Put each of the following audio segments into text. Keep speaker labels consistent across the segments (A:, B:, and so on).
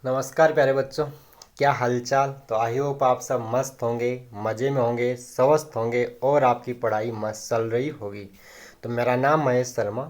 A: नमस्कार प्यारे बच्चों, क्या हालचाल। तो आई होप आप सब मस्त होंगे, मज़े में होंगे, स्वस्थ होंगे और आपकी पढ़ाई मस्त चल रही होगी। तो मेरा नाम महेश शर्मा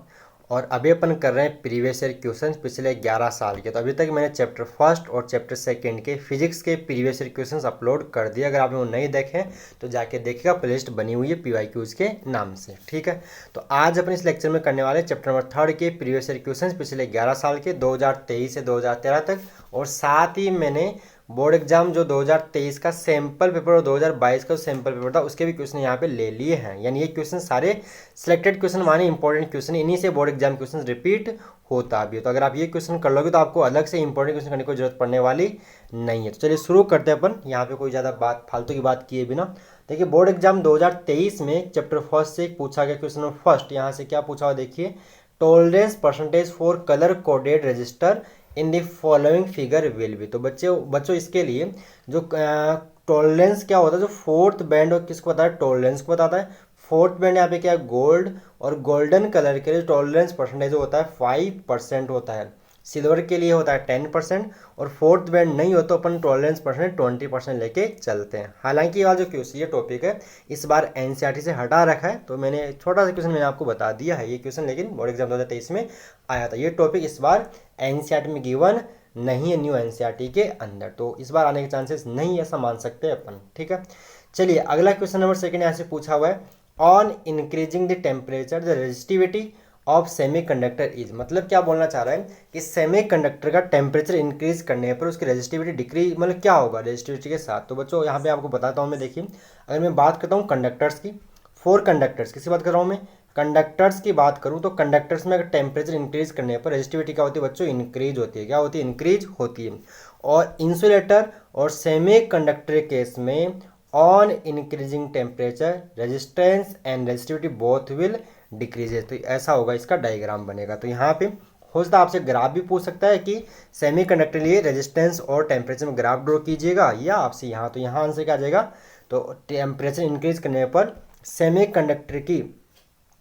A: और अभी अपन कर रहे हैं प्रीवियस ईयर क्वेश्चंस पिछले 11 साल के। तो अभी तक मैंने चैप्टर फर्स्ट और चैप्टर सेकंड के फिजिक्स के प्रीवियस ईयर क्वेश्चंस अपलोड कर दिए। अगर आपने वो नहीं देखे तो जाके देखिएगा, प्लेलिस्ट बनी हुई है PYQs के नाम से। ठीक है, तो आज अपन इस लेक्चर में करने वाले चैप्टर नंबर थर्ड के प्रीवियस ईयर क्वेश्चंस पिछले 11 साल के 2023 से 2013 तक, और साथ ही मैंने बोर्ड एग्जाम जो 2023 का सैंपल पेपर और 2022 का सैंपल पेपर था उसके भी क्वेश्चन यहाँ पे ले लिए हैं। यानी ये क्वेश्चन सारे सिलेक्टेड क्वेश्चन माने इंपॉर्टेंट क्वेश्चन, इन्हीं से बोर्ड एग्जाम क्वेश्चन रिपीट होता भी है। तो अगर आप ये क्वेश्चन कर लोगे तो आपको अलग से इंपॉर्टेंट क्वेश्चन करने की जरूरत पड़ने वाली नहीं है। तो चलिए शुरू करते हैं अपन, यहाँ पे कोई ज़्यादा बात फालतू की बात किए बिना। देखिए, बोर्ड एग्जाम 2023 में चैप्टर फर्स्ट से पूछा गया क्वेश्चन नंबर फर्स्ट, यहाँ से क्या पूछा हुआ देखिए। Tolerance percentage for colour coded register in the following figure will be. तो बच्चों इसके लिए जो टॉलरेंस क्या होता है, जो फोर्थ बैंड और किसको बताता है, टॉलरेंस को बताता है। फोर्थ बैंड यहाँ पे क्या है, गोल्ड, और गोल्डन कलर के लिए टॉलरेंस परसेंटेज होता है 5% होता है। सिल्वर के लिए होता है 10%, और फोर्थ बैंड नहीं हो तो अपन टॉलरेंस परसेंट 20% लेके चलते हैं। हालांकि ये वाला जो क्वेश्चन ये टॉपिक है इस बार एनसीईआरटी से हटा रखा है, तो मैंने छोटा सा क्वेश्चन मैंने आपको बता दिया है ये क्वेश्चन, लेकिन बोर्ड एग्जाम 2023 में आया था। ये टॉपिक इस बार एनसीईआरटी में गिवन नहीं है, न्यू एनसीईआरटी के अंदर, तो इस बार आने के चांसेस नहीं, ऐसा मान सकते हैं अपन। ठीक है, चलिए अगला क्वेश्चन नंबर सेकंड यहाँ से पूछा हुआ है। On increasing the temperature the resistivity of semiconductor is. मतलब क्या बोलना चाह रहा है कि सेमीकंडक्टर का टेम्परेचर इंक्रीज करने पर उसकी रेजिस्टिविटी डिक्रीज, मतलब क्या होगा रेजिस्टिविटी के साथ। तो बच्चों यहाँ पे आपको बताता हूँ मैं। देखिए, अगर मैं बात करता हूँ कंडक्टर्स की, फोर कंडक्टर्स, किसी बात कर रहा हूँ मैं, कंडक्टर्स की बात करूँ तो कंडक्टर्स में अगर टेम्परेचर इंक्रीज करने पर रेजिस्टिविटी क्या होती है बच्चों, इंक्रीज होती है। क्या होती है, इंक्रीज होती है। और इंसुलेटर और सेमीकंडक्टर केस में on increasing temperature resistance and resistivity both will decreases. तो ऐसा होगा, इसका डायग्राम बनेगा। तो यहाँ पे हो सकता है आपसे ग्राफ भी पूछ सकता है कि सेमीकंडक्टर लिए रेजिस्टेंस और टेम्परेचर में ग्राफ ड्रॉ कीजिएगा, या आपसे यहाँ, तो यहाँ आंसर क्या आ जाएगा, तो टेम्परेचर इंक्रीज करने पर सेमीकंडक्टर की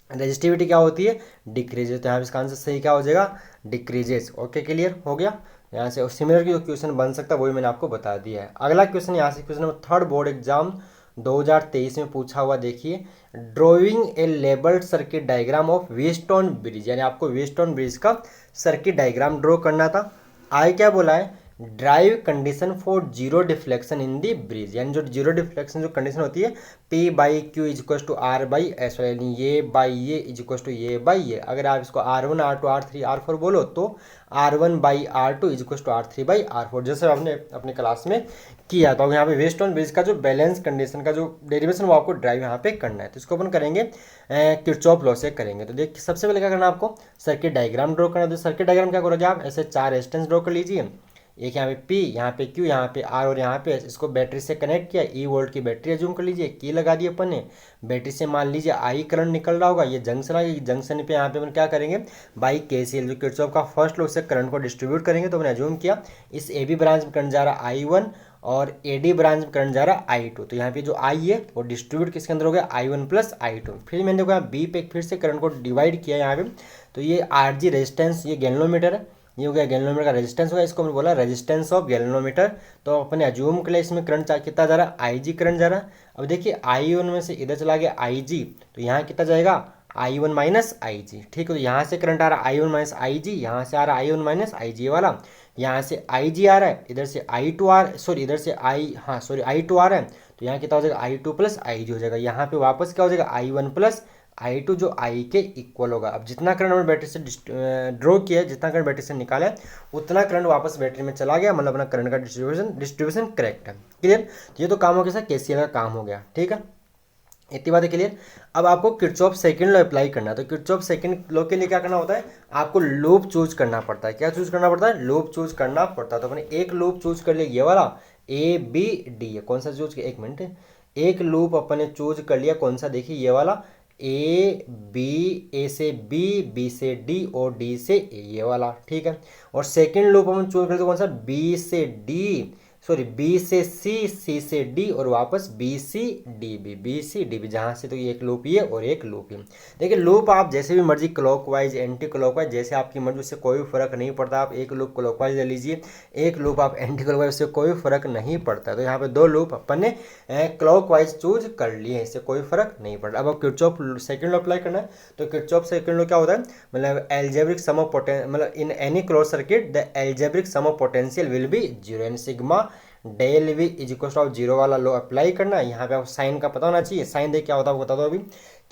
A: रेजिस्टिविटी क्या होती है, डिक्रीजेज। तो यहाँ पे इसका आंसर सही क्या हो जाएगा, डिक्रीजेज। ओके, क्लियर हो गया यहाँ से। और सिमिलर की जो क्वेश्चन बन सकता है वही मैंने आपको बता दिया है। अगला क्वेश्चन यहाँ से question number third board exam 2023 में पूछा हुआ देखिए। Drawing a labelled circuit diagram of Wheatstone bridge, यानी आपको व्हीटस्टोन ब्रिज का सर्किट डायग्राम ड्रॉ करना था। आगे क्या बोला है, derive condition for zero deflection in the bridge, यानी जो जीरो डिफ्लेक्शन जो कंडीशन होती है P/Q is to R by S, यानी ये बाई ये इज टू ये बाई ये। अगर आप इसको R1 R2 R3 R4 बोलो तो R1 by R2 is to R3 by R4, जैसे आपने अपने क्लास में किया। तो यहाँ पे वेस्टर्न ब्रिज का जो बैलेंस कंडीशन का जो डेरिवेशन वो आपको ड्राइव यहाँ पे करना है। तो इसको अपन करेंगे किरचॉफ लॉ से करेंगे। तो देखिए, सबसे पहले क्या करना है आपको, सर्किट डायग्राम ड्रॉ करना है। तो सर्किट डायग्राम क्या करोगे आप, ऐसे चार रेजिस्टेंस ड्रॉ कर लीजिए, एक यहाँ पे P, यहाँ पे Q, यहाँ पे R, और यहाँ पे इसको बैटरी से कनेक्ट किया। E वोल्ट की बैटरी एज्यूम कर लीजिए, की लगा दी अपन ने। बैटरी से मान लीजिए I करंट निकल रहा होगा, ये जंक्शन आ गया, जंक्शन पे यहाँ पे अपन क्या करेंगे, बाई KCL जो किरचॉफ का फर्स्ट लॉ से करंट को डिस्ट्रीब्यूट करेंगे। तो अपन एज्यूम किया इस AB ब्रांच में करंट जा रहा है I1 और AD ब्रांच में करंट जा रहा है I2। तो यहाँ पे जो I है वो डिस्ट्रीब्यूट किसके अंदर हो गया, I1 प्लस I2। फिर मैंने देखो यहाँ B पे फिर से करंट को डिवाइड किया यहाँ पे। तो ये RG रेजिस्टेंस, ये गैल्वेनोमीटर है, ये हो गया गैल्वेनोमीटर का रेजिस्टेंस होगा, इसको हमने बोला रेजिस्टेंस ऑफ गैल्वेनोमीटर। तो अपने अज्यूम के लिए इसमें करंट कितना जा रहा है, IG करंट जा रहा है। अब देखिए I1 में से इधर चला गया IG, तो यहाँ कितना जाएगा, I1 माइनस IG। ठीक है, तो यहाँ से करंट आ रहा है I1 माइनस IG, यहाँ से आ रहा है I1 माइनस IG वाला, यहाँ से IG आ रहा है, इधर से I2 आ रहा है, सॉरी इधर से I2 आ रहा है। तो यहाँ कितना हो जाएगा, I2 प्लस IG हो जाएगा। यहाँ पे वापस क्या हो जाएगा, I1 प्लस I2 जो I के इक्वल होगा। अब जितना करंट हमने बैटरी से ड्रॉ किया है, जितना करंट बैटरी से निकाला है, उतना करंट वापस बैटरी में चला गया, मतलब अपना करंट का डिस्ट्रीब्यूशन करेक्ट है। क्लियर, तो ये तो काम हो गया सर, KCL का काम हो गया। ठीक है, इतनी बात है क्लियर। अब आपको किरचॉफ सेकंड लॉ अप्लाई करना है। तो किरचॉफ सेकंड लॉ के लिए क्या करना होता है, आपको लूप चूज करना पड़ता है। क्या चूज करना पड़ता है, लूप चूज करना पड़ता है। तो अपने एक लूप चूज कर लिया, ये वाला ABD है। कौन सा चूज किया, एक मिनट, एक लूप अपने चूज कर लिया, कौन सा, देखिए ये वाला A से B से D और D से A, ये वाला। ठीक है, और सेकंड लूप हम चूज करते कौन सा, B से D सॉरी बी से सी, सी से डी और वापस B C D B, B C D B, जहाँ से तो ये एक लूप ये और एक लूप ही। देखिए लूप आप जैसे भी मर्जी क्लॉकवाइज एंटी क्लॉकवाइज जैसे आपकी मर्जी, उससे कोई फर्क नहीं पड़ता। आप एक लूप क्लॉकवाइज ले लीजिए, एक लूप आप एंटी क्लॉकवाइज, उससे कोई फर्क नहीं पड़ता। तो यहाँ पे दो लूप अपन ने क्लॉकवाइज चूज कर लिए हैं, इससे कोई फर्क नहीं पड़ता। अब किरचॉफ सेकंड लॉ अप्लाई करना है, तो किरचॉफ सेकंड लॉ क्या होता है, मतलब एल्जेब्रिक सम ऑफ पोटेंशियल, मतलब in any close circuit the algebraic sum of potential will be zero, and sigma del V is equal to zero वाला law apply करना है। यहाँ पे आपको साइन का पता होना चाहिए। साइन देख क्या होता है आपको बता दो अभी,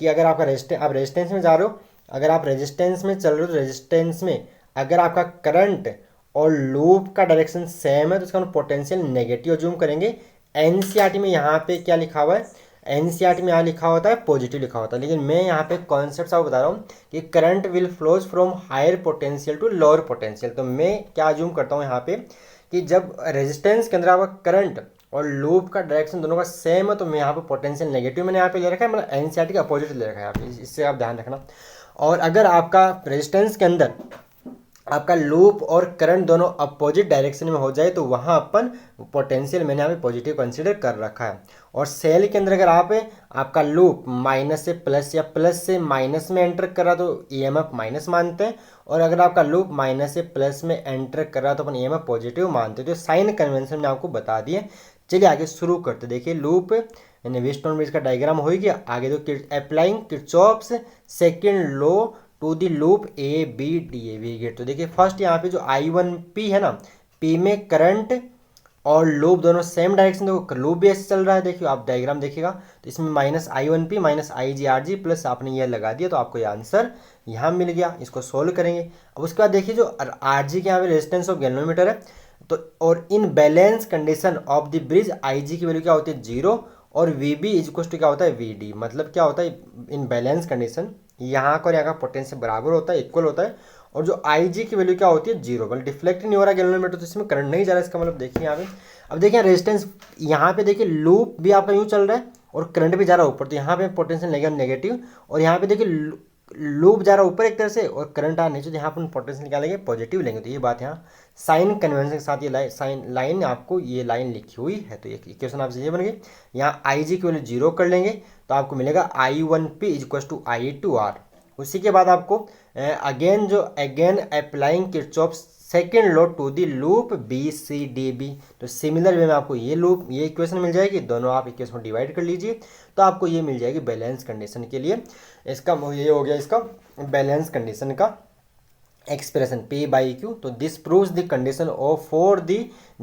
A: कि अगर आपका आप रेजिस्टेंस में जा रहे हो, अगर आप रेजिस्टेंस में चल रहे हो तो रेजिस्टेंस में अगर आपका करंट और लूप का डायरेक्शन सेम है तो इसका हम पोटेंशियल नेगेटिव जूम करेंगे। एनसीईआरटी में यहाँ पे क्या लिखा हुआ है, एनसीईआरटी में यहाँ लिखा होता है पॉजिटिव लिखा होता है, लेकिन मैं यहाँ पे कॉन्सेप्ट आपको बता रहा हूँ कि current will flows from higher potential to lower potential. तो मैं क्या जूम करता हूँ यहाँ पे कि जब रेजिस्टेंस के अंदर आपका करंट और लूप का डायरेक्शन दोनों का सेम है तो मैं यहाँ पे पोटेंशियल नेगेटिव मैंने यहाँ पे ले रखा है, मतलब एनसीईआरटी का अपोजिट ले रखा है यहाँ पे, इससे आप ध्यान रखना। और अगर आपका रेजिस्टेंस के अंदर आपका लूप और करंट दोनों अपोजिट डायरेक्शन में हो जाए तो वहाँ अपन पोटेंशियल मैंने यहाँ पे पॉजिटिव कंसीडर कर रखा है। और सेल के अंदर अगर आपका लूप माइनस से प्लस या प्लस से माइनस में एंटर कर रहा तो ईएमएफ माइनस मानते हैं, और अगर आपका लूप माइनस से प्लस में एंटर कर रहा तो अपन ईएमएफ पॉजिटिव मानते हैं। तो साइन कन्वेंशन में आपको बता दिए। चलिए आगे शुरू करते। देखिए लूप यानी वेस्टर्न ब्रिज का डायग्राम हो गया। आगे तो applying Kirchhoff's second law to the loop A B D A we get. तो देखिए फर्स्ट यहाँ पे जो I1P है ना, P में करंट और लूप दोनों सेम डायरेक्शन, देखो लूप भी ऐसे चल रहा है। देखिए आप डायग्राम देखिएगा तो इसमें minus I1P minus IGRG plus आपने ये लगा दिया तो आपको ये आंसर यहाँ मिल गया। इसको सोल्व करेंगे। अब उसके बाद देखिए जो RG के यहाँ पे रेजिस्टेंस ऑफ गैल्वेनोमीटर है, तो और इन balance condition of the bridge IG की वैल्यू क्या होती है 0 और VB इज इक्वल टू क्या होता है VD। मतलब क्या होता है इन बैलेंस कंडीशन यहाँ का और यहाँ का पोटेंशियल बराबर होता है, इक्वल होता है, और जो IG की वैल्यू क्या होती है 0, मतलब डिफ्लेक्ट नहीं हो रहा गैल्वेनोमीटर तो इसमें करंट नहीं जा रहा है। इसका मतलब देखिए यहाँ पे, अब देखिए रेजिस्टेंस यहाँ पे देखिए लूप भी आपका यूँ चल रहा है और करंट भी जा रहा है ऊपर, तो यहाँ पे पोटेंशियल लगेगा नेगेटिव, और यहाँ पे देखिए लूप जा रहा है ऊपर एक तरह से और करंट आ नीचे, तो यहाँ पर पोटेंशियल निकालेंगे पॉजिटिव लेंगे। तो ये बात यहाँ साइन कन्वेंशन के साथ ये साइन लाइन आपको ये लाइन लिखी हुई है। तो ये इक्वेशन आपसे ये बन गई। यहाँ IG की वैल्यू 0 कर लेंगे तो आपको मिलेगा I1P is equal to I2R। उसी के बाद आपको again applying Kirchhoff second law to the loop BCDB। तो सिमिलर वे में आपको ये इक्वेशन मिल जाएगी। दोनों आप इक्वेशन डिवाइड कर लीजिए तो आपको ये मिल जाएगी बैलेंस कंडीशन के लिए। इसका ये हो गया इसका बैलेंस कंडीशन का एक्सप्रेशन P/Q। तो this proves the condition of for the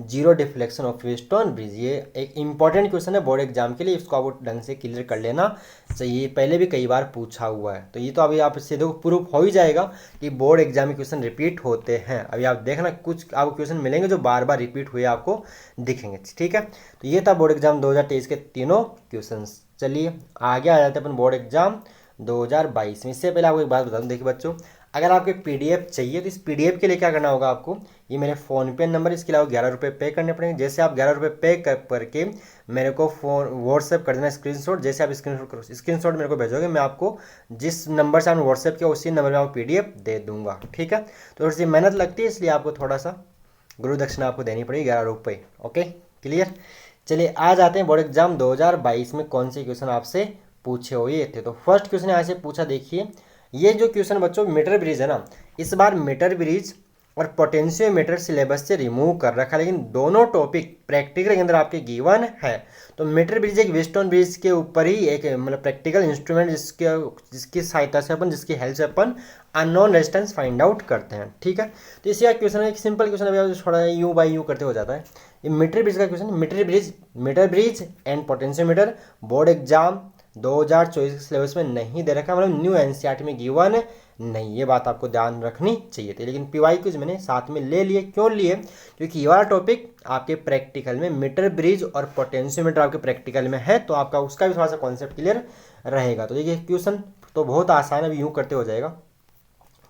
A: zero deflection of Wheatstone bridge. ये एक इंपॉर्टेंट क्वेश्चन है बोर्ड एग्जाम के लिए, इसको आप ढंग से क्लियर कर लेना चाहिए, पहले भी कई बार पूछा हुआ है। तो ये तो अभी आप इससे देखो प्रूफ हो ही जाएगा कि बोर्ड एग्जाम में क्वेश्चन रिपीट होते हैं। अभी आप देखना कुछ आपको क्वेश्चन मिलेंगे जो बार बार रिपीट हुए आपको दिखेंगे, ठीक है। तो ये था बोर्ड एग्जाम 2023 के तीनों क्वेश्चन। चलिए आगे आ जाते हैं अपन बोर्ड एग्जाम 2022 में। इससे पहले आपको एक बात बता दूँ, देखिए बच्चों अगर आपके PDF चाहिए तो इस PDF के लिए क्या करना होगा आपको, ये मेरे फ़ोनपे नंबर, इसके अलावा 11 रुपये पे करने पड़ेंगे। जैसे आप 11 रुपये पे करके मेरे को व्हाट्सएप कर देना स्क्रीनशॉट। जैसे आप स्क्रीनशॉट मेरे को भेजोगे मैं आपको जिस नंबर से आपने व्हाट्सएप किया उसी नंबर में आपको PDF दे दूंगा, ठीक है। तो थोड़ी सी मेहनत लगती है इसलिए आपको थोड़ा सा गुरु दक्षिणा आपको देनी पड़ेगी 11 रुपये। Okay clear. चलिए आ जाते हैं बोर्ड एग्जाम 2022 में कौन से क्वेश्चन आपसे पूछे हुए थे। तो फर्स्ट क्वेश्चन यहाँ से पूछा, देखिए ये जो क्वेश्चन बच्चों मीटर ब्रिज है ना, इस बार मीटर ब्रिज और पोटेंशियोमीटर सिलेबस से रिमूव कर रखा है, लेकिन दोनों टॉपिक प्रैक्टिकल के अंदर आपके गिवन है। तो मीटर ब्रिज एक व्हीटस्टोन ब्रिज के ऊपर ही एक मतलब प्रैक्टिकल इंस्ट्रूमेंट जिसकी सहायता से अपन, जिसकी हेल्प से अपन अननोन रेजिस्टेंस फाइंड आउट करते हैं, ठीक है। तो इसी का क्वेश्चन एक सिंपल क्वेश्चन है, थोड़ा यू बाई यू करते हो जाता है। ये मीटर ब्रिज का question, metre bridge and potentiometer board exam 2024 के सिलेबस में नहीं दे रखा, मतलब न्यू एनसीईआरटी में गिवन नहीं, ये बात आपको ध्यान रखनी चाहिए थी। लेकिन PYQs मैंने साथ में ले लिए, क्यों लिए, क्योंकि ये वाला टॉपिक आपके प्रैक्टिकल में मीटर ब्रिज और पोटेंशियोमीटर आपके प्रैक्टिकल में है, तो आपका उसका भी थोड़ा सा कॉन्सेप्ट क्लियर रहेगा। तो देखिए क्वेश्चन तो बहुत आसान है, अभी यूँ करते हो जाएगा।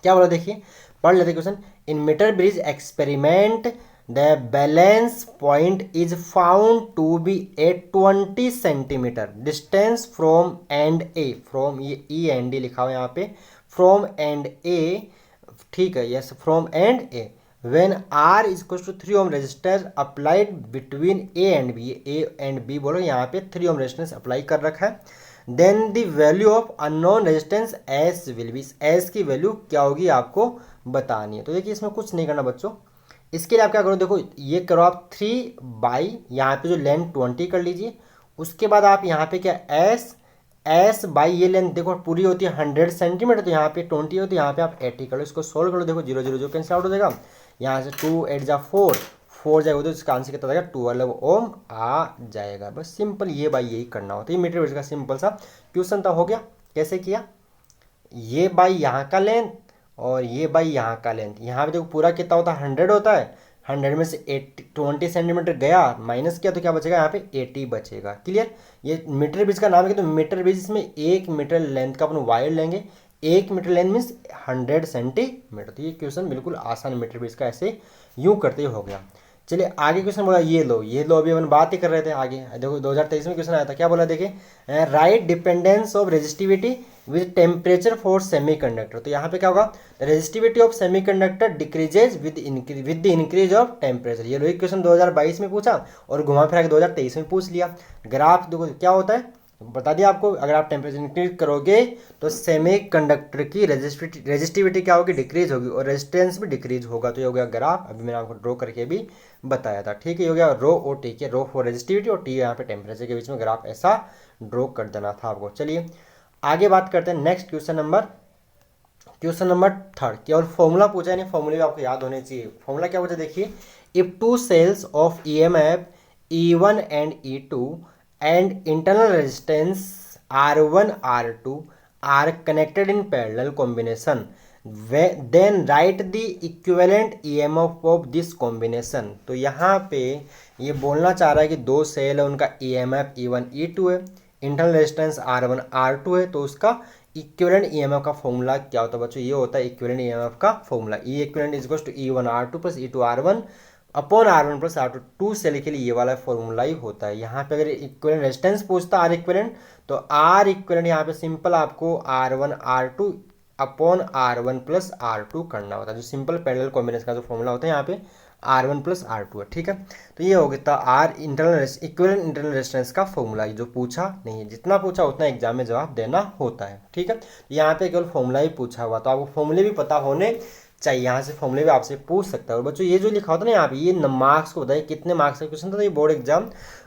A: क्या बोला देखिए, पढ़ लेते question. In metre bridge experiment the balance point is found to be a 20 centimeter distance from end A, from ये E and D लिखा हुआ है यहाँ पे, from end A, ठीक है, yes from end A. When R is equal to 3 ohm resistor applied between A and B बोलो यहाँ पे 3 ओम रेजिस्टेंस अप्लाई कर रखा है, then the value of unknown resistance S will be, S की value क्या होगी आपको बतानी है। तो देखिए इसमें कुछ नहीं करना बच्चों, इसके लिए आप क्या करो, देखो ये करो आप 3 यहाँ पे जो लेंथ 20 कर लीजिए, उसके बाद आप यहाँ पे क्या एस बाई ये लेंथ देखो पूरी होती है 100 सेंटीमीटर, तो यहाँ पे 20 होती है, यहाँ पे आप 80 कर लो, इसको सोल्व कर लो, देखो 0 0 जो कैंसिल आउट हो जाएगा, यहाँ से 2 8 जा 4 4 जाएगा, तो इसका आंसर कितना जाएगा 12 ओम आ जाएगा। बस सिंपल ये बाई यही करना होता है, ये मीटर बेस का सिंपल सा क्वेश्चन था, हो गया। कैसे किया, ये बाई यहाँ का लेंथ और ये बाई यहाँ का लेंथ, यहाँ पे देखो पूरा कितना होता है 100 होता है, 100 में से 20 सेंटीमीटर गया माइनस किया तो क्या बचेगा यहाँ पे 80 बचेगा। क्लियर, ये मीटर ब्रिज का नाम है, तो मीटर ब्रिज इसमें 1 मीटर लेंथ का अपन वायर लेंगे, 1 मीटर लेंथ मीन्स 100 सेंटीमीटर। तो ये क्वेश्चन बिल्कुल आसान मीटर ब्रिज का ऐसे यूं करते हो गया। चलिए आगे क्वेश्चन बोला, ये लो अभी अपन बात ही कर रहे थे आगे, देखो 2023 में क्वेश्चन आया था, क्या बोला देखिए, right dependence of resistivity with temperature for semiconductor. तो यहाँ पे क्या होगा, resistivity of semiconductor decreases with the increase of temperature. ये लोग क्वेश्चन 2022 में पूछा और घुमा फिरा के 2023 में पूछ लिया। ग्राफ देखो क्या होता है, बता दिया आपको, अगर आप टेम्परेचर इंक्रीज करोगे तो सेमीकंडक्टर की रेजिस्टिविटी क्या होगी, डिक्रीज होगी, और रेजिस्टेंस भी डिक्रीज होगा। तो ये हो गया ग्राफ, अभी मैंने आपको ड्रॉ करके भी बताया था। ठीक है, ये हो गया रो और टी के, रो फॉर रेजिस्टिविटी और टी यहाँ पे टेम्परेचर के बीच में ग्राफ ऐसा ड्रॉ कर देना था आपको। चलिए आगे बात करते हैं नेक्स्ट क्वेश्चन नंबर 3। केवल फॉर्मूला पूछा है, नहीं फॉर्मूले भी आपको याद होने चाहिए। फॉर्मूला क्या पूछा देखिए, if 2 cells of EMF E1 and E2 and internal resistance R1 R2 are connected in parallel combination, then write the equivalent EMF of this combination। तो यहाँ पे ये बोलना चाह रहा है कि 2 सेल है, उनका EMF E1 E2 है, इंटरनल रेजिस्टेंस R1 R2 है, तो उसका इक्विवेलेंट EMF का फॉर्मूला क्या होता है बच्चों, ये होता है इक्विवेलेंट EMF का formula, E equivalent is equal to E1 R2 plus E2 R1 upon R1 plus R2। 2 cell के लिए ये वाला फॉर्मूला ही होता है। यहाँ पे अगर इक्विवेलेंट रेजिस्टेंस पूछता R इक्विवेलेंट, तो R इक्विवेलेंट यहाँ पे सिंपल आपको R1 R2 upon R1 plus R2 करना होता है, जो सिंपल पैरेलल कॉम्बिनेशन का जो फॉर्मूला होता है यहाँ पे R1 प्लस R2 है। ठीक है, तो ये हो गया R इक्विवेलेंट इंटरनल रेजिस्टेंस का फॉर्मूला, जो पूछा नहीं है, जितना पूछा उतना एग्जाम में जवाब देना होता है। ठीक है, यहाँ पे केवल फॉर्मूला ही पूछा हुआ, तो आपको फॉर्मूले भी पता होने चाहिए, यहाँ से फॉर्मूले भी आपसे पूछ सकता है। और बच्चों ये जो लिखा होता है ना यहाँ पे, ये मार्क्स को बताइए कितने मार्क्स का क्वेश्चन था, तो ये बोर्ड एग्जाम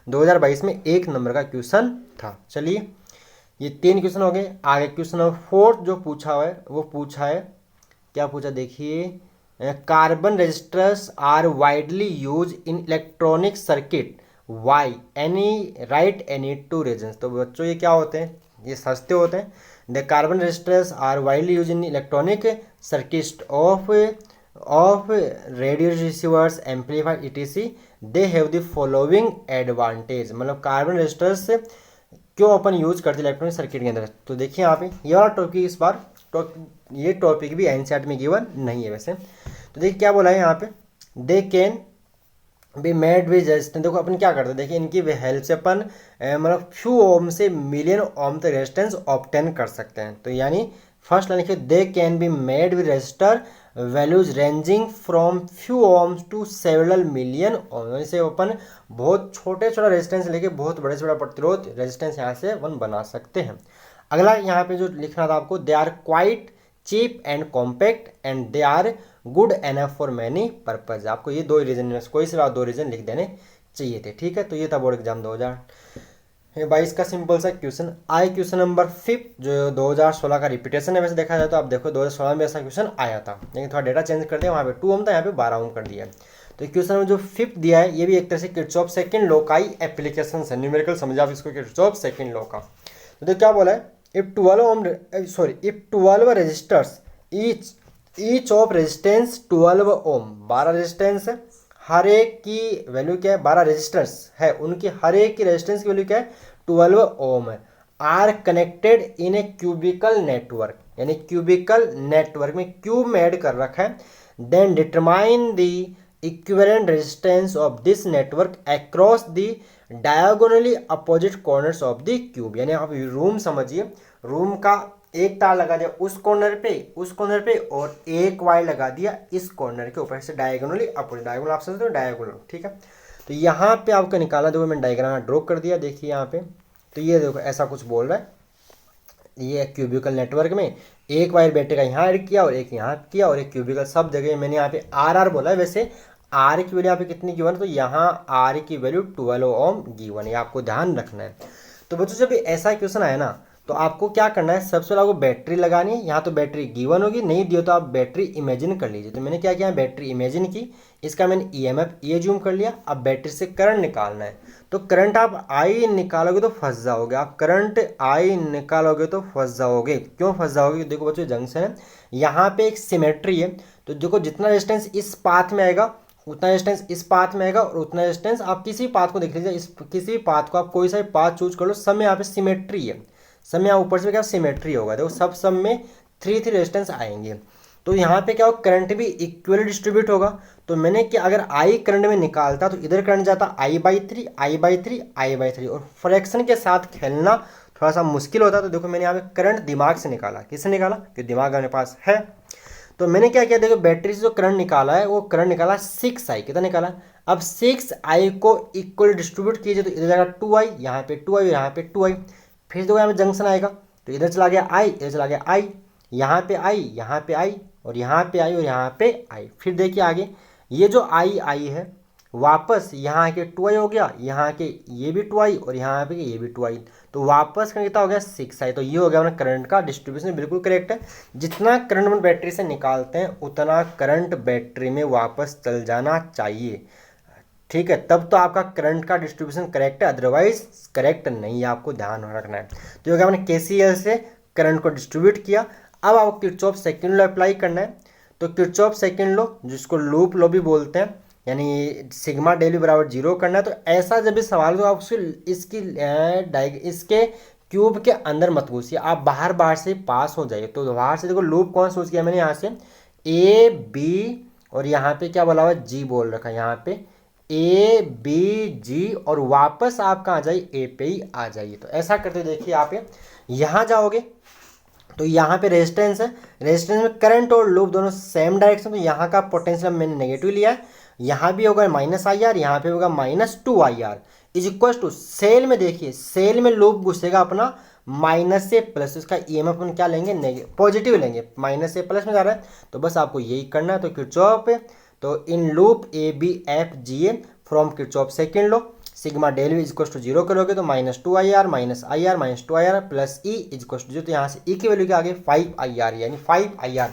A: 2022 में 1 नंबर का क्वेश्चन था। चलिए ये 3 क्वेश्चन हो गए। आगे क्वेश्चन नंबर 4 जो पूछा हुआ है वो पूछा है, क्या पूछा देखिए, carbon resistors are widely use in electronic circuit why any write any 2 reasons. तो बच्चों ये क्या होते हैं, ये सस्ते होते हैं। The carbon resistors are widely use in electronic circuit of radio receivers amplifier ETC, they have the following advantage. मतलब कार्बन रजिस्टर्स क्यों अपन यूज करते हैं इलेक्ट्रॉनिक सर्किट के अंदर। तो देखिए यहाँ पे ये वाला टॉपिक इस बार ये टॉपिक भी NCERT में गिवन नहीं है वैसे। तो देखिए क्या बोला है यहाँ पे, दे can be made with resistance. देखो अपन क्या करते हैं, देखिए इनकी हेल्प से अपन मतलब फ्यू ओम से मिलियन ओम तक रेजिस्टेंस ऑब्टेन कर सकते हैं। तो यानी फर्स्ट लाइन लिखिए, they can be made with register values ranging from few ohms to several million ohm. जैसे अपन बहुत छोटे रेजिस्टेंस लेके बहुत बड़े से बड़ा प्रतिरोध रेजिस्टेंस यहाँ से अपन बना सकते हैं। अगला यहाँ पे जो लिखना था आपको, they are quite cheap and compact and they are good enough for many purpose. आपको ये 2 रीजन में कोई से 2 रीजन लिख देने चाहिए थे। ठीक है, तो ये था बोर्ड एग्जाम 2022 का सिंपल सा क्वेश्चन। आए क्वेश्चन नंबर 5 जो 2016 का रिपीटेशन है, वैसे देखा जाए तो आप देखो 2016 में ऐसा क्वेश्चन आया था, लेकिन थोड़ा डेटा चेंज कर दिया, वहाँ पे 2 ओम था, यहाँ पे 12 ओम कर दिया। तो क्वेश्चन में जो 5 दिया है ये भी एक तरह से किरचॉफ सेकंड लॉ का ही एप्लीकेशन है, न्यूमेरिकल समझे आप इसको, किरचॉफ सेकंड लॉ का। तो क्या बोला है, if 12 resistors each of resistance 12 ohm, 12 resistance है, हर एक की वैल्यू क्या है, 12 रेजिस्टेंस है, उनकी हर एक की रेजिस्टेंस की वैल्यू क्या है 12 ओम है, are connected in a cubical network, यानी क्यूबिकल नेटवर्क में क्यूब में ऐड कर रखा है, then determine the equivalent resistance of this network across the diagonally opposite corners of the cube. यानी आप रूम समझिए, रूम का एक तार लगा दिया उस कॉर्नर पे और एक वायर लगा दिया इस कॉर्नर के ऊपर से डायगोनली अपोजिट, डायगोनल आप समझते हो, डायगोनल, ठीक है। तो यहाँ पे आपको निकाला, देखो मैंने डायग्राम ड्रॉ कर दिया, देखिए यहाँ पे। तो ये देखो ऐसा कुछ बोल रहा है, ये क्यूबिकल नेटवर्क में एक वायर बैटरी का यहाँ ऐड किया और एक यहाँ किया और एक क्यूबिकल सब जगह मैंने यहाँ पे आर बोला है। वैसे आर की वैल्यू यहाँ पे कितनी गिवन है, तो यहाँ आर की वैल्यू 12 ओम गिवन है, आपको ध्यान रखना है। तो बच्चों जब ऐसा क्वेश्चन आया ना, तो आपको क्या करना है, सबसे पहले आपको बैटरी लगानी है। यहाँ तो बैटरी गिवन होगी, नहीं दियो तो आप बैटरी इमेजिन कर लीजिए। तो मैंने क्या किया, बैटरी इमेजिन की, इसका मैंने ईएमएफ ये जूम कर लिया। अब बैटरी से करंट निकालना है, तो करंट आप आई निकालोगे तो फंस जाओगे, आप करंट आई निकालोगे तो फंस जाओगे। क्यों फंस जाओगे, देखो बच्चों जंक्शन है, यहाँ पे एक सिमेट्री है। तो देखो जितना रेजिस्टेंस इस पाथ में आएगा उतना रेजिस्टेंस इस पाथ में आएगा और उतना रेजिस्टेंस, आप किसी पाथ को देख लीजिए, इस किसी पाथ को आप कोई सा पाथ चूज कर लो, सब में यहाँ पे सिमेट्री है, सब में यहाँ ऊपर से क्या सिमेट्री होगा। देखो सब में 3 रेजिस्टेंस आएंगे। तो यहाँ पे क्या होगा, करंट भी इक्वली डिस्ट्रीब्यूट होगा। तो मैंने कि अगर आई करंट में निकालता तो इधर करंट जाता I/3 I/3 I/3, और फ्रैक्शन के साथ खेलना थोड़ा सा मुश्किल होता। तो देखो मैंने यहाँ पे करंट दिमाग से निकाला, किससे निकाला, कि दिमाग मेरे पास है। तो मैंने क्या किया, देखो बैटरी से जो करंट निकाला है वो करंट निकाला 6I, कितना निकाला। अब 6I को इक्वल डिस्ट्रीब्यूट कीजिए, तो इधर जाएगा 2I, यहाँ पे 2I, यहाँ पे 2I। फिर देखो यहाँ पे जंक्शन आएगा, तो इधर चला गया I, इधर चला गया I, यहाँ पे I, यहाँ पे I, और यहाँ पे I, और यहाँ पे I। फिर देखिए आगे, ये जो I है वापस यहाँ के 2I हो गया, यहाँ के ये भी 2I और यहाँ पे ये भी 2I, तो वापस करंट कितना हो गया 6I। तो ये हो गया अपना करंट का डिस्ट्रीब्यूशन, बिल्कुल करेक्ट है। जितना करंट हम बैटरी से निकालते हैं उतना करंट बैटरी में वापस चल जाना चाहिए, ठीक है, तब तो आपका करंट का डिस्ट्रीब्यूशन करेक्ट है, अदरवाइज करेक्ट नहीं है, आपको ध्यान रखना है। तो ये हो गया हमने केसीएल से करंट को डिस्ट्रीब्यूट किया। अब आपको किरचॉफ सेकंड लॉ अप्लाई करना है। तो किरचॉफ सेकंड लॉ, जिसको लूप लॉ भी बोलते हैं, यानी सिग्मा डेल बराबर 0 करना है। तो ऐसा जब भी सवाल हो, आप इसके क्यूब के अंदर मत घुसिए, आप बाहर से पास हो जाइए। तो बाहर से देखो लूप कौन सोच किया मैंने, यहाँ से ए बी और यहाँ पे क्या बोला हुआ जी बोल रखा है, यहाँ पे ABG, और वापस आप कहाँ जाइए, ए पे ही आ जाइए। तो ऐसा करते देखिए, आप यहाँ जाओगे तो यहाँ पे रेजिस्टेंस है, रेजिस्टेंस में करंट और लूप दोनों सेम डायरेक्शन, तो यहाँ का पोटेंशियल मैंने नेगेटिव लिया है, यहाँ भी होगा -IR, यहाँ पे होगा -2IR is equal to, cell में देखिए, सेल में लूप घुसेगा अपना माइनस से प्लस, उसका ईएमएफ अपन क्या लेंगे, पॉजिटिव लेंगे, माइनस से प्लस में जा रहा है। तो बस आपको यही करना है। तो किरचॉफ, तो in loop ABFGA from Kirchhoff second law, sigma del is equal to 0 करोगे तो -2IR -IR plus E is equal to 0। तो यहाँ से E की वैल्यू क्या आ गई 5IR, यानी 5IR,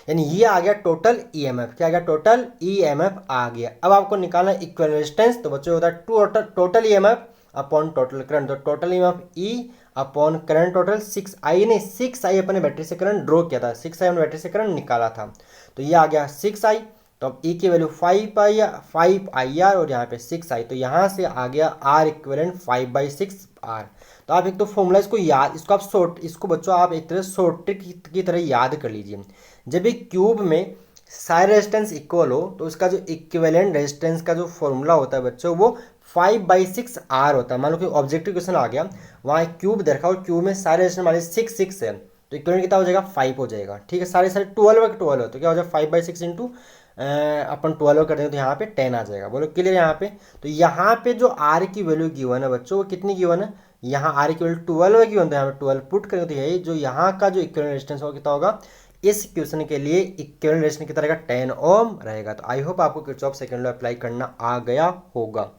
A: यानी ये आ गया टोटल EMF, क्या आ गया, टोटल EMF आ गया। अब आपको निकालना इक्वल रेजिस्टेंस, तो बच्चों होता है total EMF upon total current. तो total EMF E upon current total 6I, नहीं 6I अपने बैटरी से करंट ड्रॉ किया था, 6I अपने बैटरी से करंट निकाला था, तो ये आ गया 6I। तो अब E की वैल्यू 5IR और यहाँ पे 6I, तो यहाँ से आ गया R इक्विवेलेंट 5/6R। तो आप एक तो फॉर्मूला इसको याद, इसको आप इसको बच्चों आप एक तरह शॉर्ट ट्रिक की तरह याद कर लीजिए। जब एक क्यूब में सारे रेजिस्टेंस इक्वल हो तो उसका जो इक्विवेलेंट रेजिस्टेंस का जो फॉर्मूला होता है बच्चों, वो 5/6R होता है। मान लो कि ऑब्जेक्टिव क्वेश्चन आ गया, वहाँ एक क्यूब देखा और क्यूब में सारे रेजिस्टेंस हमारे 6 है, तो इक्विवेलेंट कितना हो जाएगा 5 हो जाएगा, ठीक है। सारे 12 हो, तो क्या हो जाएगा 5/6 इंटू अपन 12 कर देंगे तो यहाँ पे 10 आ जाएगा। बोलो क्लियर यहाँ पे। तो यहाँ पे जो R की वैल्यू गिवन है बच्चों, वो कितनी गिवन है, यहाँ R की वैल्यू 12 गिवन, तो यहाँ पे 12 पुट करेंगे तो यही जो यहाँ का जो इक्विवेलेंट रेजिस्टेंस होगा कितना होगा, इस क्वेश्चन के लिए इक्विवेलेंट रेजिस्टेंस कितना रहेगा 10 ओम रहेगा। तो आई होप आपको किरचॉफ सेकंड लॉ अप्लाई करना आ गया होगा।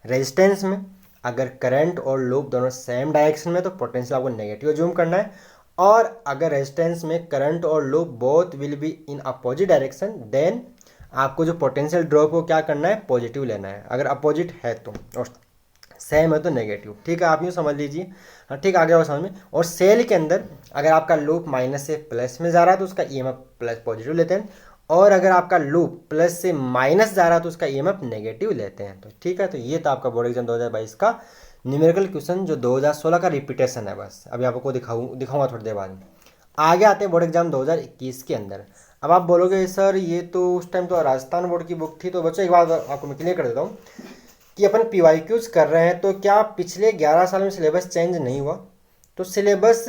A: रेजिस्टेंस में अगर करंट और लूप दोनों सेम डायरेक्शन में तो पोटेंशियल आपको नेगेटिव जूम करना है, और अगर रेजिस्टेंस में करंट और loop both will be in opposite direction, then आपको जो पोटेंशियल ड्रॉप को क्या करना है, पॉजिटिव लेना है, अगर अपोजिट है तो, और सेम है तो नेगेटिव, ठीक है। आप यूँ समझ लीजिए, हाँ ठीक आ गया वो समझ में। और सेल के अंदर अगर आपका लूप माइनस से प्लस में जा रहा है तो उसका EMF प्लस पॉजिटिव लेते हैं, और अगर आपका लूप प्लस से माइनस जा रहा है तो उसका EMF नेगेटिव लेते हैं। तो ठीक है, तो ये था आपका बोर्ड एग्जाम 2022 का न्यूमेरिकल क्वेश्चन, जो 2016 का रिपीटेशन है। बस अभी आपको दिखाऊंगा थोड़ी देर बाद में। आगे आते हैं बोर्ड एग्जाम 2021 के अंदर। अब आप बोलोगे सर ये तो उस टाइम तो राजस्थान बोर्ड की बुक थी, तो बच्चों एक बात आपको मैं क्लियर कर देता हूँ कि अपन PYQs कर रहे हैं, तो क्या पिछले 11 साल में सिलेबस चेंज नहीं हुआ। तो सिलेबस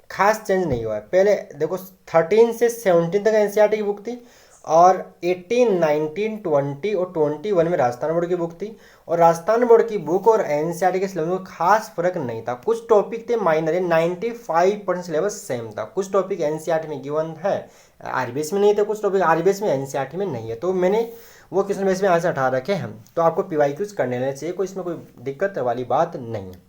A: खास चेंज नहीं हुआ है। पहले देखो 13 से 17 तक एनसीईआरटी की बुक थी, और 18, 19, 20 और 21 में राजस्थान बोर्ड की बुक थी। और राजस्थान बोर्ड की बुक और एनसीईआरटी के सिलेबस में खास फर्क नहीं था, कुछ टॉपिक थे माइनर है, 95% सिलेबस सेम था। कुछ टॉपिक एनसीईआरटी में गिवन है, आरबीएस में नहीं थे, कुछ टॉपिक आरबीएस में एनसीईआरटी में नहीं है, तो मैंने वो क्वेश्चन बेस में आंसर हटा रखे हैं। तो आपको पीवाईक्यूज करने लेने चाहिए, कोई इसमें कोई दिक्कत वाली बात नहीं है।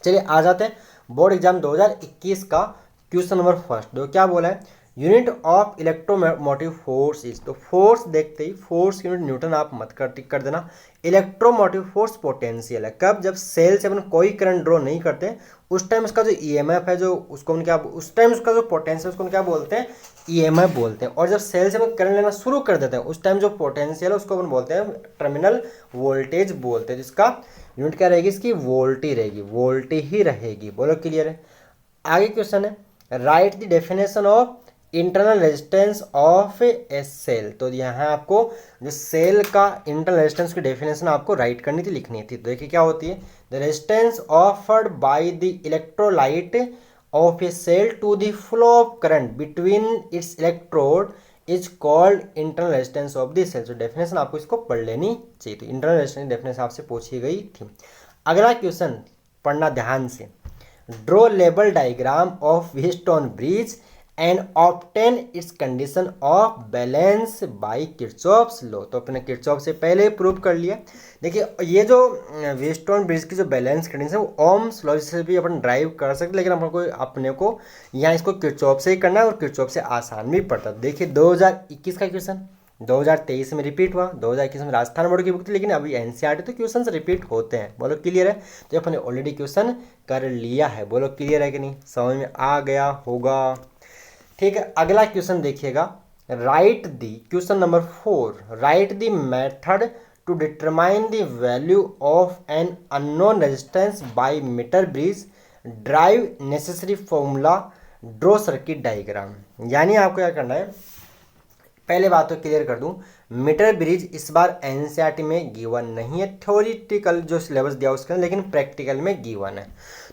A: चलिए आ जाते हैं बोर्ड एग्जाम 2021 का क्वेश्चन नंबर फर्स्ट। दो क्या बोला है, unit of electromotive force is, तो फोर्स देखते ही फोर्स यूनिट न्यूटन आप मत कर टिक कर देना। इलेक्ट्रोमोटिव फोर्स पोटेंशियल है, कब, जब सेल से अपन कोई करंट ड्रॉ नहीं करते उस टाइम उसका जो ईएमएफ है, जो उसको हम क्या, उस टाइम उसका जो पोटेंशियल उसको हम क्या बोलते हैं, ईएमएफ बोलते हैं। और जब सेल से अपन करंट लेना शुरू कर देते हैं उस टाइम जो पोटेंशियल है उसको अपन बोलते हैं टर्मिनल वोल्टेज बोलते हैं, जिसका यूनिट क्या रहेगी, इसकी वोल्ट ही रहेगी, वोल्ट ही रहेगी। बोलो क्लियर है। आगे क्वेश्चन है, write the definition of internal resistance of a cell. तो यहाँ आपको जो सेल का इंटरनल रेजिस्टेंस की डेफिनेशन आपको राइट करनी थी, लिखनी थी। तो देखिए क्या होती है, the resistance offered by the electrolyte of a cell to the flow of current between its electrode is called internal resistance of the cell. तो डेफिनेशन आपको इसको पढ़ लेनी चाहिए। तो इंटरनल रेजिस्टेंस डेफिनेशन आपसे पूछी गई थी। अगला क्वेश्चन पढ़ना ध्यान से, draw label diagram of Wheatstone bridge and obtain it's condition of balance bye Kirchhoff's law. तो अपने किरचॉफ से पहले ही प्रूव कर लिया। देखिए ये जो व्हीटस्टोन ब्रिज की जो बैलेंस कंडीशन है वो ओम्स लॉ से भी अपन ड्राइव कर सकते, लेकिन अपने को यहाँ इसको किरचॉफ से ही करना है, और किरचॉफ से आसान भी पड़ता है। देखिए 2021 का क्वेश्चन 2023 में रिपीट हुआ, 2021 में राजस्थान बोर्ड की बुक थी, लेकिन अभी एनसीईआरटी तो क्वेश्चन रिपीट होते हैं। बोलो क्लियर है। तो अपने ऑलरेडी क्वेश्चन कर लिया है। बोलो क्लियर है कि नहीं, समझ में आ गया होगा। ठीक है, अगला क्वेश्चन देखिएगा, write the, question number 4, write the method to determine the value of an unknown resistance by metre bridge, drive necessary formula, draw circuit diagram. यानी आपको क्या करना है, पहले बात तो क्लियर कर दूं, मीटर ब्रिज इस बार एनसीईआरटी में गिवन नहीं है, थ्योरेटिकल जो सिलेबस दिया उसके अंदर, लेकिन प्रैक्टिकल में गिवन है।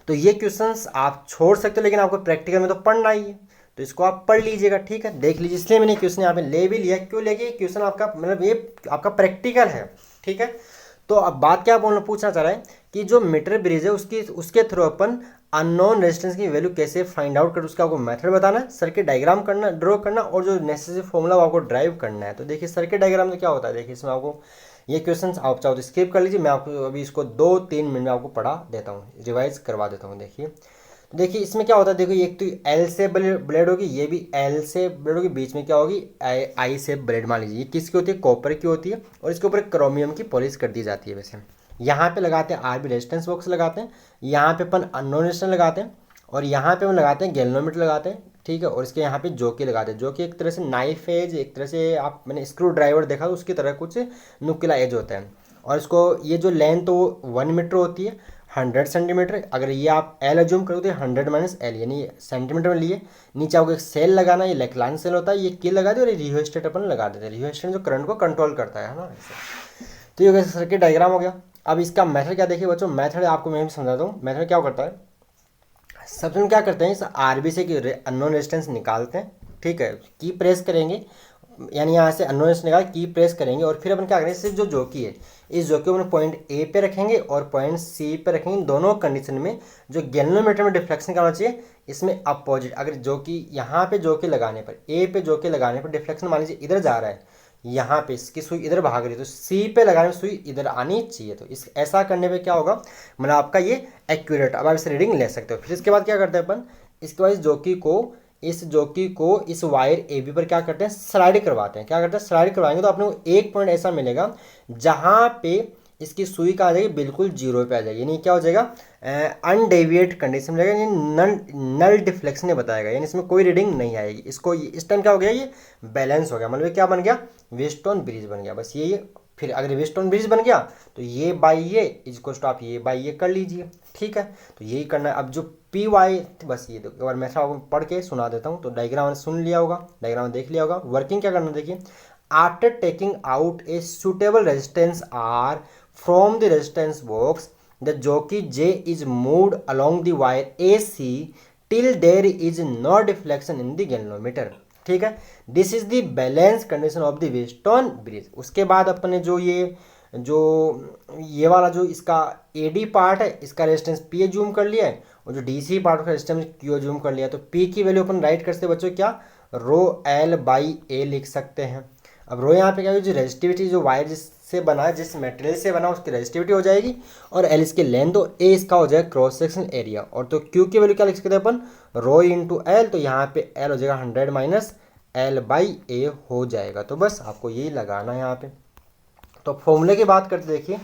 A: तो ये क्वेश्चंस आप छोड़ सकते हो, लेकिन आपको प्रैक्टिकल में तो पढ़ना ही है, तो इसको आप पढ़ लीजिएगा। ठीक है, देख लीजिए, इसलिए मैंने क्वेश्चन यहाँ पे ले भी लिया। क्यों लेके, क्वेश्चन आपका मतलब ये आपका प्रैक्टिकल है। ठीक है, तो अब बात क्या बोलना पूछना चाह रहा है कि जो मीटर ब्रिज है उसके थ्रू अपन अननोन रेजिस्टेंस की वैल्यू कैसे फाइंड आउट कर, उसका आपको मेथड बताना है, सर्किट डायग्राम करना, ड्रॉ करना, और जो नेसेसरी फॉर्मूला आपको ड्राइव करना है। तो देखिए सर्किट डायग्राम में क्या होता है, देखिए इसमें आपको ये क्वेश्चन आप चाहो तो स्किप कर लीजिए, मैं आपको अभी इसको 2-3 मिनट में आपको पढ़ा देता हूँ, रिवाइज करवा देता हूँ। देखिए तो देखिए इसमें क्या होता है, देखो एक तो एल से ब्लेड होगी, ये भी एल से ब्लेड होगी, बीच में क्या होगी, आई से ब्लेड मान लीजिए। ये किसकी होती है, कॉपर की होती है, और इसके ऊपर क्रोमियम की पॉलिश कर दी जाती है। वैसे यहाँ पे लगाते हैं आरबी रेजिस्टेंस बॉक्स लगाते हैं, यहाँ पे अपन अननोन रेजिस्टेंस लगाते हैं, और यहाँ पे हम लगाते हैं गैल्वेनोमीटर लगाते हैं। ठीक है, और इसके यहाँ पे जोकी लगाते हैं, जो कि एक तरह से नाइफ एज, एक तरह से आप मैंने स्क्रू ड्राइवर देखा तो उसकी तरह कुछ नुकीला एज होता है। और इसको ये जो लेंथ तो 1 मीटर होती है, 100 सेंटीमीटर। अगर ये आप एल एज्यूम करो तो 100 माइनस एल यानी सेंटीमीटर में लिए। नीचे आपको एक सेल लगाना, ये लेकलाइन सेल होता है, ये की लगा दे, और ये रियोस्टेट अपन लगा देते हैं। रियोस्टेट जो करंट को कंट्रोल करता है ना, ऐसे। तो ये सर्किट डायग्राम हो गया। अब इसका मेथड क्या देखिए बच्चों, मेथड आपको मैं भी समझाता हूँ। मेथड क्या करता है, सबसे हम क्या करते हैं, इस आरबी से की अननोन रेजिस्टेंस निकालते हैं। ठीक है, की प्रेस करेंगे, यानी यहाँ से अननोन रेजिस्टेंस निकाल की प्रेस करेंगे, और फिर अपन क्या करेंगे, सिर्फ जो जोकी है इस जोकी को अपन पॉइंट ए पे रखेंगे और पॉइंट सी पे रखेंगे। दोनों कंडीशन में जो गैल्वेनोमीटर में डिफ्लेक्शन क्या होना चाहिए, इसमें अपोजिट। अगर जोकी यहाँ पे जोकी लगाने पर, ए पे जोकी लगाने पर डिफ्लेक्शन मान लीजिए इधर जा रहा है, यहाँ पे इसकी सुई इधर भाग रही है, तो सी पे लगाने में सुई इधर आनी चाहिए। तो इस ऐसा करने पे क्या होगा, मतलब आपका ये एक्यूरेट, अब आप इसे रीडिंग ले सकते हो। फिर इसके बाद क्या करते हैं अपन, इसके बाद इस जोकी को इस वायर ए बी पर क्या करते हैं, स्लाइड करवाते हैं। क्या करते हैं, स्लाइड करवाएंगे तो अपने को एक पॉइंट ऐसा मिलेगा जहाँ पे इसकी सुई का आ जाएगी बिल्कुल जीरो पे आ जाएगी, यानी क्या हो जाएगा, अनडेविएट कंडीशन में जाएगा, यानी नल डिफ्लेक्शन बताएगा, यानी इसमें कोई रीडिंग नहीं आएगी। इसको इस टाइम क्या हो गया, ये बैलेंस हो गया, मतलब क्या बन गया, व्हीटस्टोन ब्रिज बन गया। बस ये फिर अगर व्हीटस्टोन ब्रिज बन गया तो ये बाई ये इजक्वल टू आप ये बाई ये कर लीजिए। ठीक है, तो यही करना है। अब जो पी वाई, बस ये एक बार मैं आपको पढ़ के सुना देता हूँ। तो डायग्राम सुन लिया होगा, डायग्राम देख लिया होगा। वर्किंग क्या करना, देखिए, after taking out a suitable resistance R from the resistance box, the jockey J is moved along the wire AC till there is no deflection in the galvanometer. ठीक है, this is the balance condition of the Wheatstone bridge. उसके बाद अपने ये वाला जो इसका AD part है, इसका रेजिस्टेंस पी जूम कर लिया है, और जो डीसी पार्ट का रेजिस्टेंस क्यू जूम कर लिया। तो पी की वैल्यू अपन राइट करते बच्चों क्या, रो एल बाई ए लिख सकते हैं। अब रो यहाँ पे क्या होगी, जो रेजिस्टिविटी जो वायर जिससे बना है, जिस मटेरियल से बना उसकी रेजिस्टिविटी हो जाएगी, और एल इसकी लेंथ, और ए इसका हो जाएगा क्रॉस सेक्शन एरिया। और तो क्यू की वैल्यू क्या लिख सकते हैं अपन, रो इंटू एल। तो यहाँ पे एल हो जाएगा 100 माइनस एल बाई ए हो जाएगा। तो बस आपको यही लगाना है यहाँ पे। तो फॉर्मूले की बात करते देखिए,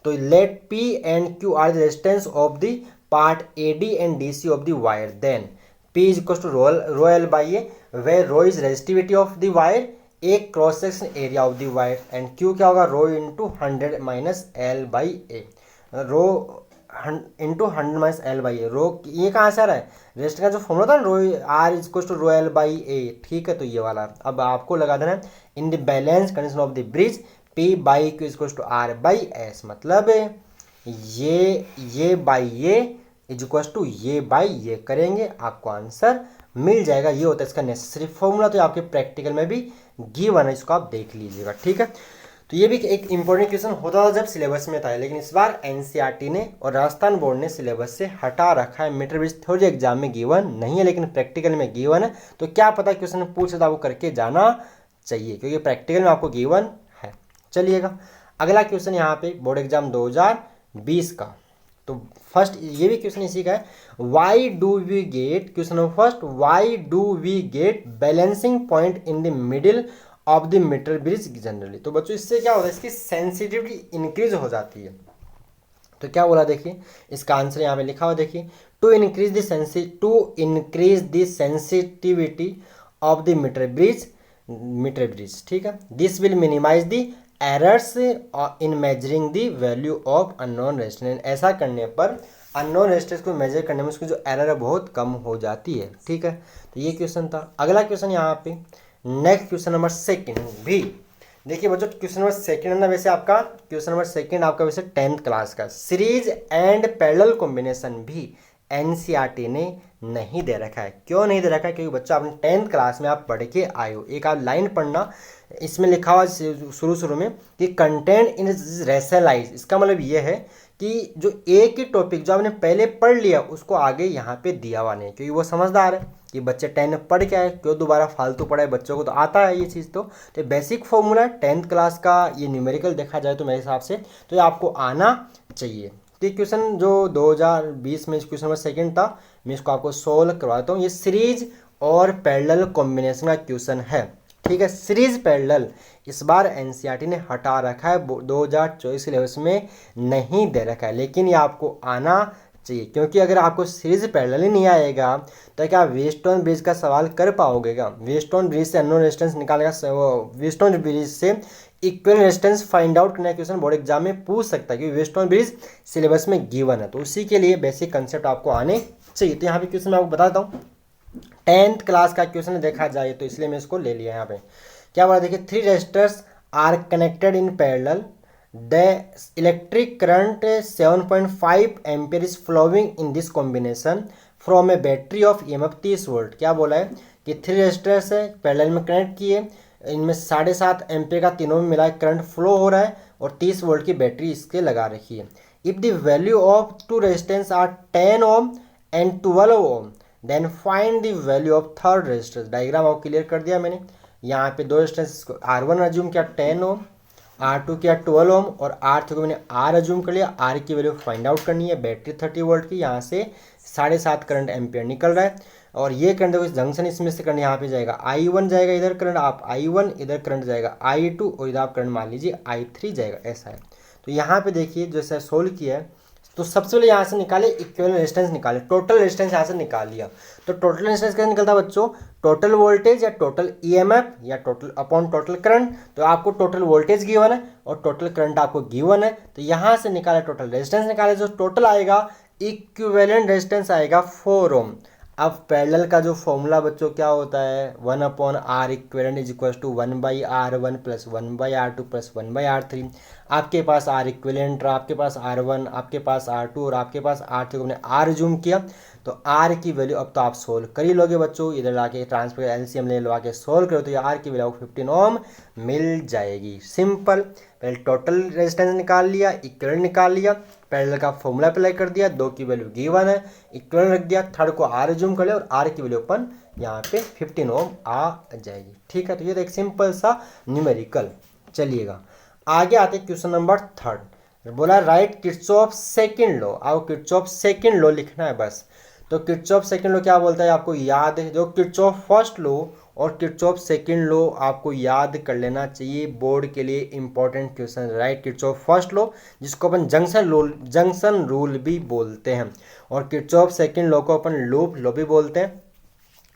A: तो let P and Q R the resistance of the part A D and D C of the wire, then P is equal to rho L by A, where rho is resistivity of the wire, A cross section area of the wire, and Q क्या होगा, rho into 100 minus L by A. Rho into 100 minus L by A. Rho ये कहाँ से आ रहा है, rest का जो formula था ना, rho R is equal to rho L by A. ठीक है, तो ये वाला अब आपको लगा देना है in the balance condition of the bridge, P by Q is equal to R by S. मतलब ये बाई ये इज इक्वल टू ये बाई ये करेंगे, आपको आंसर मिल जाएगा। ये होता है इसका नेसेसरी फॉर्मूला। तो आपके प्रैक्टिकल में भी गिवन है, इसको आप देख लीजिएगा। ठीक है, तो ये भी एक इंपॉर्टेंट क्वेश्चन होता था जब सिलेबस में था, लेकिन इस बार एनसीईआरटी ने और राजस्थान बोर्ड ने सिलेबस से हटा रखा है। मीटर ब्रिज थ्योरी एग्जाम में गिवन नहीं है, लेकिन प्रैक्टिकल में गिवन है। तो क्या पता क्वेश्चन पूछे तो आपको करके जाना चाहिए, क्योंकि प्रैक्टिकल में आपको गिवन है। चलिएगा, अगला क्वेश्चन यहाँ पे बोर्ड एग्जाम 2020 का। तो फर्स्ट ये भी क्वेश्चन इसी का है, why do we get, question number first, why do we get balancing point in the middle of the meter bridge generally. तो बच्चों इससे क्या होता है, इसकी सेंसिटिविटी इंक्रीज हो जाती है। तो क्या बोला देखिए, इसका आंसर यहाँ पे लिखा हुआ देखिए, to increase the sensitivity of the meter bridge. ठीक है, this will minimise the errors in measuring the value of unknown resistance. ऐसा करने पर अननोन रेजिस्टेंस को मेजर करने में उसकी जो एरर है बहुत कम हो जाती है। ठीक है, तो ये क्वेश्चन था। अगला क्वेश्चन यहाँ पे नेक्स्ट क्वेश्चन नंबर सेकंड भी देखिए बच्चों, क्वेश्चन नंबर सेकंड है ना, वैसे आपका क्वेश्चन नंबर सेकंड आपका वैसे 10th क्लास का सीरीज एंड पैरेलल कॉम्बिनेशन भी एनसीईआरटी ने नहीं दे रखा है। क्यों नहीं दे रखा है, क्योंकि बच्चों आपने 10th क्लास में आप पढ़ के आए हो। एक आप लाइन पढ़ना, इसमें लिखा हुआ शुरू में कि कंटेंट इन रेशनलाइज। इसका मतलब ये है कि जो एक ही टॉपिक जो आपने पहले पढ़ लिया उसको आगे यहाँ पे दिया हुआ नहीं, क्योंकि वो समझदार है कि बच्चे 10 में पढ़ के आए, क्यों दोबारा फालतू पढ़ाए, बच्चों को तो आता है ये चीज़। तो बेसिक फॉर्मूला 10th क्लास का ये न्यूमेरिकल देखा जाए तो मेरे हिसाब से तो ये आपको आना चाहिए। तो ये क्वेश्चन जो 2020 में क्वेश्चन नंबर सेकंड था, मैं इसको आपको सोल्व करवाता हूँ। ये सीरीज और पैरेलल कॉम्बिनेशन का क्वेश्चन है। ठीक है, सीरीज पैरेलल इस बार एनसीईआरटी ने हटा रखा है, 2024 सिलेबस में नहीं दे रखा है, लेकिन ये आपको आना चाहिए। क्योंकि अगर आपको सीरीज पैरेलल ही नहीं आएगा तो क्या व्हीटस्टोन ब्रिज का सवाल कर पाओगे क्या? व्हीटस्टोन ब्रिज से अननोन रेजिस्टेंस निकालेगा, व्हीटस्टोन ब्रिज से इक्वल रेजिस्टेंस फाइंड आउट करने का क्वेश्चन बोर्ड एग्जाम में पूछ सकता है, क्योंकि व्हीटस्टोन ब्रिज सिलेबस में गिवन है। तो उसी के लिए बेसिक कंसेप्ट आपको आने चाहिए। तो यहाँ पे क्वेश्चन मैं आपको बताता हूँ, 10th क्लास का क्वेश्चन देखा जाए तो इसलिए मैं इसको ले लिया। यहाँ पे क्या बोला देखिए, 3 resistors are connected in parallel, the electric current 7.5 ampere is flowing in this combination from a battery of EMF 30 volt. क्या बोला है कि 3 रेजिस्टर्स है पैरेलल में कनेक्ट किए, इनमें 7.5 एम्पियर का तीनों में मिला करंट फ्लो हो रहा है, और 30 वोल्ट की बैटरी इसके लगा रखी है। If the value of 2 resistance are 10 ohm and 12 ohm, then find the value of third resistance. Diagram आपको क्लियर कर दिया मैंने। यहाँ पे 2 रेजिस्टेंस R1 अज्यूम किया 10 ओम, R2 किया 12 ओम, और R3 को मैंने R अज्यूम कर लिया। R की वैल्यू फाइंड आउट करनी है, बैटरी 30 वोल्ट की, यहाँ से 7.5 करंट एम्पियर निकल रहा है, और ये करंट देखो इस जंक्शन इसमें से करंट यहाँ पे जाएगा I1 जाएगा, इधर करंट आप I1, इधर करंट जाएगा I2, और इधर आप करंट मान लीजिए I3 जाएगा, ऐसा है। तो यहाँ पे देखिए जैसे सोल्व किया है, तो सबसे पहले यहाँ से निकाले इक्विवेलेंट रेजिस्टेंस निकाले, टोटल रेजिस्टेंस यहाँ से निकाल लिया। तो टोटल रेजिस्टेंस कैसे निकलता है बच्चों, टोटल वोल्टेज या टोटल EMF या टोटल अपॉन टोटल करंट। तो आपको टोटल वोल्टेज गिवन है और टोटल करंट आपको गिवन है, तो यहाँ से निकाले टोटल रेजिस्टेंस निकाले, जो टोटल आएगा इक्विवेलेंट रेजिस्टेंस आएगा 4 ओम। अब पैरेलल का जो फॉर्मूला बच्चों क्या होता है, 1/r equivalent is equal to 1/r1 plus 1/r2 plus 1/r3। आपके पास आर इक्वेलेंट, आपके पास R1, आपके पास R2 और आपके पास R3 को हमने R जूम किया, तो R की वैल्यू अब तो आप सोल्व कर ही लोगे बच्चों। इधर लाके ट्रांसफर एलसीएम ले लो, के सोल्व करो तो ये R की वैल्यू 15 ओम मिल जाएगी। सिंपल। पहले टोटल रेजिस्टेंस निकाल लिया, इक्विवेलेंट निकाल लिया, पैरेलल का फॉर्मूला अप्लाई कर दिया, 2 की वैल्यू गिवन है, इक्विवेलेंट रख दिया, थर्ड को R जूम कर लिया और R की वैल्यू अपन यहाँ पे 15 ओम आ जाएगी। ठीक है, तो ये तो एक सिंपल सा न्यूमेरिकल। चलिएगा आगे आते क्वेश्चन नंबर 3। बोला राइट किरचॉफ सेकंड लॉ। अब किरचॉफ सेकंड लॉ लिखना है बस। तो किरचॉफ सेकंड लॉ क्या बोलता है आपको याद है, जो किरचॉफ फर्स्ट लॉ और किरचॉफ सेकंड लॉ आपको याद कर लेना चाहिए, बोर्ड के लिए important question. Right Kirchhoff first law जिसको अपन जंक्शन रूल भी बोलते हैं, और किरचॉफ सेकंड लॉ को अपन लूप लॉ भी बोलते हैं।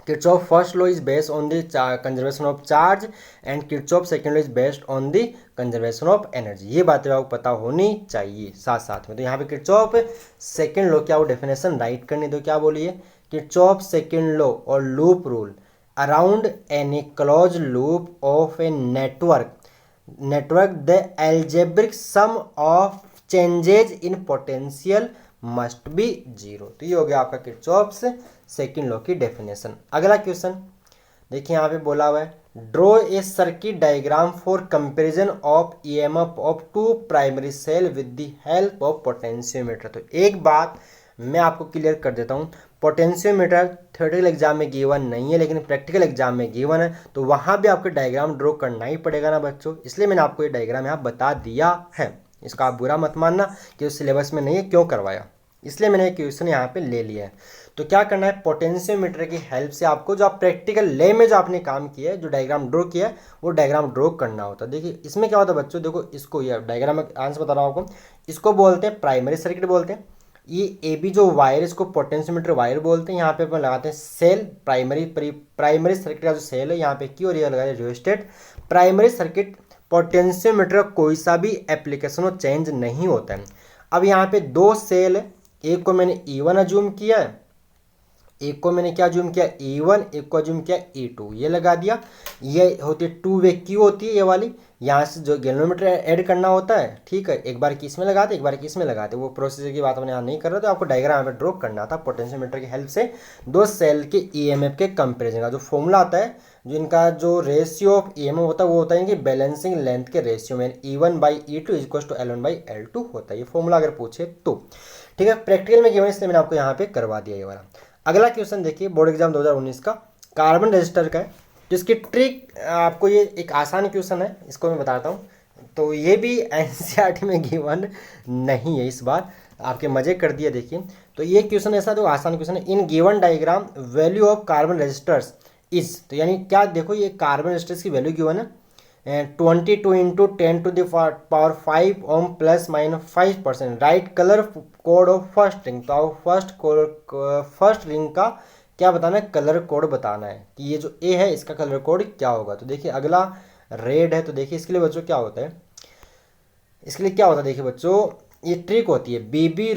A: Kirchhoff first law is based on the conservation of charge and Kirchhoff second law is based on the conservation of energy। ये बातें आपको पता होनी चाहिए साथ साथ में। तो यहाँ पे Kirchhoff सेकेंड लॉ क्या वो डेफिनेशन राइट करनी, तो क्या बोलिए, Kirchhoff सेकेंड लॉ और loop rule around any close loop of a network the algebraic sum of changes in potential must be zero. तो ये हो गया आपका किरचॉफ्स सेकंड लॉ की डेफिनेशन। अगला क्वेश्चन देखिए यहाँ पे बोला हुआ है draw a circuit diagram for comparison of EMF of 2 primary cell with the help of potentiometer. तो एक बात मैं आपको क्लियर कर देता हूँ, पोटेंशियोमीटर थ्योरेटिकल एग्जाम में गिवन नहीं है, लेकिन प्रैक्टिकल एग्जाम में गिवन है, तो वहाँ भी आपको डायग्राम ड्रॉ करना ही पड़ेगा ना बच्चों। इसलिए मैंने आपको ये डायग्राम यहाँ बता दिया है, इसका आप बुरा मत मानना कि उस सिलेबस में नहीं है, क्यों करवाया, इसलिए मैंने क्वेश्चन यहाँ पे ले लिया है। तो क्या करना है, पोटेंशियोमीटर की हेल्प से आपको जो आप प्रैक्टिकल ले में जो आपने काम किया है, जो डायग्राम ड्रॉ किया है, वो डायग्राम ड्रॉ करना होता है। देखिए इसमें क्या होता है बच्चों, देखो इसको ये डायग्राम में आंसर बता रहा हूँ आपको, इसको बोलते हैं प्राइमरी सर्किट बोलते हैं। ये ए बी जो वायर इसको पोटेंशियोमीटर वायर बोलते हैं। यहाँ पे अपन लगाते हैं सेल, प्राइमरी सर्किट का जो सेल है यहाँ पे क्यू और ये लगाया रियोस्टेट। प्राइमरी सर्किट पोटेंशियोमीटर का कोई सा भी एप्लीकेशन और चेंज नहीं होता है। अब यहाँ पे 2 सेल है, एक को मैंने E1 अज्यूम किया है, एक को मैंने क्या अज्यूम किया E1, एक को अज्यूम किया E2, ये लगा दिया। ये होती है 2 वे क्यू होती है ये वाली, यहाँ से जो गैल्वेनोमीटर ऐड करना होता है, ठीक है, एक बार किस में लगाते एक बार किस में लगाते, वो प्रोसीजर की बात मैंने यहाँ नहीं कर रहा, तो आपको डायग्राम में ड्रॉ करना था पोटेंशियोमीटर की हेल्प से 2 सेल के ईएमएफ के कंपेरिजन का जो फॉर्मूला आता है, जो इनका जो रेशियो ऑफ ईएमएफ होता है वो होता है कि बैलेंसिंग लेंथ के रेशियो में E1/E2 इक्वल टू L1/L2 होता है, ये फॉर्मूला अगर पूछे तो। ठीक है, प्रैक्टिकल में गिवन इसलिए मैंने आपको यहाँ पे करवा दिया ये वाला। अगला क्वेश्चन देखिए बोर्ड एग्जाम 2019 का कार्बन रजिस्टर का है, जिसकी ट्रिक आपको, ये एक आसान क्वेश्चन है, इसको मैं बताता हूँ। तो ये भी एनसीईआरटी में गिवन नहीं है, इस बार आपके मजे कर दिए। देखिए तो ये क्वेश्चन ऐसा, तो आसान क्वेश्चन है, in given diagram value of carbon resistors is, तो यानी क्या, देखो ये कार्बन रजिस्टर्स की वैल्यू गिवन है 22 into 10⁵ ohm plus minus 5%। Right colour code of first ring, तो फर्स्ट रिंग का क्या बताना है, कलर कोड बताना है कि ये जो ए है इसका कलर कोड क्या होगा। तो देखिए अगला रेड है, तो देखिए इसके लिए बच्चों क्या होता है, इसके लिए क्या होता है, देखिए बच्चों ये ट्रिक होती है, BB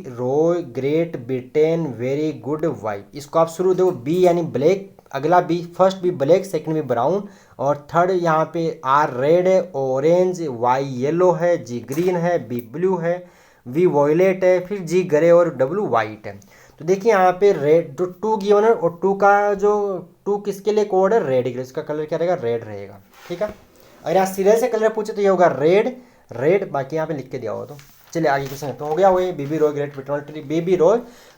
A: Roy Great Britain very good wife. इसको आप शुरू देखो बी यानी ब्लैक, अगला B, first B black, second B brown, और थर्ड यहाँ पे आर रेड है, ऑरेंज, वाई येलो है, जी ग्रीन है, बी ब्लू है, वी वॉयलेट है, फिर जी ग्रे और डब्लू वाइट है। तो देखिए यहाँ पे रेड जो 2 गिवन है, और 2 का जो 2 किसके लिए कोड है, रेड के लिए, इसका कलर क्या रहेगा, रेड रहेगा। ठीक है, अगर यहाँ सीरियल से कलर पूछे तो ये होगा रेड, बाकी यहाँ पे लिख के दिया होगा। तो चलिए आगे क्वेश्चन, तो हो गया वो ये BB Roy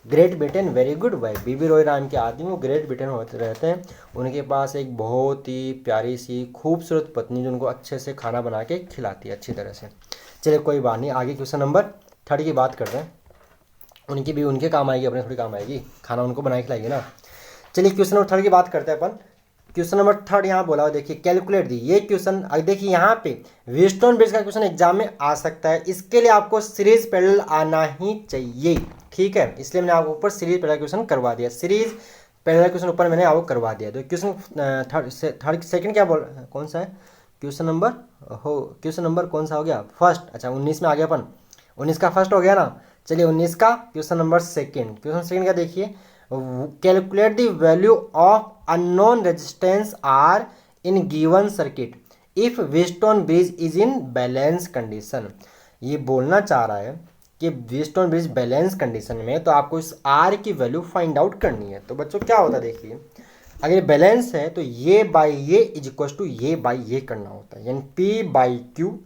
A: Great Britain very good wife. BB Roy नाम के आदमी वो ग्रेट ब्रिटेन होते रहते हैं, उनके पास एक बहुत ही प्यारी सी खूबसूरत पत्नी जो उनको अच्छे से खाना बना के खिलाती है अच्छी तरह से। चलिए कोई बात नहीं, आगे क्वेश्चन नंबर 3 की बात कर रहे हैं, उनकी भी उनके काम आएगी, अपने थोड़ी काम आएगी, खाना उनको बना के खिलाएगी ना। चलिए क्वेश्चन नंबर 3 की बात करते हैं अपन। क्वेश्चन नंबर 3 यहाँ बोला हुआ, देखिए कैलकुलेट दी, ये क्वेश्चन देखिए यहाँ पे व्हीटस्टोन ब्रिज का क्वेश्चन एग्जाम में आ सकता है, इसके लिए आपको सीरीज पैरेलल आना ही चाहिए। ठीक है, इसलिए मैंने आपको ऊपर सीरीज पैरेलल क्वेश्चन करवा दिया, सीरीज पैरेलल क्वेश्चन ऊपर मैंने आपको करवा दिया। तो क्वेश्चन सेकंड क्या बोल, कौन सा है क्वेश्चन नंबर, क्वेश्चन नंबर कौन सा हो गया, फर्स्ट, अच्छा 19 में आ गया अपन, 19 का फर्स्ट हो गया ना। चलिए 19 का question number second, question second का देखिए, calculate the value of unknown resistance R in given circuit if Wheatstone bridge is in balance condition. ये बोलना चाह रहा है कि व्हीटस्टोन ब्रिज बैलेंस कंडीशन में तो आपको इस आर की वैल्यू फाइंड आउट करनी है। तो बच्चों क्या होता है देखिए, अगर ये बैलेंस है तो ये बाई ये इज इक्वल टू ये बाई ये करना होता है, यानी P by Q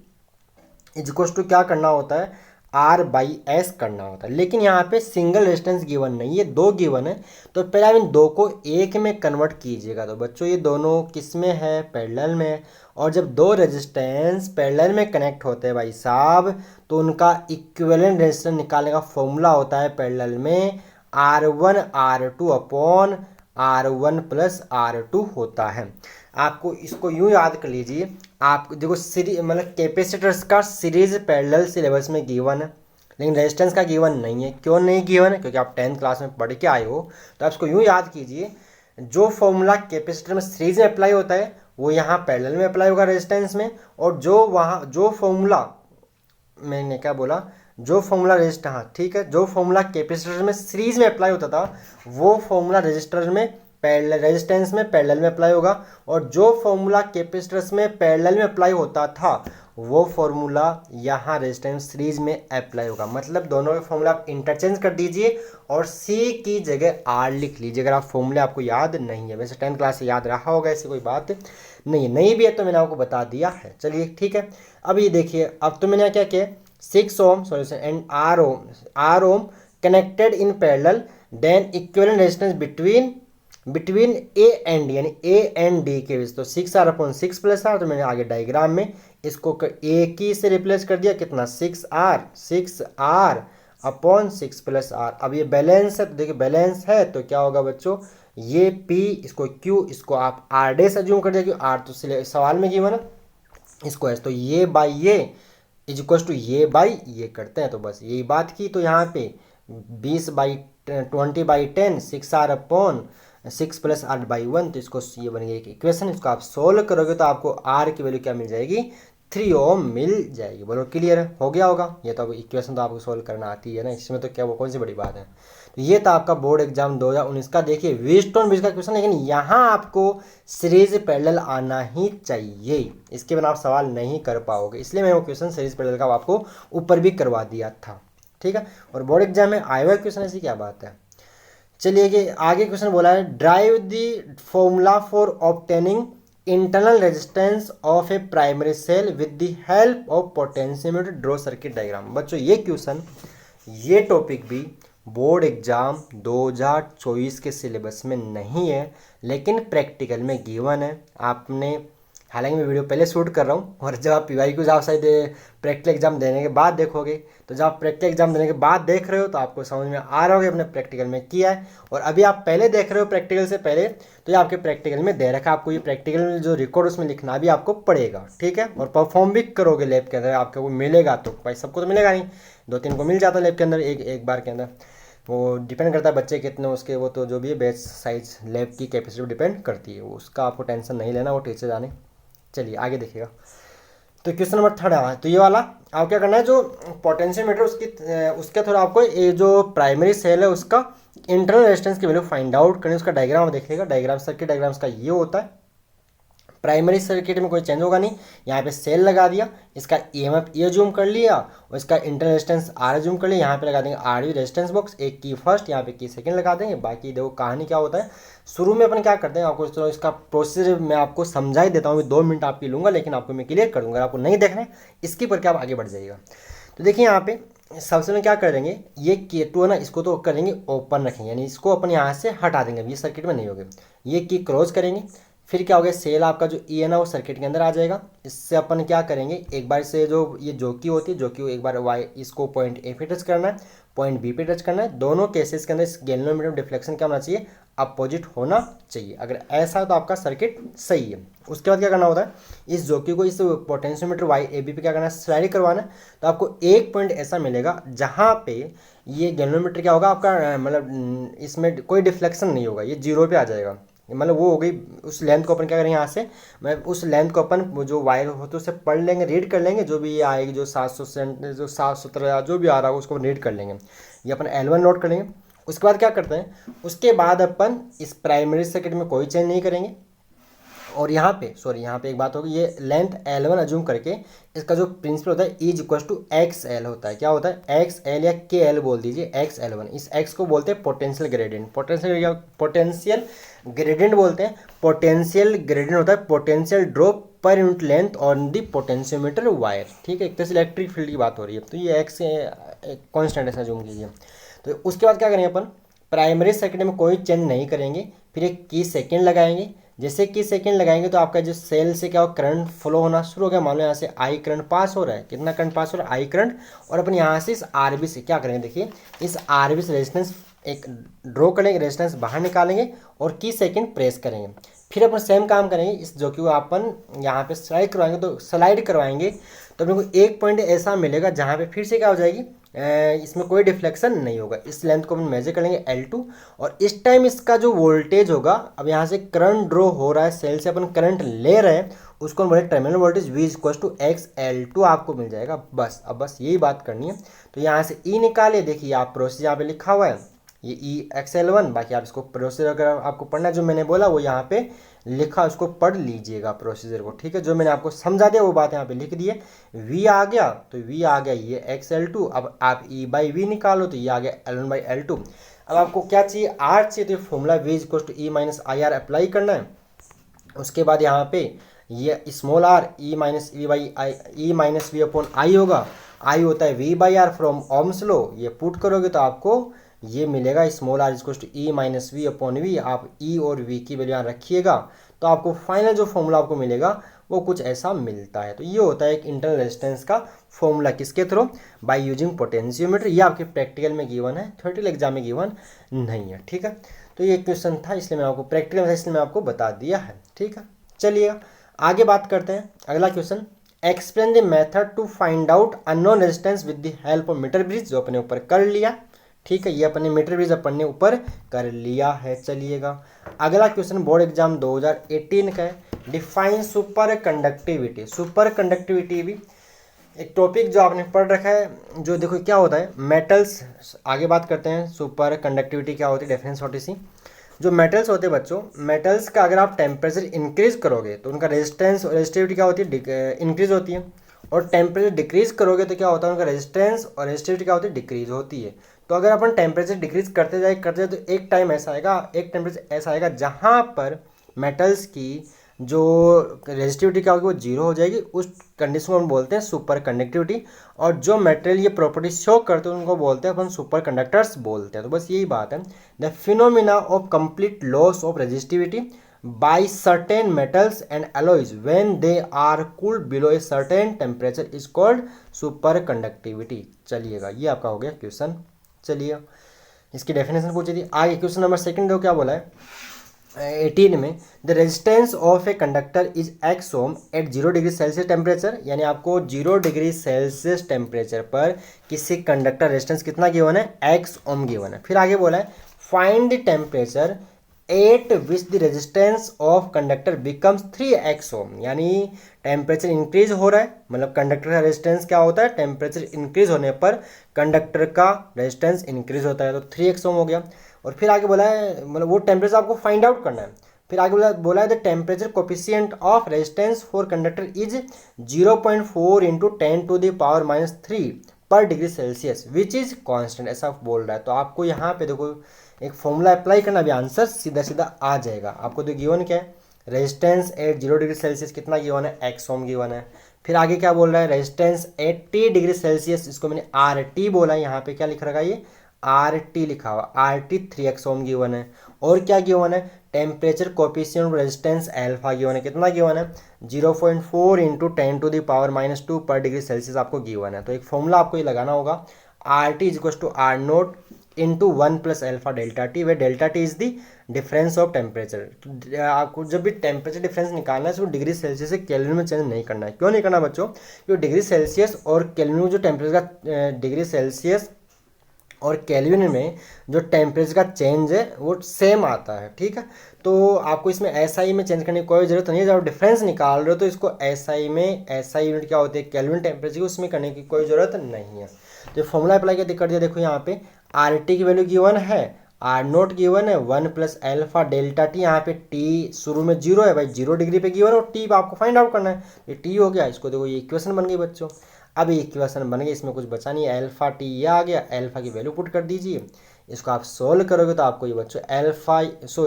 A: is equal to क्या करना होता है, आर बाई एस करना होता है। लेकिन यहाँ पे सिंगल रेजिस्टेंस गिवन नहीं है, दो गिवन है, तो पहले आप इन दो को एक में कन्वर्ट कीजिएगा। तो बच्चों ये दोनों किस में है, पैरेलल में। और जब दो रेजिस्टेंस पैरेलल में कनेक्ट होते हैं भाई साहब, तो उनका इक्विवेलेंट रेजिस्टेंस निकालने का फॉर्मूला होता है पैरेलल में R1 R2 upon R1 plus R2 होता है। आपको इसको यूं याद कर लीजिए, आप देखो सीरीज मतलब कैपेसिटर्स का सीरीज पैरेलल सिलेबस में गिवन है, लेकिन रेजिस्टेंस का गिवन नहीं है। क्यों नहीं गिवन है, क्योंकि आप 10th क्लास में पढ़ के आए हो। तो आप इसको यूं याद कीजिए, जो फॉर्मूला कैपेसिटर में सीरीज में अप्लाई होता है वो यहाँ पैरेलल में अप्लाई होगा रेजिस्टेंस में, और जो फॉर्मूला मैंने क्या बोला, जो फॉर्मूला रजिस्टर, हाँ ठीक है, जो फॉर्मूला कैपेसिटर में सीरीज में अप्लाई होता था वो फॉर्मूला रजिस्टर में पैरेलल रेजिस्टेंस में पैरेलल में अप्लाई होगा, और जो फॉर्मूला कैपेसिटर्स में पैरेलल में अप्लाई होता था वो फॉर्मूला यहाँ रेजिस्टेंस सीरीज में अप्लाई होगा। मतलब दोनों के फॉर्मूला आप इंटरचेंज कर दीजिए और सी की जगह आर लिख लीजिए अगर आप फॉर्मूले आपको याद नहीं है। वैसे 10th क्लास से याद रहा होगा, ऐसी कोई बात नहीं भी है तो मैंने आपको बता दिया है। चलिए ठीक है, अब ये देखिए, अब तो मैंने क्या किया, 6 ohm solution and R ohm connected in parallel, then equivalent resistance between A and D, यानी ए एंड डी के बीच। तो 6R अपॉन 6 प्लस आर, तो मैंने आगे डायग्राम में इसको ए की से रिप्लेस कर दिया, कितना 6R अपॉन 6 प्लस आर। अब ये बैलेंस है, तो देखिए बैलेंस है तो क्या होगा बच्चों, ये P इसको Q, इसको आप R डैश अज्यूम कर दिया, क्योंकि R तो सवाल में गिवन है, इसको है तो ये बाई ये इज इक्वल टू ये बाई ये करते हैं। तो बस यही बात की। तो यहाँ पे 20/10 6R upon 6 plus R by 1, तो इसको ये बन गई एक इक्वेशन। इसको आप सोल्व करोगे तो आपको R की वैल्यू क्या मिल जाएगी, 3 ओम मिल जाएगी। बोलो क्लियर हो गया होगा। ये तो इक्वेशन तो आपको सोल्व करना आती है ना, इसमें तो क्या वो कौन सी बड़ी बात है। तो ये था आपका बोर्ड एग्जाम 2019 का। देखिए व्हीटस्टोन ब्रिज का क्वेश्चन, लेकिन यहाँ आपको सीरीज पैरेलल आना ही चाहिए, इसके बिना आप सवाल नहीं कर पाओगे, इसलिए मैं वो क्वेश्चन सीरीज पैरेलल का आपको ऊपर भी करवा दिया था। ठीक है, और बोर्ड एग्जाम में आए हुए क्वेश्चन, ऐसी क्या बात है। चलिए कि आगे क्वेश्चन बोला है, drive the formula for obtaining internal resistance of a primary cell with the help of potentiometer, draw circuit diagram. बच्चों ये क्वेश्चन, ये टॉपिक भी बोर्ड एग्जाम 2024 के सिलेबस में नहीं है, लेकिन प्रैक्टिकल में गिवन है। आपने, हालांकि मैं वीडियो पहले शूट कर रहा हूँ, और जब आप PYQ आप शायद प्रैक्टिकल एग्जाम देने के बाद देखोगे, तो जब आप प्रैक्टिकल एग्जाम देने के बाद देख रहे हो तो आपको समझ में आ रहा होगा अपने प्रैक्टिकल में किया है। और अभी आप पहले देख रहे हो प्रैक्टिकल से पहले, तो ये आपके प्रैक्टिकल में दे रखा है। आपको ये प्रैक्टिकल जो रिकॉर्ड उसमें लिखना भी आपको पड़ेगा, ठीक है, और परफॉर्म भी करोगे लैब के अंदर, आपको मिलेगा। तो भाई सबको तो मिलेगा नहीं, 2-3 को मिल जाता है लैब के अंदर एक बार के अंदर, वो डिपेंड करता है बच्चे कितने उसके, वो तो जो भी है बैच साइज लैब की कैपेसिटी डिपेंड करती है, उसका आपको टेंशन नहीं लेना, वो टीचर जाने। चलिए आगे देखिएगा। तो क्वेश्चन नंबर 3 है, तो ये वाला आप क्या करना है, जो पोटेंशियोमीटर उसके थोड़ा आपको ये जो प्राइमरी सेल है उसका इंटरनल रेजिस्टेंस की वैल्यू फाइंड आउट करनी है। उसका डायग्राम देखिएगा, डायग्राम सर्किट डायग्राम्स का ये होता है। प्राइमरी सर्किट में कोई चेंज होगा नहीं, यहाँ पे सेल लगा दिया, इसका EMF ये जूम कर लिया, और इसका इंटरनल रेजिस्टेंस R जूम कर लिया। यहाँ पे लगा देंगे RV रेजिस्टेंस बॉक्स, एक की फर्स्ट, यहाँ पे की सेकंड लगा देंगे। बाकी देखो कहानी क्या होता है, शुरू में अपन क्या करते हैं, आपको चलो इसका प्रोसीजर मैं आपको समझा ही देता हूँ। 2 मिनट आपकी लूँगा, लेकिन आपको मैं क्लियर कर दूँगा। आपको नहीं देखना है, स्किप करके आप आगे बढ़ जाइएगा। तो देखिए यहाँ पे सबसे में क्या करेंगे, ये K2 है ना, इसको तो करेंगे ओपन रखेंगे, यानी इसको अपन यहाँ से हटा देंगे, ये सर्किट में नहीं होगा। ये की क्लोज करेंगे, फिर क्या हो गया, सेल आपका जो E है ना वो सर्किट के अंदर आ जाएगा। इससे अपन क्या करेंगे, एक बार से जो ये जोकी होती है, जोकी एक बार Y इसको पॉइंट A पे टच करना है, पॉइंट B पे टच करना है। दोनों केसेस के अंदर इस गैल्वेनोमीटर डिफ्लेक्शन क्या होना चाहिए, अपोजिट होना चाहिए। अगर ऐसा है तो आपका सर्किट सही है। उसके बाद क्या करना होता है, इस जोकी को इस पोटेंशियोमीटर YAB पे क्या करना है, स्लाइड करवाना है। तो आपको एक पॉइंट ऐसा मिलेगा जहाँ पे ये गैल्वेनोमीटर क्या होगा आपका, मतलब इसमें कोई डिफ्लेक्शन नहीं होगा, ये 0 पे आ जाएगा। मतलब वो हो गई। उस लेंथ को अपन क्या करेंगे, यहाँ से मैं उस लेंथ को अपन वो जो वायर होते है उससे पढ़ लेंगे, रीड कर लेंगे, जो भी ये आएगी जो 700 सेंट जो 717 जो भी आ रहा होगा उसको रीड कर लेंगे। ये अपन L1 नोट कर लेंगे। उसके बाद क्या करते हैं, उसके बाद अपन इस प्राइमरी सर्किट में कोई चेंज नहीं करेंगे। और यहाँ पे सॉरी यहाँ पे एक बात होगी, ये लेंथ L1 अज्यूम करके इसका जो प्रिंसिपल होता है is equal to X L होता है। क्या होता है, एक्स एल या के एल बोल दीजिए, एक्स L1। इस एक्स को बोलते हैं पोटेंशियल ग्रेडियंट। पोटेंशियल ग्रेडियंट बोलते हैं। पोटेंशियल ग्रेडियंट होता है potential drop per unit length on the potentiometer wire. ठीक है, एक तरह से इलेक्ट्रिक फील्ड की बात हो रही है। तो ये एक्स कॉन्स्टेंट ऐसा अज्यूम कीजिए। तो उसके बाद क्या करेंगे अपन, प्राइमरी सर्किट में कोई चेंज नहीं करेंगे, फिर एक की सेकेंड लगाएंगे। जैसे कि सेकेंड लगाएंगे तो आपका जो सेल से क्या हो, करंट फ्लो होना शुरू हो गया। मान लो यहाँ से आई करंट पास हो रहा है, कितना करंट पास हो रहा है, आई करंट। और अपन यहाँ से इस आरबी से क्या करेंगे, देखिए इस आरबी से रेजिस्टेंस एक ड्रॉ करेंगे, रेजिस्टेंस बाहर निकालेंगे और की सेकेंड प्रेस करेंगे। फिर अपन सेम काम करेंगे, इस जो कि अपन यहाँ पे स्लाइड करवाएंगे, तो स्लाइड करवाएंगे तो अपने को एक पॉइंट ऐसा मिलेगा जहाँ पे फिर से क्या हो जाएगी, इसमें कोई डिफ्लेक्शन नहीं होगा। इस लेंथ को हम मेजर करेंगे L2। और इस टाइम इसका जो वोल्टेज होगा, अब यहाँ से करंट ड्रॉ हो रहा है, सेल से अपन करंट ले रहे हैं, उसको हम बोले terminal voltage V equal to X L2 आपको मिल जाएगा। बस अब बस यही बात करनी है। तो यहाँ से E निकालिए, देखिए आप प्रोसेस यहाँ पे लिखा हुआ है, ये E XL1। बाकी आप इसको प्रोसीजर अगर आपको पढ़ना है, जो मैंने बोला वो यहाँ पे लिखा, उसको पढ़ लीजिएगा प्रोसीजर को। ठीक है, जो मैंने आपको समझा दिया वो बात यहाँ पे लिख दी है। V आ गया तो V आ गया ये XL2। अब आप E बाई वी निकालो तो ये आ गया L1 बाई L2। अब आपको क्या चाहिए, R चाहिए, तो formula V equal to E minus I R apply करना है। उसके बाद यहाँ पे ये small r E minus V by I, E minus V upon I होगा। आई होता है V by R from Ohm's law. ये पुट करोगे तो आपको ये मिलेगा small r equal to E minus V upon V. आप E और V की वैल्यू यहाँ रखिएगा तो आपको फाइनल जो फॉर्मूला आपको मिलेगा वो कुछ ऐसा मिलता है। तो ये होता है एक इंटरनल रेजिस्टेंस का फॉर्मूला, किसके थ्रू, बाय यूजिंग पोटेंशियोमीटर। ये आपके प्रैक्टिकल में गिवन है, थ्योरेटिकल एग्जाम में गिवन नहीं है। ठीक है, तो ये क्वेश्चन था इसलिए मैं आपको प्रैक्टिकल में इसलिए मैं आपको बता दिया है। ठीक है, चलिए आगे बात करते हैं। अगला question, explain the method to find out unknown resistance with the help of meter bridge, जो अपने ऊपर कर लिया। ठीक है, ये अपने मीटर ब्रिज अपन ने ऊपर कर लिया है। चलिएगा अगला क्वेश्चन बोर्ड एग्जाम 2018 का है, define super conductivity. Super conductivity भी एक टॉपिक जो आपने पढ़ रखा है। जो देखो क्या होता है, मेटल्स, आगे बात करते हैं सुपर कंडक्टिविटी क्या होती है, डेफिनेशन छोटी सी। जो मेटल्स होते हैं बच्चों, मेटल्स का अगर आप टेम्परेचर इंक्रीज करोगे तो उनका रेजिस्टेंस और रेजिस्टिविटी क्या होती है, इंक्रीज होती है। और टेम्परेचर डिक्रीज करोगे तो क्या होता है, उनका रेजिस्टेंस और रेजिस्टिविटी क्या होती है, डिक्रीज होती है। तो अगर अपन टेम्परेचर डिक्रीज करते जाए तो एक टाइम ऐसा आएगा, एक टेम्परेचर ऐसा आएगा जहाँ पर मेटल्स की जो रेजिस्टिविटी क्या होगी वो जीरो हो जाएगी। उस कंडीशन को हम बोलते हैं सुपर कंडक्टिविटी। और जो मेटेरियल ये प्रॉपर्टी शो करते हैं उनको बोलते हैं अपन सुपर कंडक्टर्स बोलते हैं। तो बस यही बात है। The phenomena of complete loss of resistivity by certain metals and alloys when they are cooled below a certain temperature is called superconductivity। चलिएगा ये आपका हो गया क्वेश्चन। चलिए इसकी डेफिनेशन पूछी थी। आगे क्वेश्चन नंबर सेकंड देखो क्या बोला है 18 में, the resistance of a conductor is X ohm at 0 degree Celsius temperature. यानी आपको 0 डिग्री सेल्सियस टेम्परेचर पर किसी कंडक्टर रेजिस्टेंस कितना गिवन है, एक्स ओम गिवन है। फिर आगे बोला है find the temperature at which the resistance of conductor becomes 3x ohm. यानी टेम्परेचर इंक्रीज हो रहा है, मतलब कंडक्टर का रेजिस्टेंस क्या होता है, टेम्परेचर इंक्रीज होने पर कंडक्टर का रेजिस्टेंस इंक्रीज होता है। तो 3x ओम हो गया। और फिर आगे बोला है, मतलब वो टेम्परेचर आपको फाइंड आउट करना है। फिर आगे बोला है the temperature coefficient of resistance for conductor is 0.4 into 10⁻³ पर degree Celsius which is constant, ऐसा बोल रहा है। तो आपको यहाँ पे देखो एक फॉर्मूला अप्लाई करना, भी आंसर सीधा सीधा आ जाएगा। आपको तो गिवन क्या है, रेजिस्टेंस एट 0 डिग्री सेल्सियस कितना गिवन है, एक्स ओम गिवन है। फिर आगे क्या बोल रहा है, रेजिस्टेंस 80 डिग्री सेल्सियस, इसको मैंने RT बोला है, यहाँ पे क्या लिख रखा है, ये RT लिखा हुआ, RT 3x ओम गिवन है। और क्या गिवन है, temperature coefficient resistance alpha given है, कितना गिवन है, 0.4 इंटू 10⁻² पर डिग्री सेल्सियस आपको गिवन है। तो एक फॉर्मूला आपको ये लगाना होगा, RT is equal to R0 into 1 plus alpha delta T, where delta T is the difference of temperature. आपको जब भी टेम्परेचर डिफरेंस निकालना है तो डिग्री सेल्सियस से केल्विन में चेंज नहीं करना है। क्यों नहीं करना बच्चों, क्योंकि डिग्री सेल्सियस और केल्विन जो टेम्परेचर का डिग्री सेल्सियस और केल्विन में जो टेम्परेचर का चेंज है वो सेम आता है, ठीक है। तो आपको इसमें एसआई में चेंज करने की कोई ज़रूरत नहीं है। जब आप डिफरेंस निकाल रहे हो तो इसको एसआई में, एसआई यूनिट क्या होती है केल्विन टेम्परेचर की, उसमें करने की कोई ज़रूरत नहीं है। तो फॉर्मूला अप्लाई कर दिया, देखो यहाँ पे आर टी की वैल्यू गिवन है, आर नोट गिवन है 1 प्लस एल्फा डेल्टा टी। यहाँ पे टी शुरू में 0 है भाई, 0 डिग्री पे गिवन है और टी आपको फाइंड आउट करना है। ये टी हो गया, इसको देखो ये इक्वेशन बन गई बच्चों। अब ये इक्वेशन बन गई, इसमें कुछ बचा नहीं है, एल्फा टी ये आ गया, एल्फा की वैल्यू पुट कर दीजिए। इसको आप सोल्व करोगे तो आपको ये बच्चों एल्फा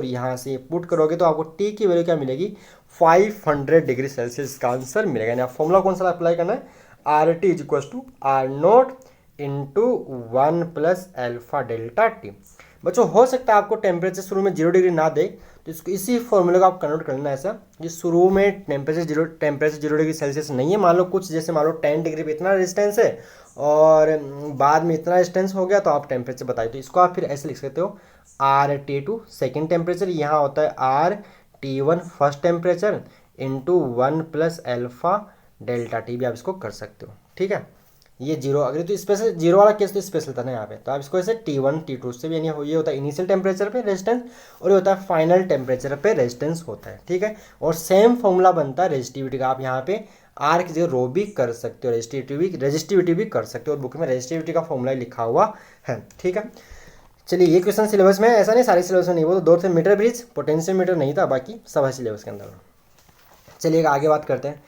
A: यहाँ से पुट करोगे तो आपको टी की वैल्यू क्या मिलेगी 500 डिग्री सेल्सियस का आंसर मिलेगा। यानी आप फॉर्मूला कौन सा अप्लाई करना है, R T is equal to R nought into 1 plus alpha delta T. बच्चों हो सकता है आपको टेम्परेचर शुरू में 0 डिग्री ना दे, तो इसको इसी फॉर्मूले को आप कन्वर्ट कर लेना ऐसा कि शुरू में टेम्परेचर 0 डिग्री सेल्सियस नहीं है, मान लो कुछ, जैसे मान लो 10 डिग्री पे इतना रेजिस्टेंस है और बाद में इतना रेजिस्टेंस हो गया तो आप टेम्परेचर बताइए। तो इसको आप फिर ऐसे लिख सकते हो R T two second temperature, यहाँ होता है R T one first temperature into 1 plus alpha delta T भी आप इसको कर सकते हो, ठीक है। ये जीरो, अगर तो स्पेशल जीरो वाला केस तो स्पेशल था ना यहाँ पे, तो आप इसको ऐसे T1 T2 से भी, यानी ये होता है इनिशियल टेम्परेचर पे रेजिस्टेंस और ये होता है फाइनल टेम्परेचर पे रेजिस्टेंस होता है, ठीक है। और सेम फॉर्मूला बनता है रेजिस्टिविटी का, आप यहाँ पे आर की जगह रो भी कर सकते हो, रेजिस्टिविटी भी कर सकते हो, और बुक में रेजिस्टिविटी का फॉर्मूला लिखा हुआ है, ठीक है। चलिए ये क्वेश्चन सिलेबस में, ऐसा नहीं सारे सिलेबस में नहीं, वो तो 2 थे, मीटर ब्रिज पोटेंशियोमीटर नहीं था, बाकी सब है सिलेबस के अंदर। चलिए आगे बात करते हैं।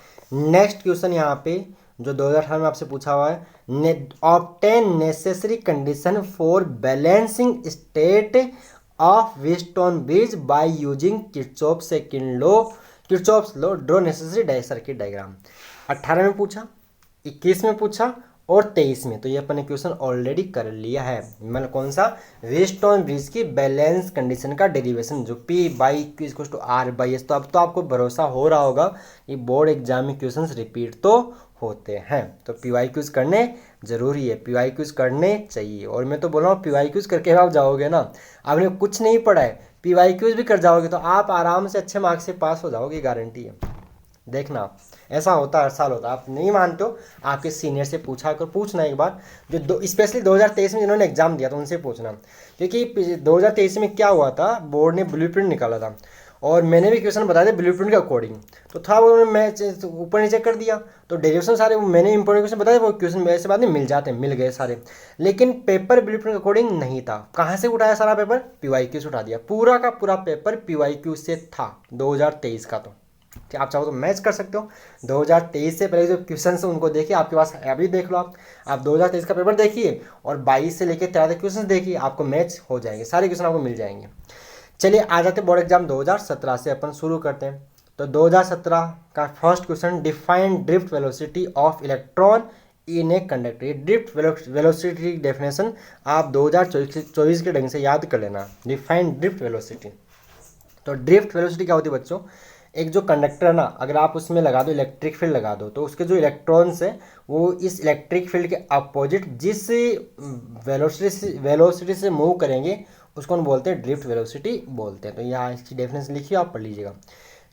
A: नेक्स्ट क्वेश्चन यहाँ पे जो 2018 में आपसे पूछा हुआ है, obtain necessary condition for balancing state of Wheatstone bridge by using Kirchhoff's law draw necessary circuit diagram. 18 में पूछा, 21 में पूछा और 23 में, तो ये अपन ने क्वेश्चन ऑलरेडी कर लिया है। मतलब कौन सा, व्हीटस्टोन ब्रिज की बैलेंस कंडीशन का डेरिवेशन जो P by Q equal to R by S। तो अब तो आपको भरोसा हो रहा होगा कि बोर्ड एग्जाम में क्वेश्चंस रिपीट तो होते हैं, तो PYQs करने जरूरी है, PYQs करने चाहिए। और मैं तो बोल रहा हूँ PYQs करके आप जाओगे ना, आपने कुछ नहीं पढ़ा है, PYQs भी कर जाओगे तो आप आराम से अच्छे मार्क्स से पास हो जाओगे, गारंटी है। देखना ऐसा होता है, हर साल होता है। आप नहीं मानते हो, आपके सीनियर से पूछना एक बार, जो स्पेशली 2023 में जिन्होंने एग्जाम दिया था उनसे पूछना, क्योंकि 2023 में क्या हुआ था, बोर्ड ने ब्लूप्रिंट निकाला था और मैंने भी क्वेश्चन बताया था ब्लूप्रिंट के अकॉर्डिंग, तो था वो मैं ऊपर नीचे कर दिया, तो डेरिवेशन सारे मैंने इंपॉर्टेंट क्वेश्चन बताए, वो क्वेश्चन ऐसे बाद में मिल गए सारे, लेकिन पेपर ब्लूप्रिंट के अकॉर्डिंग नहीं था। कहाँ से उठाया सारा पेपर, PYQ से उठा दिया, पूरा का पूरा पेपर PYQ से था 2023 का। तो आप चाहो तो मैच कर सकते हो, 2023 से पहले जो क्वेश्चन है उनको देखिए, आपके पास अभी देख लो, आप 2023 का पेपर देखिए और 22 से लेकर 13 तक क्वेश्चन देखिए, आपको मैच हो जाएंगे, सारे क्वेश्चन आपको मिल जाएंगे। चलिए आ जाते बोर्ड एग्जाम 2017 से अपन शुरू करते हैं। तो 2017 का first question, define drift velocity of electron in a conductor. ये ड्रिफ्ट वेलोसिटी की डेफिनेशन आप 2024 के ढंग से याद कर लेना, डिफाइन ड्रिफ्ट वेलोसिटी। तो ड्रिफ्ट वेलोसिटी क्या होती है बच्चों, एक जो कंडक्टर है ना, अगर आप उसमें लगा दो इलेक्ट्रिक फील्ड लगा दो, तो उसके जो इलेक्ट्रॉन्स है वो इस इलेक्ट्रिक फील्ड के अपोजिट जिस वेलोसिटी से मूव करेंगे उसको हम बोलते हैं ड्रिफ्ट वेलोसिटी बोलते हैं। तो यहाँ इसकी डेफिनेशन लिखिए, आप पढ़ लीजिएगा।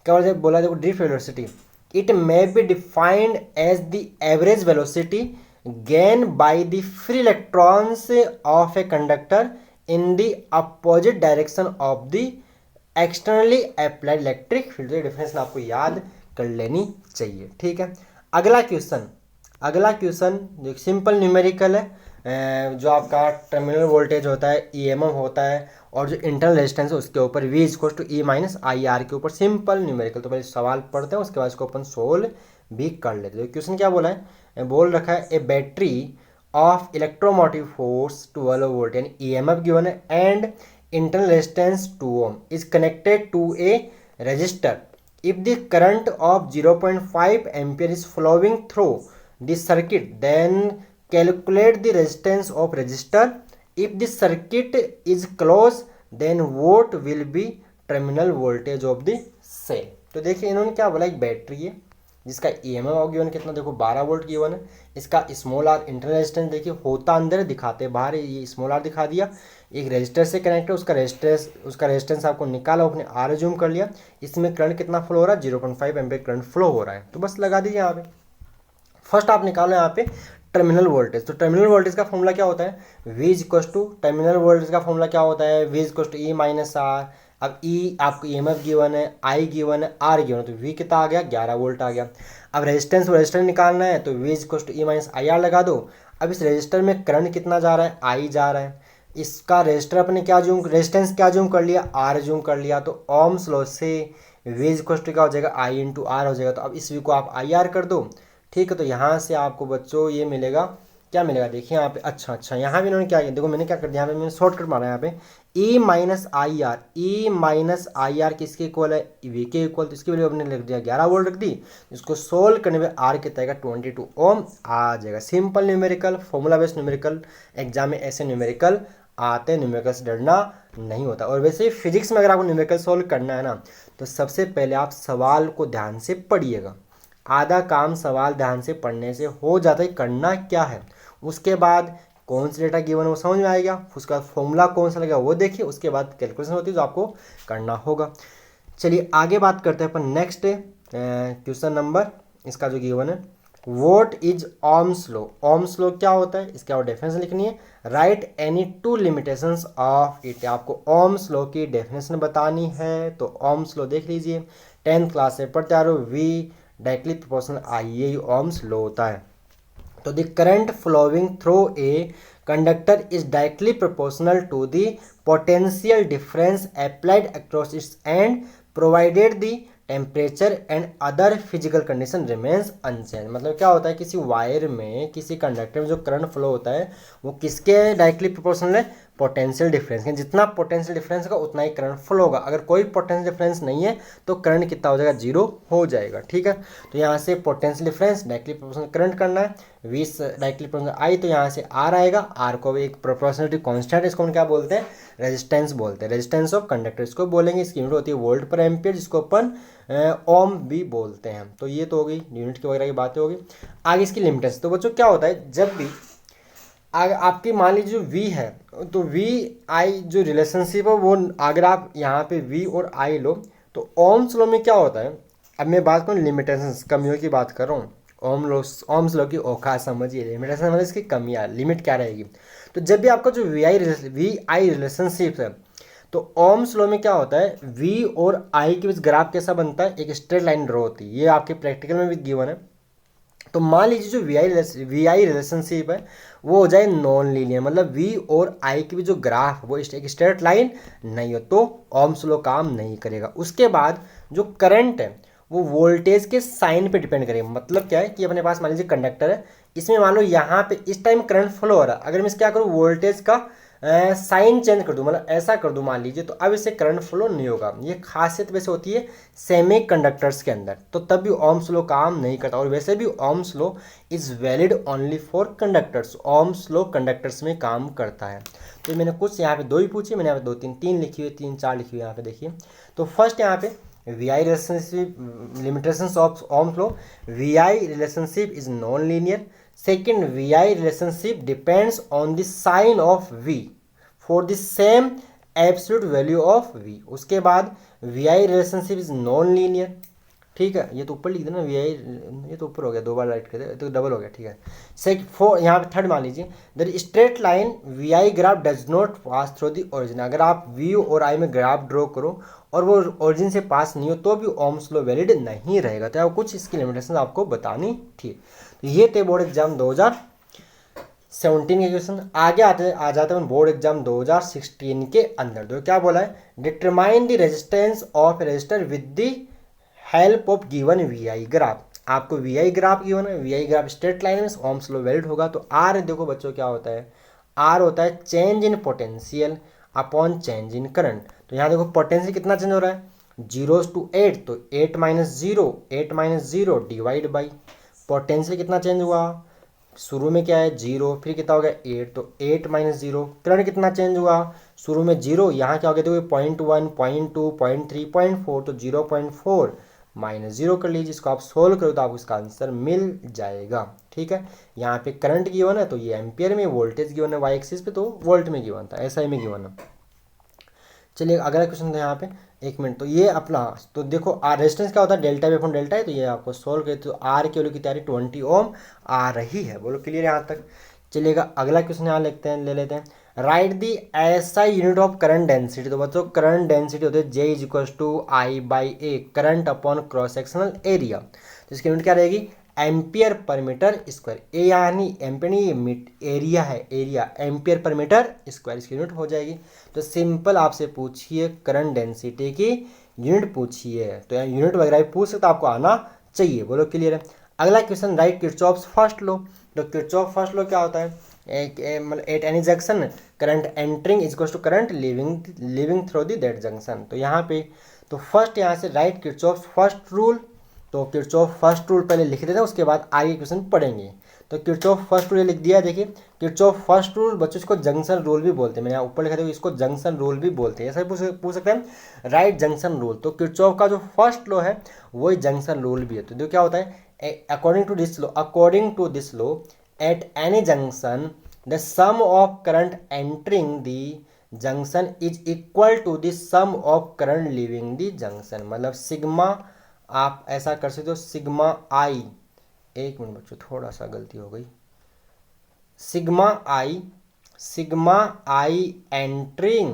A: क्या बोला, देखो drift velocity, it may be defined as the average velocity gain by the free electrons of a conductor in the opposite direction of the externally applied electric field. ये डिफरेंस आपको याद कर लेनी चाहिए, ठीक है। अगला क्वेश्चन जो सिंपल न्यूमेरिकल है, जो आपका टर्मिनल वोल्टेज होता है, EMF होता है, और जो इंटरनल रेजिस्टेंस है उसके ऊपर V equal to E minus IR के ऊपर सिंपल न्यूमेरिकल। तो पहले सवाल पढ़ते हैं, उसके बाद इसको अपन सोल्व भी कर लेते हैं। तो क्वेश्चन क्या बोला है, बोल रखा है a battery of electromotive force 12 volt, यानी EMF गिवन है, and internal resistance 2 ohm is connected to a resistor. If the current of 0.5 ampere is flowing through the circuit, then calculate the resistance of resistor. If the circuit is closed, then what will be terminal voltage of the cell? तो देखिए इन्होंने क्या बोला, एक battery है जिसका EMF given कितना, देखो 12 वोल्ट गिवन है, इसका स्मॉल आर इंटरनल रेजिस्टेंस देखिए होता अंदर दिखाते बाहर, ये स्मॉल आर दिखा दिया, एक रेजिस्टर से कनेक्ट है, उसका रेजिस्टेंस आपको निकाला, आपने आर जूम कर लिया, इसमें करंट कितना फ्लो हो रहा है, 0.5 एम्पीयर करंट फ्लो हो रहा है, तो बस लगा दीजिए यहाँ पे। फर्स्ट आप निकालो यहाँ पे टर्मिनल वोल्टेज। तो टर्मिनल वोल्टेज का फॉर्मूला क्या होता है, V equal to terminal voltage का फॉर्मूला क्या होता है, V equal to E minus R। अब E आपको EMF गिवन है, I गिवन है, R गिवन है, तो V कितना आ गया, 11 वोल्ट आ गया। अब रेजिस्टेंस निकालना है तो V equal to E minus IR लगा दो। अब इस रेजिस्टर में करंट कितना जा रहा है, I जा रहा है। इसका रेजिस्टर अपने क्या जूम, रेजिस्टेंस क्या जूम कर लिया, R जूम कर लिया। तो ओम्स लॉ से V इक्वल टू क्या हो जाएगा, I इंटू R हो जाएगा। तो अब इस V को आप IR कर दो, ठीक है। तो यहाँ से आपको बच्चों ये मिलेगा, क्या मिलेगा, देखिए यहाँ पे, अच्छा यहाँ पे इन्होंने क्या किया, देखो मैंने क्या कर दिया, यहाँ पे मैंने शॉर्टकट मारा, यहाँ पे E minus I are, E minus I are किसके इक्वल है, V के इक्वल। तो इसकी वैल्यू अपने लिख दिया 11 वोल्ट रख दी। इसको सोल्व करने में R कितना आएगा, 22 ओम आ जाएगा। Simple numerical, formula based numerical, exam में ऐसे न्यूमेरिकल आते हैं, न्यूमेरिकल से डरना नहीं होता। और वैसे ही फिजिक्स में अगर आपको न्यूमेरिकल सोल्व करना है ना, तो सबसे पहले आप सवाल को ध्यान से पढ़िएगा। आधा काम सवाल ध्यान से पढ़ने से हो जाता है, करना क्या है। उसके बाद कौन सा डेटा गिवन है वो समझ में आएगा, उसके बाद फॉर्मूला कौन सा लगेगा वो देखिए, उसके बाद कैलकुलेशन होती है जो आपको करना होगा। चलिए आगे बात करते हैं अपन नेक्स्ट क्वेश्चन नंबर, इसका जो गिवन है, what is Ohm's law. Ohm's law क्या होता है, इसके और डेफिनेशन लिखनी है। Right any two limitations of it, आपको ओम्स लॉ की डेफिनेशन बतानी है। तो ओम्स लॉ देख लीजिए, 10th क्लास से पढ़ते आ रहे हो, V डायरेक्टली प्रोपोर्शनल I, ये ओम्स लॉ होता है। तो the current flowing through a conductor is directly proportional to the potential difference applied across its end provided the temperature and other physical condition remains unchange. मतलब क्या होता है, किसी wire में, किसी कंडक्टर में जो करंट फ्लो होता है वो किसके डायरेक्टली प्रोपोर्शनल है, पोटेंशियल डिफरेंस के। जितना पोटेंशियल डिफरेंस होगा उतना ही करंट फ्लो होगा। अगर कोई पोटेंशियल डिफरेंस नहीं है तो करंट कितना हो जाएगा, 0 हो जाएगा, ठीक है। तो यहाँ से potential difference directly proportional current करना है, V डायरेक्टली प्रोपोर्शनल I, तो यहाँ से R आएगा। R को भी एक प्रोपोर्शनलिटी कांस्टेंट, इसको हम क्या बोलते हैं, रेजिस्टेंस बोलते हैं, रेजिस्टेंस ऑफ कंडक्टर इसको बोलेंगे। इसकी यूनिट होती है वोल्ट पर एम्पियर, जिसको अपन ओम भी बोलते हैं। तो ये तो हो गई यूनिट की वगैरह की बातें होगी। आगे इसकी लिमिटेंस, तो बच्चों क्या होता है, जब भी आपकी मान लीजिए जो V है, तो V I जो रिलेशनशिप है वो, अगर आप यहाँ पे V और I लो, तो ओम्स लॉ में क्या होता है, अब मैं बात करूँ लिमिटेशंस, कमियों की बात कर रहा हूँ। ओम्स लॉ की औकात समझिए, लिमिटेशन मतलब इसकी कमियाँ, लिमिट क्या रहेगी। तो जब भी आपका जो V I रिलेशनशिप है, तो ओम्स लॉ में क्या होता है, V और I के बीच ग्राफ कैसा बनता है, एक स्ट्रेट लाइन ड्रॉ होती है। ये आपके प्रैक्टिकल में भी गिवन है। तो मान लीजिए जो वी आई रिलेशनशिप है वो हो जाए नॉन लीनियर, मतलब V और I के भी जो ग्राफ वो एक स्ट्रेट लाइन नहीं हो, तो ओम्स लॉ काम नहीं करेगा। उसके बाद जो करंट है वो वोल्टेज के साइन पे डिपेंड करेगा। मतलब क्या है कि अपने पास मान लीजिए कंडक्टर है, इसमें मान लो यहाँ पे इस टाइम करंट फ्लो हो रहा है, अगर मैं क्या करूँ, वोल्टेज का साइन चेंज कर दूँ, मतलब ऐसा कर दूँ मान लीजिए, तो अब इससे करंट फ्लो नहीं होगा। ये खासियत वैसे होती है सेमी कंडक्टर्स के अंदर, तो तब भी ओम्स लॉ काम नहीं करता। और वैसे भी Ohm's law is valid only for conductors, Ohm's law conductors में काम करता है। तो मैंने कुछ यहाँ पे 2 ही पूछी, मैंने यहाँ पे 2 3 लिखी हुई, 3 4 लिखी हुई यहाँ पे देखिए। तो फर्स्ट यहाँ पे V I relationship, limitations of Ohm's law, V I relationship is non-linear. Second, V I relationship depends on the sign of V for the same absolute value of V. उसके बाद V I relationship is non-linear, ठीक है। ये तो ऊपर लिख देना, V I, ये तो ऊपर हो गया, 2 बार राइट कर दे तो डबल हो गया, ठीक है। सेकंड, फोर यहाँ पे थर्ड मान लीजिए, the straight line V I graph does not pass through the origin. अगर आप V और I में ग्राफ ड्रॉ करो और वो ओरिजिन से पास नहीं हो तो भी ओम्स लॉ वैलिड नहीं रहेगा। तो कुछ इसकी लिमिटेशन आपको बतानी थी। तो ये थे बोर्ड एग्जाम 2017 के क्वेश्चन। आगे आ जाते हैं बोर्ड एग्जाम 2016 के अंदर। तो क्या बोला है, determine the resistance of resistor with the help of given V I graph. आपको V I ग्राफ गिवन है, V I graph straight line में ओम्स लॉ वैलिड होगा। तो R देखो बच्चों क्या होता है, R होता है change in potential upon change in current. तो यहाँ देखो पोटेंशियल कितना चेंज हो रहा है, 0 to 8, तो 8 माइनस 0 डिवाइड बाई पोटेंशियल कितना चेंज हुआ, शुरू में क्या है 0, फिर कितना हो गया 8, तो 8 माइनस 0। करंट कितना चेंज हुआ, शुरू में 0, यहाँ क्या हो गया देखो 0.1, 0.2, 0.3, 0.4, तो 0.4 माइनस 0 कर लीजिए। इसको आप सोल्व करो तो आपको इसका आंसर मिल जाएगा, ठीक है। यहाँ पे करंट गिवन है तो ये एम्पियर में, वोल्टेज गिवन है वाई एक्सिस पे तो वोल्ट में गिवन था, एसआई में गिवन है। चलिए अगला क्वेश्चन था यहाँ पे, एक मिनट, तो ये अपना, तो देखो आर रेजिस्टेंस क्या होता है, डेल्टा वी अपॉन डेल्टा है, तो ये आपको सोल्व करे तो आर की वैल्यू की तैयारी 20 ओम आ रही है। बोलो क्लियर यहाँ तक। चलिएगा अगला क्वेश्चन यहाँ ले लेते हैं। Write the SI unit of current density. तो बच्चों करंट डेंसिटी होती है J is equal to I by A, current upon cross sectional area. तो इसकी यूनिट क्या रहेगी, एम्पियर पर मीटर स्क्वायर। ए यानी एम्पियर नहीं, एरिया है, area ampere per metre square इसकी यूनिट हो जाएगी। तो सिंपल आपसे पूछिए करंट डेंसिटी की यूनिट पूछिए, तो यहाँ यूनिट वगैरह भी पूछ सकते, आपको आना चाहिए। बोलो क्लियर है। अगला question, write Kirchhoff's first law. तो किरचॉफ फर्स्ट लॉ क्या होता है, मतलब at any junction current entering is equals to current leaving through the that junction. तो यहाँ पे तो फर्स्ट यहाँ से राइट किरचॉफ फर्स्ट रूल। तो किरचॉफ फर्स्ट रूल पहले लिख देते हैं, उसके बाद आगे क्वेश्चन पढ़ेंगे। तो किरचॉफ फर्स्ट रूल लिख दिया, देखिए किरचॉफ फर्स्ट रूल बच्चों इसको जंक्शन रूल भी बोलते हैं, मैंने यहाँ ऊपर लिखा था इसको जंक्शन रूल भी बोलते हैं, ऐसा भी पूछ सकते हैं, राइट जंक्शन रूल। तो किरचॉफ का जो फर्स्ट लॉ है वही जंक्शन रूल भी है। तो देखो क्या होता है, according to this law at any junction the sum of current entering the junction is equal to the sum of current leaving the junction. मतलब सिग्मा, आप ऐसा कर सकते हो सिग्मा आई, एक मिनट बच्चों थोड़ा सा गलती हो गई, sigma I entering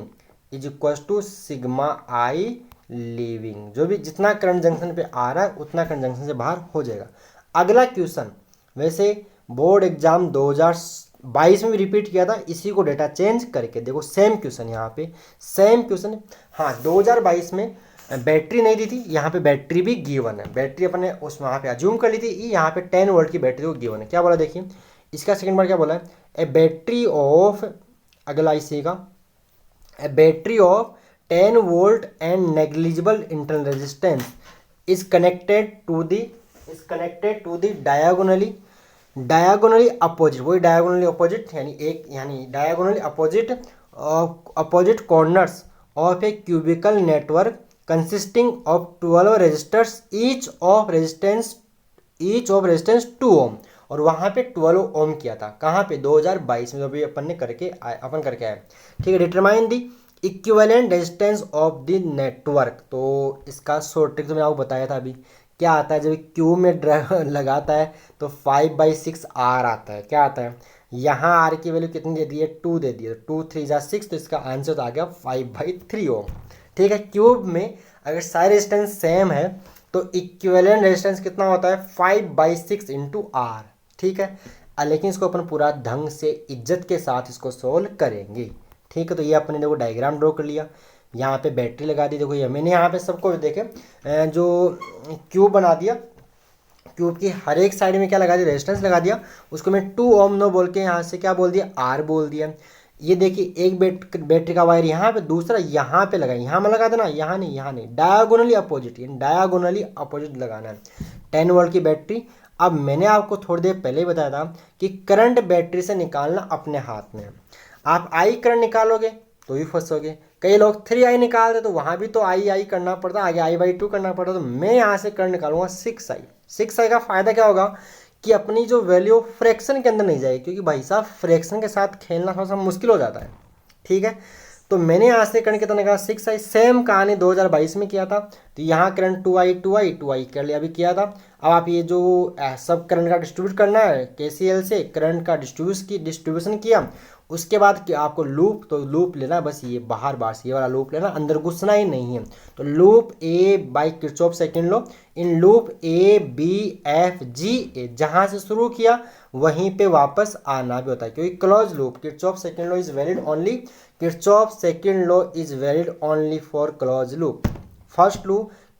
A: is equal to sigma I leaving. जो भी जितना करंट जंक्शन पे आ रहा है उतना करंट जंक्शन से बाहर हो जाएगा। अगला क्वेश्चन वैसे बोर्ड एग्जाम 2022 में भी रिपीट किया था, इसी को डेटा चेंज करके देखो सेम क्वेश्चन, यहाँ पे सेम क्वेश्चन। हाँ 2022 में बैटरी नहीं दी थी, यहाँ पे बैटरी भी गिवन है, बैटरी अपने उस वहाँ पे अज्यूम कर ली थी, यहाँ पे 10 वोल्ट की बैटरी को गिवन है। क्या बोला देखिए, इसका सेकंड बार क्या बोला है, ए बैटरी ऑफ, अगला इसी का, a battery of 10 volt and negligible internal resistance is connected to the diagonally opposite, वही डायगोनली अपोजिट यानी diagonally opposite corners of a cubical network consisting of 12 resistors each of resistance 2 ohm. और वहाँ पे 12 ओम किया था, कहाँ पे 2022 में, जो भी अपन करके आए। ठीक है, determine the equivalent resistance of the network. तो इसका शॉर्ट ट्रिक तो मैंने आपको बताया था अभी, क्या आता है जब क्यू में लगाता है तो 5/6 आर आता है। क्या आता है, यहाँ आर की वैल्यू कितनी दे दी है, 2 दे दी है, 2 3 जा 6, तो इसका आंसर तो आ गया 5/3 ओम। ठीक है, क्यूब में अगर सारे रेजिस्टेंस सेम है तो इक्विवेलेंट रेजिस्टेंस कितना होता है, 5/6 इंटू आर। ठीक है, लेकिन इसको अपन पूरा ढंग से इज्जत के साथ इसको सोल्व करेंगे। ठीक है, तो ये अपने देखो डायग्राम ड्रॉ कर लिया, यहाँ पे बैटरी लगा दी। देखो ये मैंने यहाँ पे सबको देखे जो क्यूब बना दिया, क्यूब की हर एक साइड में क्या लगा दिया, रेजिस्टेंस लगा दिया, उसको मैं 2 ओम नो बोल के यहाँ से क्या बोल दिया, आर बोल दिया। ये देखिए एक बैटरी का वायर यहाँ पे, दूसरा यहाँ पे लगा, यहाँ में लगा देना, यहाँ नहीं, डायगोनली अपोजिट लगाना है। 10 वोल्ट की बैटरी। अब मैंने आपको थोड़ी देर पहले ही बताया था कि करंट बैटरी से निकालना अपने हाथ में। आप आई करंट निकालोगे तो भी फंसोगे, कई लोग 3i निकालते तो वहाँ भी तो आई करना पड़ता, आगे i/2 करना पड़ता। तो मैं यहाँ से करंट निकालूंगा 6i। 6i का फ़ायदा क्या होगा कि अपनी जो वैल्यू फ्रैक्शन के अंदर नहीं जाएगी, क्योंकि भाई साहब फ्रैक्शन के साथ खेलना थोड़ा सा मुश्किल हो जाता है। ठीक है, तो मैंने यहाँ से करंट कितना निकाला, 6i। सेम कहानी 2022 में किया था, तो यहाँ करंट 2i कर लिया, अभी किया था। अब आप ये जो सब करंट का डिस्ट्रीब्यूट करना है KCL से, करंट का डिस्ट्रीब्यूशन किया, उसके बाद कि आपको लूप, तो लूप लेना बस ये बाहर से ये वाला लूप लेना, अंदर घुसना ही नहीं है। तो loop A by Kirchhoff second law, in loop ABFGA जहाँ से शुरू किया वहीं पे वापस आना भी होता है, क्योंकि close loop Kirchhoff second law is valid only for close loop.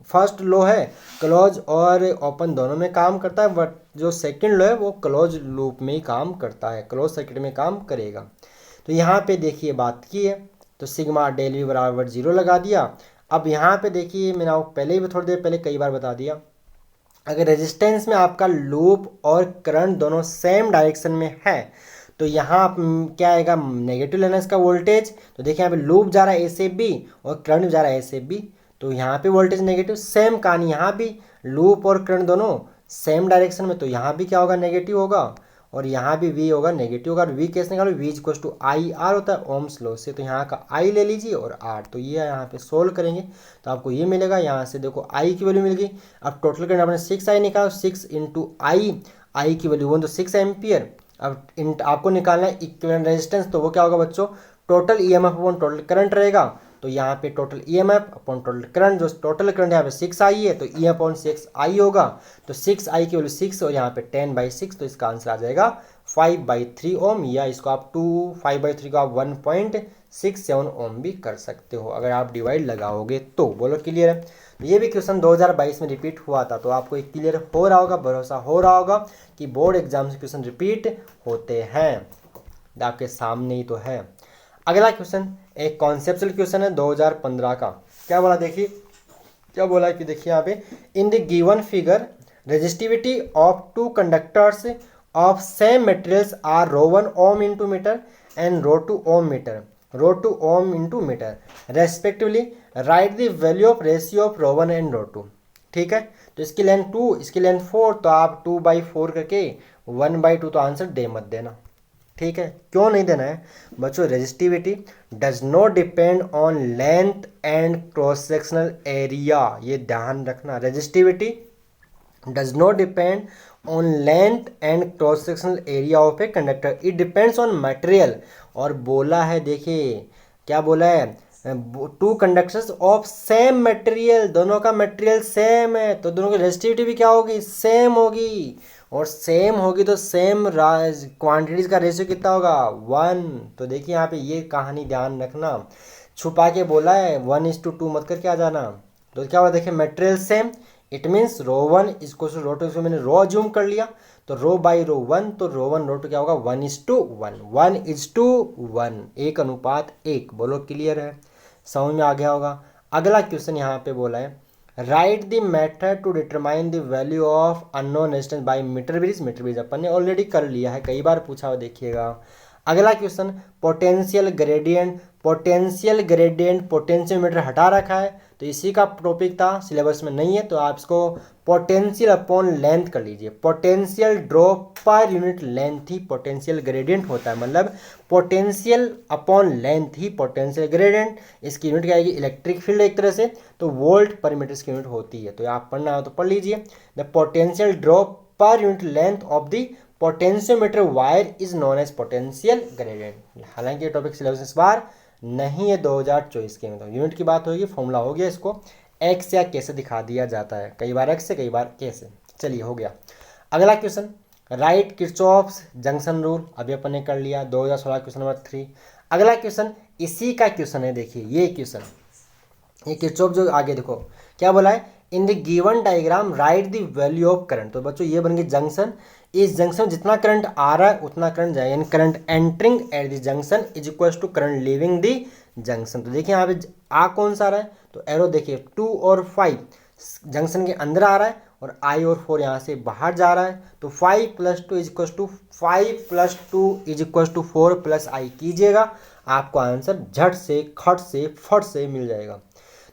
A: First law है क्लोज और ओपन दोनों में काम करता है, बट जो सेकंड लॉ है वो क्लोज लूप में ही काम करता है, क्लोज सर्किट में काम करेगा। तो यहाँ पे देखिए बात की है, तो सिग्मा डेल वी बराबर 0 लगा दिया। अब यहाँ पे देखिए मैंने आपको पहले ही थोड़ी देर पहले कई बार बता दिया, अगर रेजिस्टेंस में आपका लूप और करंट दोनों सेम डायरेक्शन में है तो यहाँ क्या आएगा, नेगेटिव लेना इसका वोल्टेज। तो देखिए यहाँ पे लूप जा रहा है A से B और करंट जा रहा है A से B, तो यहाँ पे वोल्टेज नेगेटिव। सेम कहानी यहाँ भी, लूप और करंट दोनों सेम डायरेक्शन में, तो यहाँ भी क्या होगा, नेगेटिव होगा। और यहाँ भी v होगा नेगेटिव होगा। और v कैसे निकालो, v is equal to I R होता है ओम्स लॉ से, तो यहाँ का i ले लीजिए और r, तो ये यहाँ पे सोल्व करेंगे तो आपको ये मिलेगा। यहाँ से देखो i की वैल्यू मिल गई। अब टोटल करंट आपने 6i निकाला, 6 इंटू आई की वैल्यू 1 तो 6 एम्पियर। अब आपको निकालना है इक्विवेलेंट रेजिस्टेंस, तो वो क्या होगा बच्चों, total EMF upon total current रहेगा। तो यहाँ पे total EMF upon total current, जो टोटल करंट यहाँ पे 6i है तो ई अपॉन 6i होगा। तो 6i की वैल्यू 6 और यहाँ पे 10/6, तो इसका आंसर आ जाएगा 5/3 ओम, या इसको आप 5/3 को आप 1.67 ओम भी कर सकते हो अगर आप डिवाइड लगाओगे तो। बोलो क्लियर है। ये भी क्वेश्चन 2022 में रिपीट हुआ था, तो आपको एक क्लियर हो रहा होगा, भरोसा हो रहा होगा कि बोर्ड एग्जाम से क्वेश्चन रिपीट होते हैं, आपके सामने ही तो है। अगला क्वेश्चन एक कॉन्सेप्चुअल क्वेश्चन है 2015 का। क्या बोला देखिए, क्या बोला कि देखिए यहाँ पे, in the given figure resistivity of two conductors of same materials are ρ1 ohm into metre and ρ2 ohm metre, ρ2 ohm into metre respectively, write the value of ratio of ρ1 and ρ2। ठीक है, तो इसकी लेंथ 2, इसकी लेंथ 4, तो आप 2/4 करके 1/2 तो answer दे मत देना। ठीक है, क्यों नहीं देना है बच्चों, resistivity does not depend on length and cross sectional area, ये ध्यान रखना। Resistivity does not depend on length and cross sectional area of a conductor, it depends on material. और बोला है देखिए, क्या बोला है, to conductors of same material, दोनों का मटेरियल सेम है तो दोनों की रेजिस्टिविटी भी क्या होगी, सेम होगी। और सेम होगी तो सेम क्वांटिटीज का रेशियो कितना होगा, 1। तो देखिए यहाँ पे ये कहानी ध्यान रखना, छुपा के बोला है 1:2 मत करके आ जाना। तो क्या हुआ देखिए, मटेरियल सेम, इट मीन्स ρ1 इसको ρ2, इसको मैंने रो अज्यूम कर लिया, तो ρ/ρ1, तो ρ1 ρ2 क्या होगा 1:1, 1:1, 1:1। बोलो क्लियर है, समझ में आ गया होगा। अगला क्वेश्चन यहाँ पे बोला है, write the method to determine the value of unknown resistance by metre bridge. Metre bridge अपन ने ऑलरेडी कर लिया है, कई बार पूछा हुआ देखिएगा। अगला question, potential gradient, potential gradient potentiometer हटा रखा है, तो इसी का टॉपिक था, सिलेबस में नहीं है, तो आप इसको पोटेंशियल अपॉन लेंथ कर लीजिए। Potential drop per unit length ही पोटेंशियल ग्रेडियंट होता है, मतलब पोटेंशियल अपॉन लेंथ ही पोटेंशियल ग्रेडियंट। इसकी यूनिट क्या आएगी, इलेक्ट्रिक फील्ड एक तरह से, तो वोल्ट पर मीटर की यूनिट होती है। तो आप पढ़ना हो तो पढ़ लीजिए, the potential drop per unit length of the potentiometer wire is known as potential gradient. हालांकि ये टॉपिक सिलेबस इस बार नहीं है 2024 के, मतलब यूनिट की बात होगी, फॉर्मूला हो गया, इसको एक्स या कैसे दिखा दिया जाता है, कई बार एक्स से कई बार कैसे। चलिए हो गया। अगला question, write Kirchhoff's junction rule, अभी अपन ने कर लिया, 2016 क्वेश्चन नंबर 3। अगला क्वेश्चन इसी का क्वेश्चन है, देखिए ये क्वेश्चन, ये किरचॉफ जो आगे देखो क्या बोला है, in the given diagram right the value of current. तो बच्चों ये बन गई जंक्शन, इस जंक्शन में जितना करंट आ रहा है उतना करंट जाएगा, यानी current entering at the junction is equal to current leaving the junction. तो देखिए यहाँ पे आ कौन सा आ रहा है, तो एरो देखिए 2 और 5 जंक्शन के अंदर आ रहा है और I और 4 यहाँ से बाहर जा रहा है। तो 5 + 2 is equal to 5 + 2 is equal to 4 + I कीजिएगा, आपको आंसर झट से खट से फट से मिल जाएगा।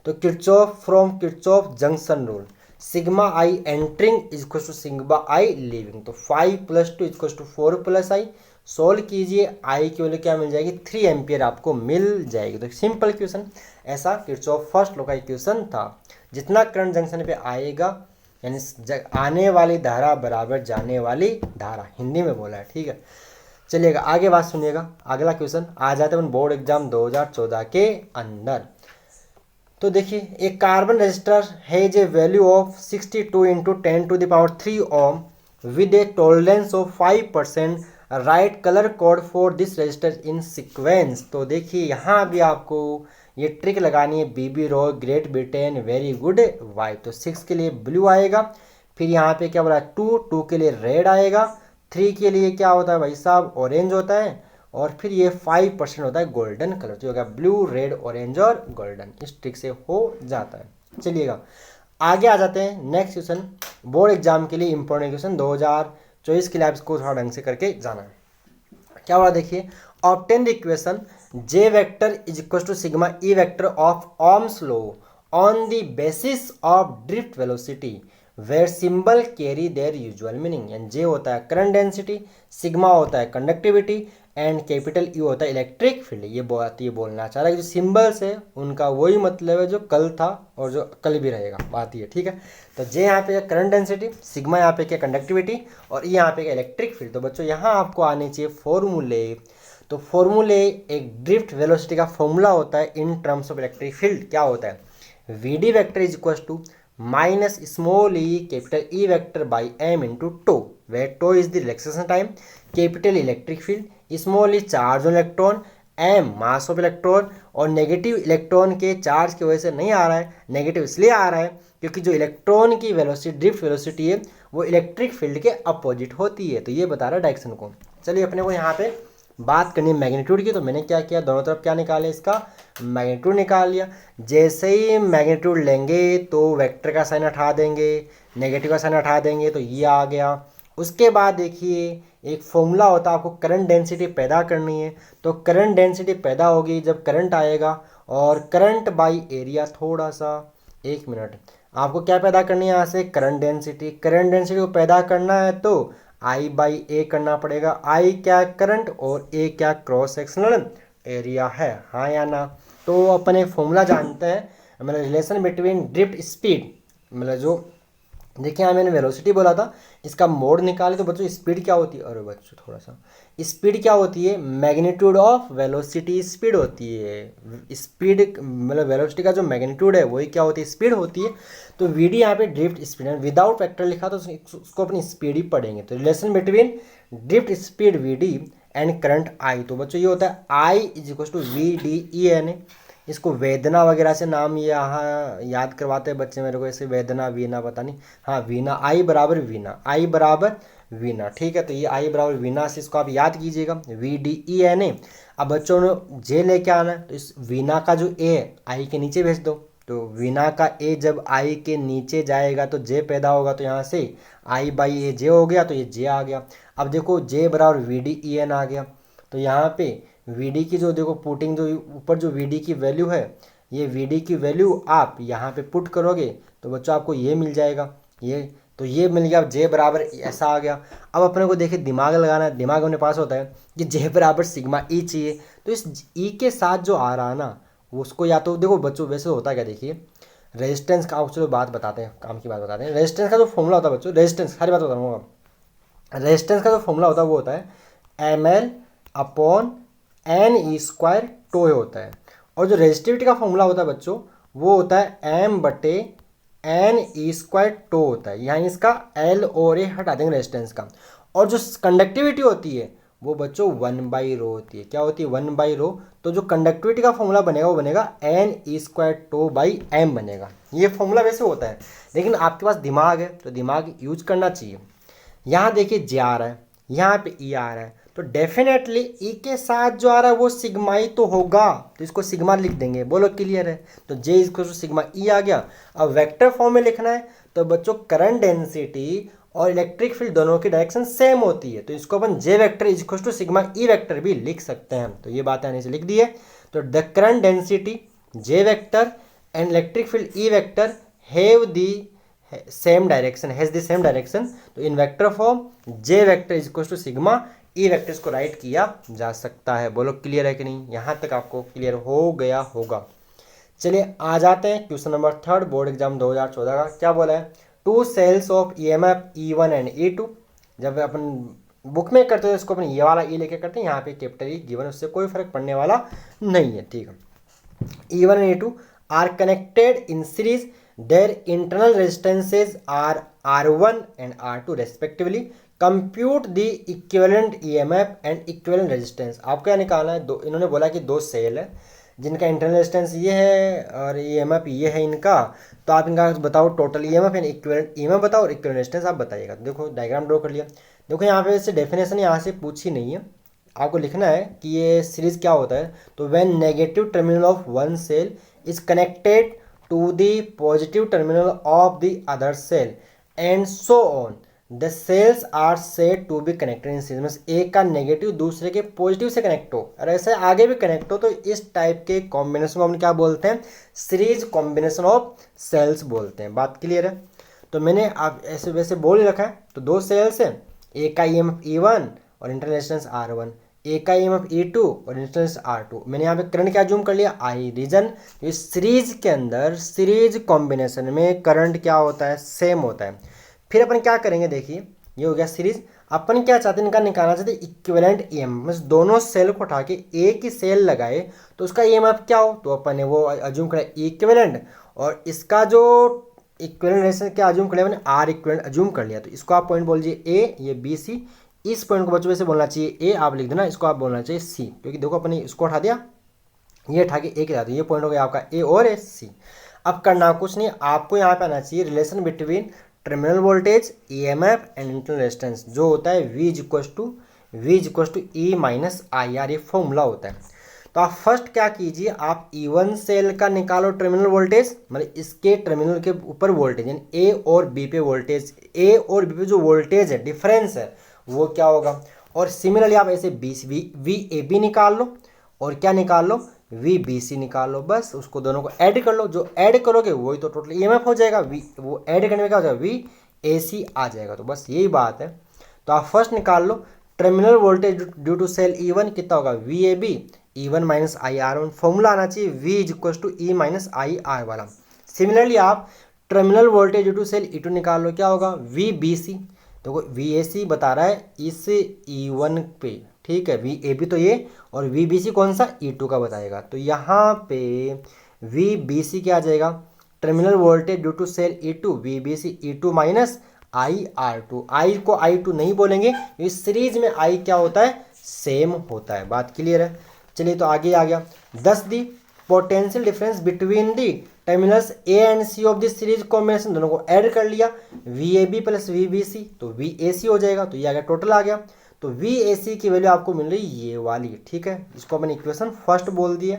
A: तो Kirchhoff from Kirchhoff junction rule, sigma I entering is equal to sigma I leaving, तो 5 + 2 is equal to 4 + I। Solve कीजिए, आई की वैल्यू क्या मिल जाएगी, 3 एम्पियर आपको मिल जाएगी। तो सिंपल क्वेश्चन, ऐसा किरचॉफ फर्स्ट लॉ का क्वेश्चन था। जितना करंट जंक्शन पे आएगा, यानी आने वाली धारा बराबर जाने वाली धारा, हिंदी में बोला है, ठीक है। चलिएगा आगे बात सुनिएगा। अगला क्वेश्चन आ जाते हैं बोर्ड एग्जाम 2014 के अंदर। तो देखिए, एक carbon resistor has a value of 62 × 10⁻³ ohm with a tolerance of 5%, right colour code for this resistor in sequence. तो देखिए यहाँ भी आपको ये ट्रिक लगानी है, B B ROY, great Britain, very good wife. तो 6 के लिए ब्लू आएगा, फिर यहाँ पे क्या बोला 2 के लिए रेड आएगा, 3 के लिए क्या होता है भाई साहब, ऑरेंज होता है, और फिर ये 5% होता है गोल्डन कलर। तो होगा ब्लू, रेड, ऑरेंज और गोल्डन, इस ट्रिक से हो जाता है। चलिएगा आगे आ जाते हैं। नेक्स्ट क्वेश्चन बोर्ड एग्जाम के लिए इंपॉर्टेंट क्वेश्चन 2024 के लिए, आप इसको थोड़ा ढंग से करके जाना है। क्या हुआ देखिए, obtain the equation J vector is equal to sigma E vector of Ohm's law on the basis of drift velocity where symbol carry their usual meaning. यानी J होता है करंट डेंसिटी, सिग्मा होता है कंडक्टिविटी एंड कैपिटल ई होता है electric field. ये बात ये बोलना चाह रहा है कि जो सिंबल्स है उनका वही मतलब है जो कल था और जो कल भी रहेगा, बात ये ठीक है। तो जे यहाँ पे करंट डेंसिटी, सिग्मा यहाँ पे क्या कंडक्टिविटी और ई यहाँ पे क्या इलेक्ट्रिक फील्ड। तो बच्चों यहाँ आपको आने चाहिए फॉर्मूले। तो फॉर्मूले, एक ड्रिफ्ट वेलोसिटी का फॉर्मूला होता है in terms of electric field, क्या होता है v d vector is equal to minus small e capital E vector by m into tau, where tau is the relaxation time, capital electric field, small e charge on electron, m mass of electron. और negative electron के charge की वजह से नहीं आ रहा है, negative इसलिए आ रहा है क्योंकि जो इलेक्ट्रॉन की वेलोसिटी ड्रिफ्ट वेलोसिटी है वो इलेक्ट्रिक फील्ड के अपोजिट होती है। तो ये बता रहा है डायरेक्शन को। चलिए अपने को यहाँ पे बात करनी है मैग्नीट्यूड की। तो मैंने क्या किया, दोनों तरफ क्या निकाले, इसका मैग्नीट्यूड निकाल लिया। जैसे ही मैग्नीट्यूड लेंगे तो वेक्टर का साइन हटा देंगे, नेगेटिव का साइन हटा देंगे, तो ये आ गया। उसके बाद देखिए एक फॉर्मूला होता है, आपको करंट डेंसिटी पैदा करनी है। तो करंट डेंसिटी पैदा होगी जब करंट आएगा, और करंट बाई एरिया, थोड़ा सा एक मिनट, आपको क्या पैदा करनी है यहाँ से करंट डेंसिटी। करंट डेंसिटी को पैदा करना है तो आई बाई ए करना पड़ेगा। आई क्या करंट और ए क्या क्रॉस सेक्शनल एरिया है, हाँ या ना। तो अपन एक फॉर्मूला जानते हैं, मतलब रिलेशन बिटवीन ड्रिफ्ट स्पीड, मतलब जो देखिए यहाँ मैंने वेलोसिटी बोला था, इसका मोड निकाले तो बच्चों स्पीड क्या होती है, अरे बच्चों थोड़ा सा, स्पीड क्या होती है मैग्नीट्यूड ऑफ वेलोसिटी स्पीड होती है। स्पीड मतलब वेलोसिटी का जो मैग्नीट्यूड है वही क्या होती है स्पीड होती है। तो वी डी यहाँ पे ड्रिफ्ट स्पीड है, विदाउट वेक्टर लिखा तो उसको अपनी स्पीड ही पढ़ेंगे। तो relation between drift speed we D and current I, तो बच्चों ये होता है I is equal to V D E N. इसको वेदना वगैरह से नाम यहाँ याद करवाते हैं बच्चे मेरे को, ऐसे वेदना वीना पता नहीं, हाँ वीना, आई बराबर वीना, आई बराबर वीना, ठीक है। तो ये आई बराबर वीना से इसको आप याद कीजिएगा, v D E N A. अब बच्चों ने जे लेके आना है, तो इस वीना का जो ए है आई के नीचे भेज दो। तो वीना का ए जब आई के नीचे जाएगा तो जे पैदा होगा, तो यहाँ से आई बाई ए जे हो गया, तो ये जे आ गया। अब देखो जे बराबर वी डी ई एन आ गया। तो यहाँ पे वी की जो देखो पुटिंग, जो ऊपर जो वी की वैल्यू है, ये वी की वैल्यू आप यहाँ पे पुट करोगे तो बच्चों आपको ये मिल जाएगा, ये तो ये मिल गया। जे बराबर ऐसा आ गया। अब अपने को देखिए दिमाग लगाना है, दिमाग अपने पास होता है कि जे बराबर सिग्मा ई चाहिए। तो इस ई के साथ जो आ रहा है ना उसको, या तो देखो बच्चों वैसे होता है क्या, देखिए रेजिस्टेंस का, चलो बात बताते हैं, काम की बात बताते हैं। रेजिस्टेंस का जो फॉर्मूला होता है बच्चों, रेजिस्टेंस सारी बात बता रहा हूँ, रेजिस्टेंस का जो फॉर्मूला होता है वो होता है m l upon n e square tau होता है। और जो रेजिस्टिविटी का फॉर्मूला होता है बच्चों वो होता है एम बटे एन ई स्क्वायर टो होता है। यहाँ इसका एल और ए हटा देंगे रेजिस्टेंस का। और जो कंडक्टिविटी होती है वो बच्चों 1/रो होती है। क्या होती है 1/रो। तो जो कंडक्टिविटी का फॉर्मूला बनेगा वो बनेगा n e square tau by m बनेगा। ये फॉर्मूला वैसे होता है, लेकिन आपके पास दिमाग है तो दिमाग यूज करना चाहिए। यहाँ देखिए जे आ रहा है, यहाँ पे ई आ रहा है, तो डेफिनेटली ई के साथ जो आ रहा है वो सिग्मा ई तो होगा, तो इसको सिग्मा लिख देंगे। बोलो क्लियर है। तो जे इसको सिग्मा ई आ गया। अब वेक्टर फॉर्म में लिखना है तो बच्चों करंट डेंसिटी और इलेक्ट्रिक फील्ड दोनों की डायरेक्शन सेम होती है, तो इसको अपन J vector is equal to sigma E vector भी लिख सकते हैं। तो ये बात आने से लिख दी है। तो the current density J vector and electric field E vector have the same direction, has the same direction. तो in vector form J vector is equal to sigma E vectors को राइट किया जा सकता है। बोलो क्लियर है कि नहीं, यहाँ तक आपको क्लियर हो गया होगा। चलिए आ जाते हैं क्वेश्चन नंबर 3 बोर्ड एग्जाम 2014 का। क्या बोला है, 2 cells of EMF E1 and E2। जब अपन बुक में करते हैं इसको अपन ये वाला ई लेके करते हैं, यहाँ पे कैपिटल ई गिवन, उससे कोई फर्क पड़ने वाला नहीं है, ठीक है। E1 and E2 are connected in series, their internal resistances are R1 and R2 respectively. Compute the equivalent EMF and equivalent resistance. आपको क्या निकालना है, दो, इन्होंने बोला कि 2 सेल है जिनका इंटरनल रेजिस्टेंस ये है और EMF ये है इनका। तो आप इनका बताओ total EMF and equivalent EMF बताओ और इक्विवेलेंट रेजिस्टेंस आप बताइएगा। तो देखो डायग्राम ड्रॉ कर लिया। देखो यहाँ पे इससे डेफिनेशन यहाँ से पूछी नहीं है, आपको लिखना है कि ये सीरीज क्या होता है। तो when negative terminal of one cell is connected to the positive terminal of the other cell and so on, the cells are said to be connected in series. में एक का नेगेटिव दूसरे के पॉजिटिव से कनेक्ट हो और ऐसे आगे भी कनेक्ट हो, तो इस टाइप के कॉम्बिनेशन को हम क्या बोलते हैं, सीरीज कॉम्बिनेशन ऑफ सेल्स बोलते हैं। बात क्लियर है। तो मैंने आप ऐसे वैसे बोल ही रखा है। तो 2 सेल्स हैं, एक का EMF E1 और इंटरनल रेजिस्टेंस R1, ए का ईएमएफ E2 और इंटरनल R2। मैंने यहाँ पे करंट क्या जूम कर लिया, I। रीजन, इस सीरीज के अंदर सीरीज कॉम्बिनेशन में करंट क्या होता है, सेम होता है। फिर अपन क्या करेंगे, देखिए ये हो गया सीरीज। अपन क्या चाहते हैं, इनका निकालना चाहते हैं इक्विवेलेंट ईएमएफ, बस दोनों सेल को उठा के एक ही सेल लगाए तो उसका ईएमएफ क्या हो, तो अपन ने वो अज्यूम करा इक्विवेलेंट, और इसका जो इक्विवेलेंट रेजिस्टेंस क्या अज्यूम कर लिया मैंने, आर इक्विवेलेंट अज्यूम कर लिया। तो इसको आप पॉइंट बोल दीजिए ए, ये बी सी। इस पॉइंट को बच्चों वैसे बोलना चाहिए ए, आप लिख देना, इसको आप बोलना चाहिए सी, क्योंकि देखो अपन ने इसको उठा दिया, ये उठा के ए के, ये पॉइंट हो गया आपका ए और ए सी। अब करना कुछ नहीं, आपको यहाँ पे आना चाहिए relation between terminal voltage, EMF and internal resistance, जो होता है V is to E minus I R, ये फॉर्मूला होता है। तो आप फर्स्ट क्या कीजिए, आप E1 सेल का निकालो टर्मिनल वोल्टेज, मतलब इसके टर्मिनल के ऊपर वोल्टेज, यानी ए और बी पे वोल्टेज, ए और बी पे जो वोल्टेज है, डिफरेंस है, वो क्या होगा। और सिमिलरली आप ऐसे वी ए बी निकाल लो, और क्या निकाल लो, वी बी सी निकाल लो। बस उसको दोनों को ऐड कर लो, जो ऐड करोगे वही तो टोटल ईएमएफ हो जाएगा। वो ऐड करने में क्या हो जाएगा, वी ए सी आ जाएगा। तो बस यही बात है। तो आप फर्स्ट निकाल लो terminal voltage due to cell E1 कितना होगा, V A B E1 minus I R one. Formula आना चाहिए V is equal to E minus I R वाला। सिमिलरली आप terminal voltage due to cell E2 निकाल लो, क्या होगा, वी बी सी। देखो वी ए सी बता रहा है इस E1 पे, ठीक है, वी ए बी तो ये, और वी बी सी कौन सा, E2 का बताएगा। तो यहाँ पे वी बी सी क्या आ जाएगा, terminal voltage due to cell E2, V B C E2 minus I R two. I को I2 नहीं बोलेंगे, इस सीरीज में आई क्या होता है, सेम होता है। बात क्लियर है। चलिए तो आगे आ गया 10 the potential difference between the terminals A and C of this series combination, दोनों को ऐड कर लिया, V A B plus V B C, तो वी ए सी हो जाएगा। तो ये आ गया, टोटल आ गया। तो वी ए सी की वैल्यू आपको मिल रही ये वाली, ठीक है, इसको मैंने इक्वेशन फर्स्ट बोल दिया।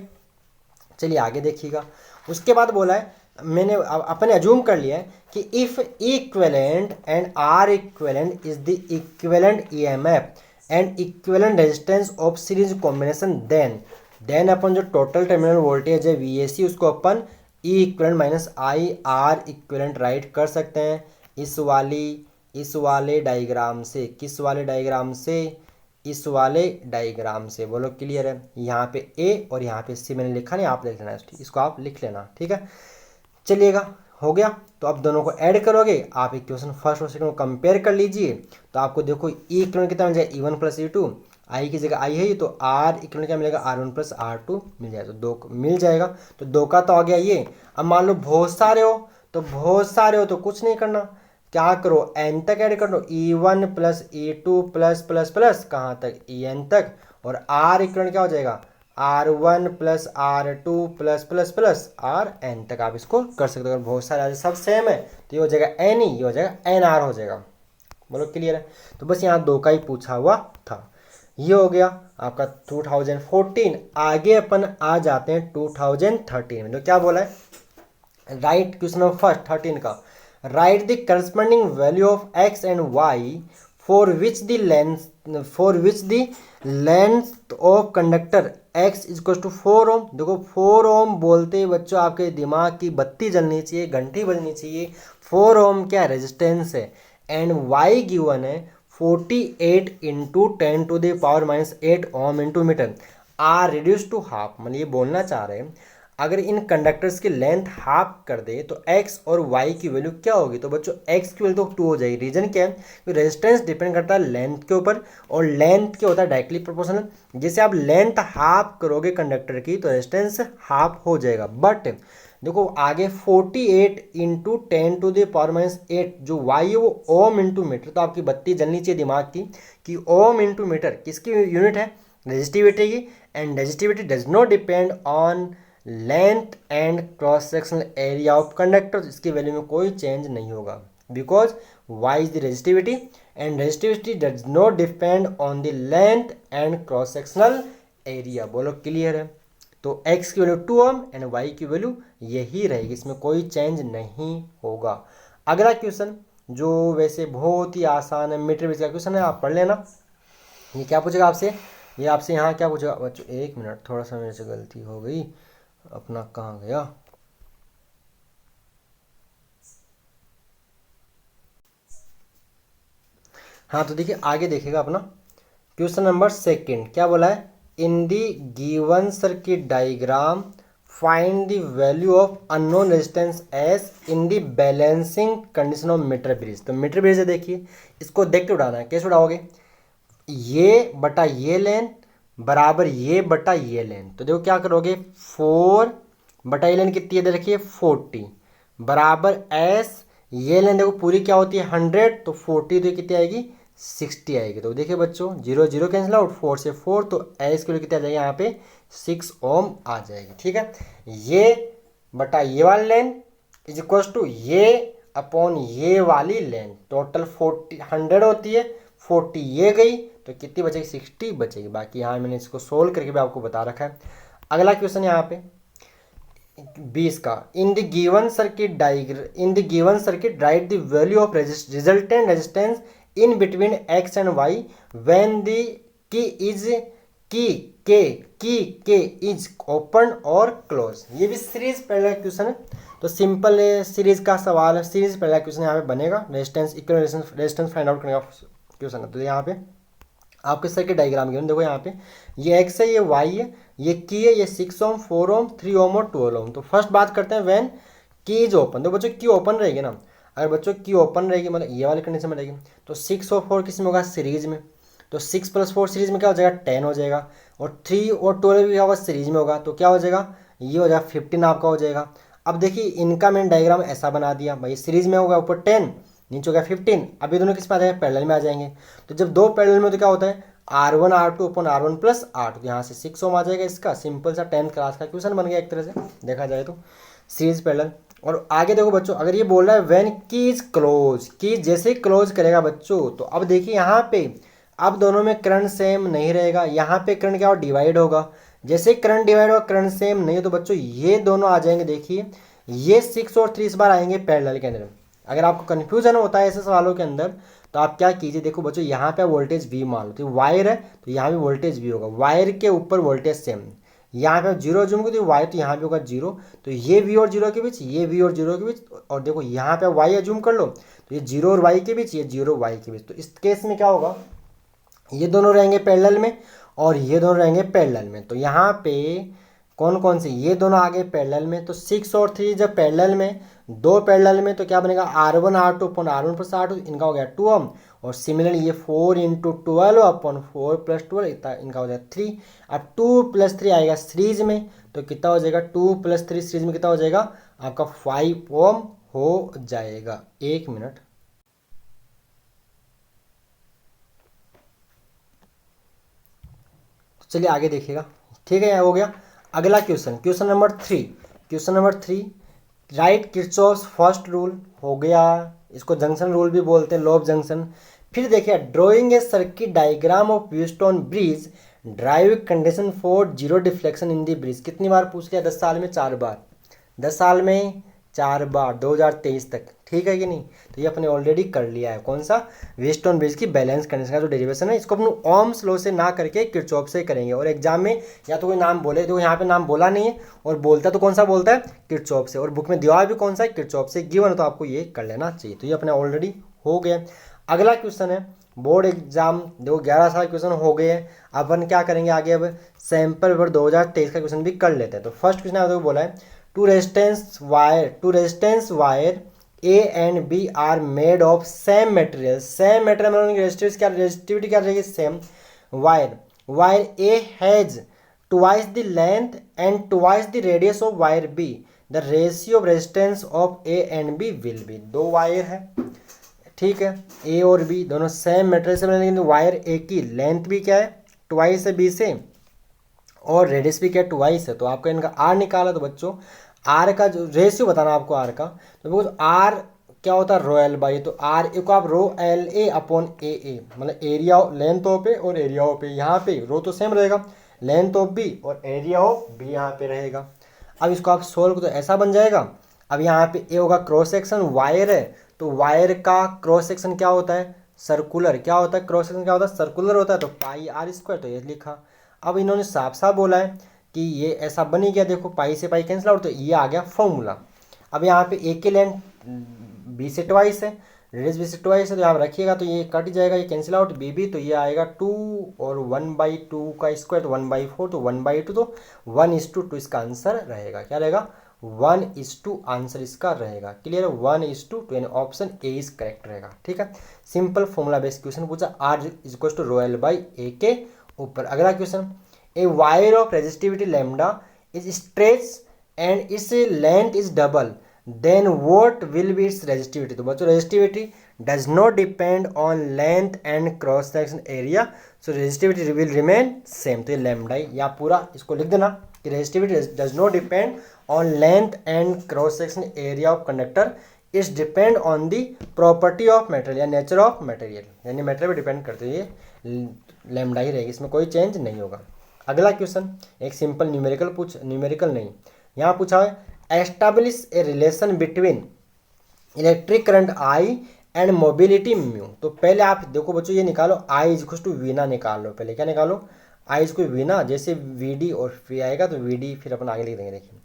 A: चलिए आगे देखिएगा। उसके बाद बोला है, मैंने अपने अज्यूम कर लिया है कि if equivalent and R equivalent is the equivalent EMF and equivalent resistance of series combination, then अपन जो टोटल टर्मिनल वोल्टेज है वीएसी, उसको अपन E equivalent minus I R equivalent write कर सकते हैं इस वाले डायग्राम से। किस वाले डायग्राम से, इस वाले डायग्राम से। बोलो क्लियर है। यहाँ पे ए और यहाँ पे सी मैंने लिखा नहीं, आप लिख लेना, इसको आप लिख लेना, ठीक है। चलिएगा, हो गया। तो अब दोनों को ऐड करोगे, आप इक्वेशन फर्स्ट और सेकंड को कंपेयर कर लीजिए। तो आपको देखो ई इक्विवेलेंट कितना मिल जाएगा, E1 प्लस E2, आई की जगह आई है, तो आर इक्विवेलेंट क्या मिलेगा, R1 प्लस R2 मिल जाएगा। तो दो मिल जाएगा, तो दो का तो आ गया ये। अब मान लो बहुत सारे हो तो कुछ नहीं करना, क्या करो, एन तक ऐड कर लो, E1 plus E2 plus plus plus कहाँ तक, EN तक, और आर इक्विवेलेंट क्या हो जाएगा, R1 plus R2 plus plus plus RN तक आप इसको कर सकते हो। अगर बहुत सारे सब सेम है तो ये हो जाएगा एन ई, ये हो जाएगा NR हो जाएगा। बोलो क्लियर है। तो बस यहाँ दो का ही पूछा हुआ था। ये हो गया आपका 2014। आगे अपन आ जाते हैं 2013 में। तो क्या बोला है, राइट क्वेश्चन नंबर फर्स्ट 13 का, write the corresponding value of x and y for which the length of conductor x equal to 4 ohm. देखो 4 ओम बोलते ही बच्चों आपके दिमाग की बत्ती जलनी चाहिए, घंटी बजनी चाहिए। 4 ओम क्या रेजिस्टेंस है, एंड y गिवन है 48 into 10 to the power minus 8 ohm into metre are reduce to half. मतलब ये बोलना चाह रहे हैं अगर इन कंडक्टर्स की लेंथ हाफ कर दे तो x और y की वैल्यू क्या होगी। तो बच्चों x की वैल्यू तो 2 हो जाएगी। रीजन क्या है, रेजिस्टेंस डिपेंड करता है लेंथ के ऊपर, और लेंथ क्या होता है, डायरेक्टली प्रोपोर्शनल। जैसे आप लेंथ हाफ करोगे कंडक्टर की तो रेजिस्टेंस हाफ हो जाएगा। बट देखो आगे 48 into 10 to the power minus 8 जो y है वो ओम इंटू मीटर। तो आपकी बत्ती जलनी चाहिए दिमाग की कि ओम इंटू मीटर किसकी यूनिट है, रेजिस्टिविटी की। And resistivity does not depend on length and cross sectional area of conductor. इसकी वैल्यू में कोई चेंज नहीं होगा, because y is the resistivity and resistivity does not depend on the length and cross sectional area. बोलो clear है। तो x की value 2 ohm and y की वैल्यू यही रहेगी, इसमें कोई चेंज नहीं होगा। अगला क्वेश्चन जो वैसे बहुत ही आसान है, मैट्रिक्स का क्वेश्चन है, आप पढ़ लेना। ये क्या पूछेगा आपसे, ये आपसे यहाँ क्या पूछेगा बच्चों, एक मिनट, थोड़ा सा मेरे से गलती हो गई, अपना कहाँ गया, हाँ तो देखिए आगे देखेगा अपना क्वेश्चन नंबर सेकंड क्या बोला है, in the given circuit diagram find the value of unknown resistance S in the balancing condition of meter bridge. तो मीटर ब्रिज है, देखिए इसको देख के उड़ाना है। कैसे उड़ाओगे, ये बटा ये लेन बराबर ये बटा ये लेन। तो देखो क्या करोगे, 4 बटा ये लेन कितनी है, देखिए 40 बराबर एस, ये लेन देखो पूरी क्या होती है 100, तो 40 तो कितनी आएगी 60 आएगी। तो देखिए बच्चों 0 0 कैंसिल आउट, 4 से 4, तो एस के लिए कितनी आ जाएगी यहाँ पे 6 ओम आ जाएगी। ठीक है, ये बटा ये वाली लेन इज इक्वल टू ये अपॉन ये वाली लेन, टोटल 100 होती है, 40 ये गई तो कितनी बचेगी 60 बचेगी। बाकी यहाँ मैंने इसको सोल्व करके भी आपको बता रखा है। अगला क्वेश्चन यहाँ पे 20 का, in the given circuit write the value of resultant resistance in between X and Y when the key is open और क्लोज। ये भी सीरीज पहला क्वेश्चन है, तो सिंपल सीरीज का सवाल है, सीरीज पहला क्वेश्चन यहाँ पे बनेगा। Resistance equivalent resistance find out करने का क्वेश्चन है। तो यहाँ पे आपके सर्किट डायग्राम गिवन, देखो यहाँ पे ये एक्स है, ये वाई है, ये की है, ये 6 ओम 4 ओम 3 ओम और 12 ओम। तो फर्स्ट बात करते हैं व्हेन की इज ओपन। देखो बच्चों की ओपन रहेगी ना, अगर बच्चों की ओपन रहेगी मतलब ये वाली कंडीशन में रहेगी, तो 6 और 4 किस में होगा सीरीज में, तो 6 + 4 सीरीज में क्या हो जाएगा 10 हो जाएगा, और 3 और 12 भी क्या होगा सीरीज में होगा, तो क्या हो जाएगा ये हो जाएगा 15 आपका हो जाएगा। अब देखिए इनका मैंने डायग्राम ऐसा बना दिया, भाई सीरीज में होगा ऊपर 10 नीचे हो गया 15, अब ये दोनों किस में आ जाएंगे पैरेलल में आ जाएंगे। तो जब दो पैरेलल में तो क्या होता है R1 R2 अपन R1 + R2, तो यहाँ से 6 ओम आ जाएगा इसका। सिंपल सा 10th क्लास का क्वेश्चन बन गया एक तरह से देखा जाए तो, सीरीज पैरेलल। और आगे देखो बच्चों, अगर ये बोल रहा है व्हेन की इज क्लोज, की जैसे ही क्लोज करेगा बच्चों, तो अब देखिए यहाँ पे अब दोनों में करंट सेम नहीं रहेगा, यहाँ पे करंट क्या होगा डिवाइड होगा। जैसे करंट डिवाइड होगा करंट सेम नहीं है, तो बच्चों ये दोनों आ जाएंगे, देखिए ये 6 और 3 इस बार आएंगे पैरेलल के अंदर। अगर आपको कन्फ्यूजन होता है ऐसे सवालों के अंदर, तो आप क्या कीजिए, देखो बच्चों यहाँ पे वोल्टेज V मान लो, तो वायर है तो यहाँ भी वोल्टेज V होगा, वायर के ऊपर वोल्टेज सेम। यहाँ पे 0 जूम तो वाई तो यहाँ पे होगा 0, तो ये V और 0 के बीच, ये V और 0 के बीच, और देखो यहाँ पे वाई जूम कर लो तो ये 0 और Y के बीच, ये 0 Y के बीच। तो इस केस में क्या होगा, ये दोनों रहेंगे पैरेलल में और ये दोनों रहेंगे पैरेलल में। तो यहाँ पे कौन कौन से, ये दोनों आगे पैरेलल में, तो 6 और 3 जब पैरेलल में, दो पैरेलल में, तो क्या बनेगा R1 R2 अपन R1 + R2, इनका हो गया 2 ओम। और सिमिलरली ये 4 × 12 अपन 4 + 12 इनका हो जाएगा 3। अब 2 + 3 आएगा सीरीज में, तो कितना हो जाएगा 2 + 3 सीरीज में कितना हो जाएगा आपका 5 ओम हो जाएगा। 1 मिनट, चलिए आगे देखिएगा। ठीक है हो गया। अगला question, question number 3 right Kirchhoff's first rule हो गया, इसको जंक्शन रूल भी बोलते हैं, लॉ ऑफ जंक्शन। फिर देखिए drawing A circuit diagram of Wheatstone bridge, drive condition for zero deflection in the bridge. कितनी बार पूछ लिया, 10 साल में 4 बार, 10 साल में 4 बार 2023 तक, ठीक है कि नहीं। तो ये अपने ऑलरेडी कर लिया है, कौन सा व्हीटस्टोन ब्रिज की बैलेंस कंडीशन का जो डेरिवेशन है, इसको अपने ओम्स लॉ से ना करके किरचॉफ से करेंगे। और एग्जाम में या तो कोई नाम बोले, तो यहाँ पे नाम बोला नहीं है, और बोलता तो कौन सा बोलता है किरचॉफ से, और बुक में दिया भी कौन सा है किरचॉफ से गिवन है, तो आपको ये कर लेना चाहिए। तो ये अपने ऑलरेडी हो गया। अगला क्वेश्चन है बोर्ड एग्जाम, देखो 11 साल क्वेश्चन हो गए हैं। अपन क्या करेंगे आगे, अब सैंपल पेपर 2023 का क्वेश्चन भी कर लेते हैं। तो फर्स्ट क्वेश्चन आपको बोला है two resistance wire A and B are made of same material, same material मतलब रेजिस्टिविटी क्या रहेगी same. Wire A has twice the length and twice the radius of wire B, the ratio of resistance of A and B will be। दो wire है, ठीक है, A और B दोनों same material से बने, लेकिन वायर A की लेंथ भी क्या है ट्वाइस है B से, और रेडियस भी क्या है ट्वाइस है। तो आपको इनका R निकाला, तो बच्चों R का जो रेशियो बताना आपको R का, तो बिकॉज R क्या होता है रो एल बाई, तो R को आप रो एल ए अपॉन ए मतलब एरिया लेंथ ऑफ ए और एरिया ऑफ ए, यहाँ पे रो तो सेम रहेगा, लेंथ ऑफ बी और एरिया ऑफ बी यहाँ पे रहेगा। अब इसको आप सोल्व तो ऐसा बन जाएगा। अब यहाँ पे ए होगा क्रॉस सेक्शन, वायर है तो वायर का क्रॉस सेक्शन क्या होता है सर्कुलर, क्या होता है क्रॉस सेक्शन क्या होता है सर्कुलर होता है, तो πr², तो ये लिखा। अब इन्होंने साफ साफ बोला है कि ये ऐसा बन ही गया, देखो पाई से पाई कैंसिल आउट, तो ये आ गया फॉर्मूला। अब यहाँ पे ए की लेंथ बी से ट्वाइस है, रेडियस बी से ट्वाइस है तो यहाँ रखिएगा तो ये कट जाएगा, ये कैंसिल आउट, बी बी तो ये आएगा 2 और 1/2 का स्क्वायर तो 1/4 तो 1/2 तो 1:2 इसका आंसर रहेगा। क्या रहेगा? 1:2 आंसर इसका रहेगा। क्लियर है? 1:2 यानी ऑप्शन ए इज करेक्ट रहेगा। ठीक है, सिंपल फॉर्मूला बेस्ड क्वेश्चन पूछा, R is equal to rho L by A के ऊपर। अगला question, a wire of resistivity lambda is stretch and its length is double, then what will be its resistivity? तो बच्चों resistivity does not depend on length and cross section area, so resistivity will remain same। तो ये lambda है, या पूरा इसको लिख देना कि resistivity does not depend on length and cross section area of conductor, it's depend on the property of material या नेचर ऑफ मटेरियल, यानी मटेरियल पे डिपेंड करते हुए ये लैम्डा ही रहेगी, इसमें कोई चेंज नहीं होगा। अगला क्वेश्चन एक सिंपल न्यूमेरिकल नहीं, यहाँ पूछा है establish a relation between electric current I and mobility mu. तो पहले आप देखो बच्चों ये निकालो, आई इज इक्वल टू वी ना निकाल लो, पहले क्या निकालो? आई इज इक्वल वी ना, जैसे वी डी और वी आएगा तो वी डी फिर अपन आगे लिख देंगे। देखिए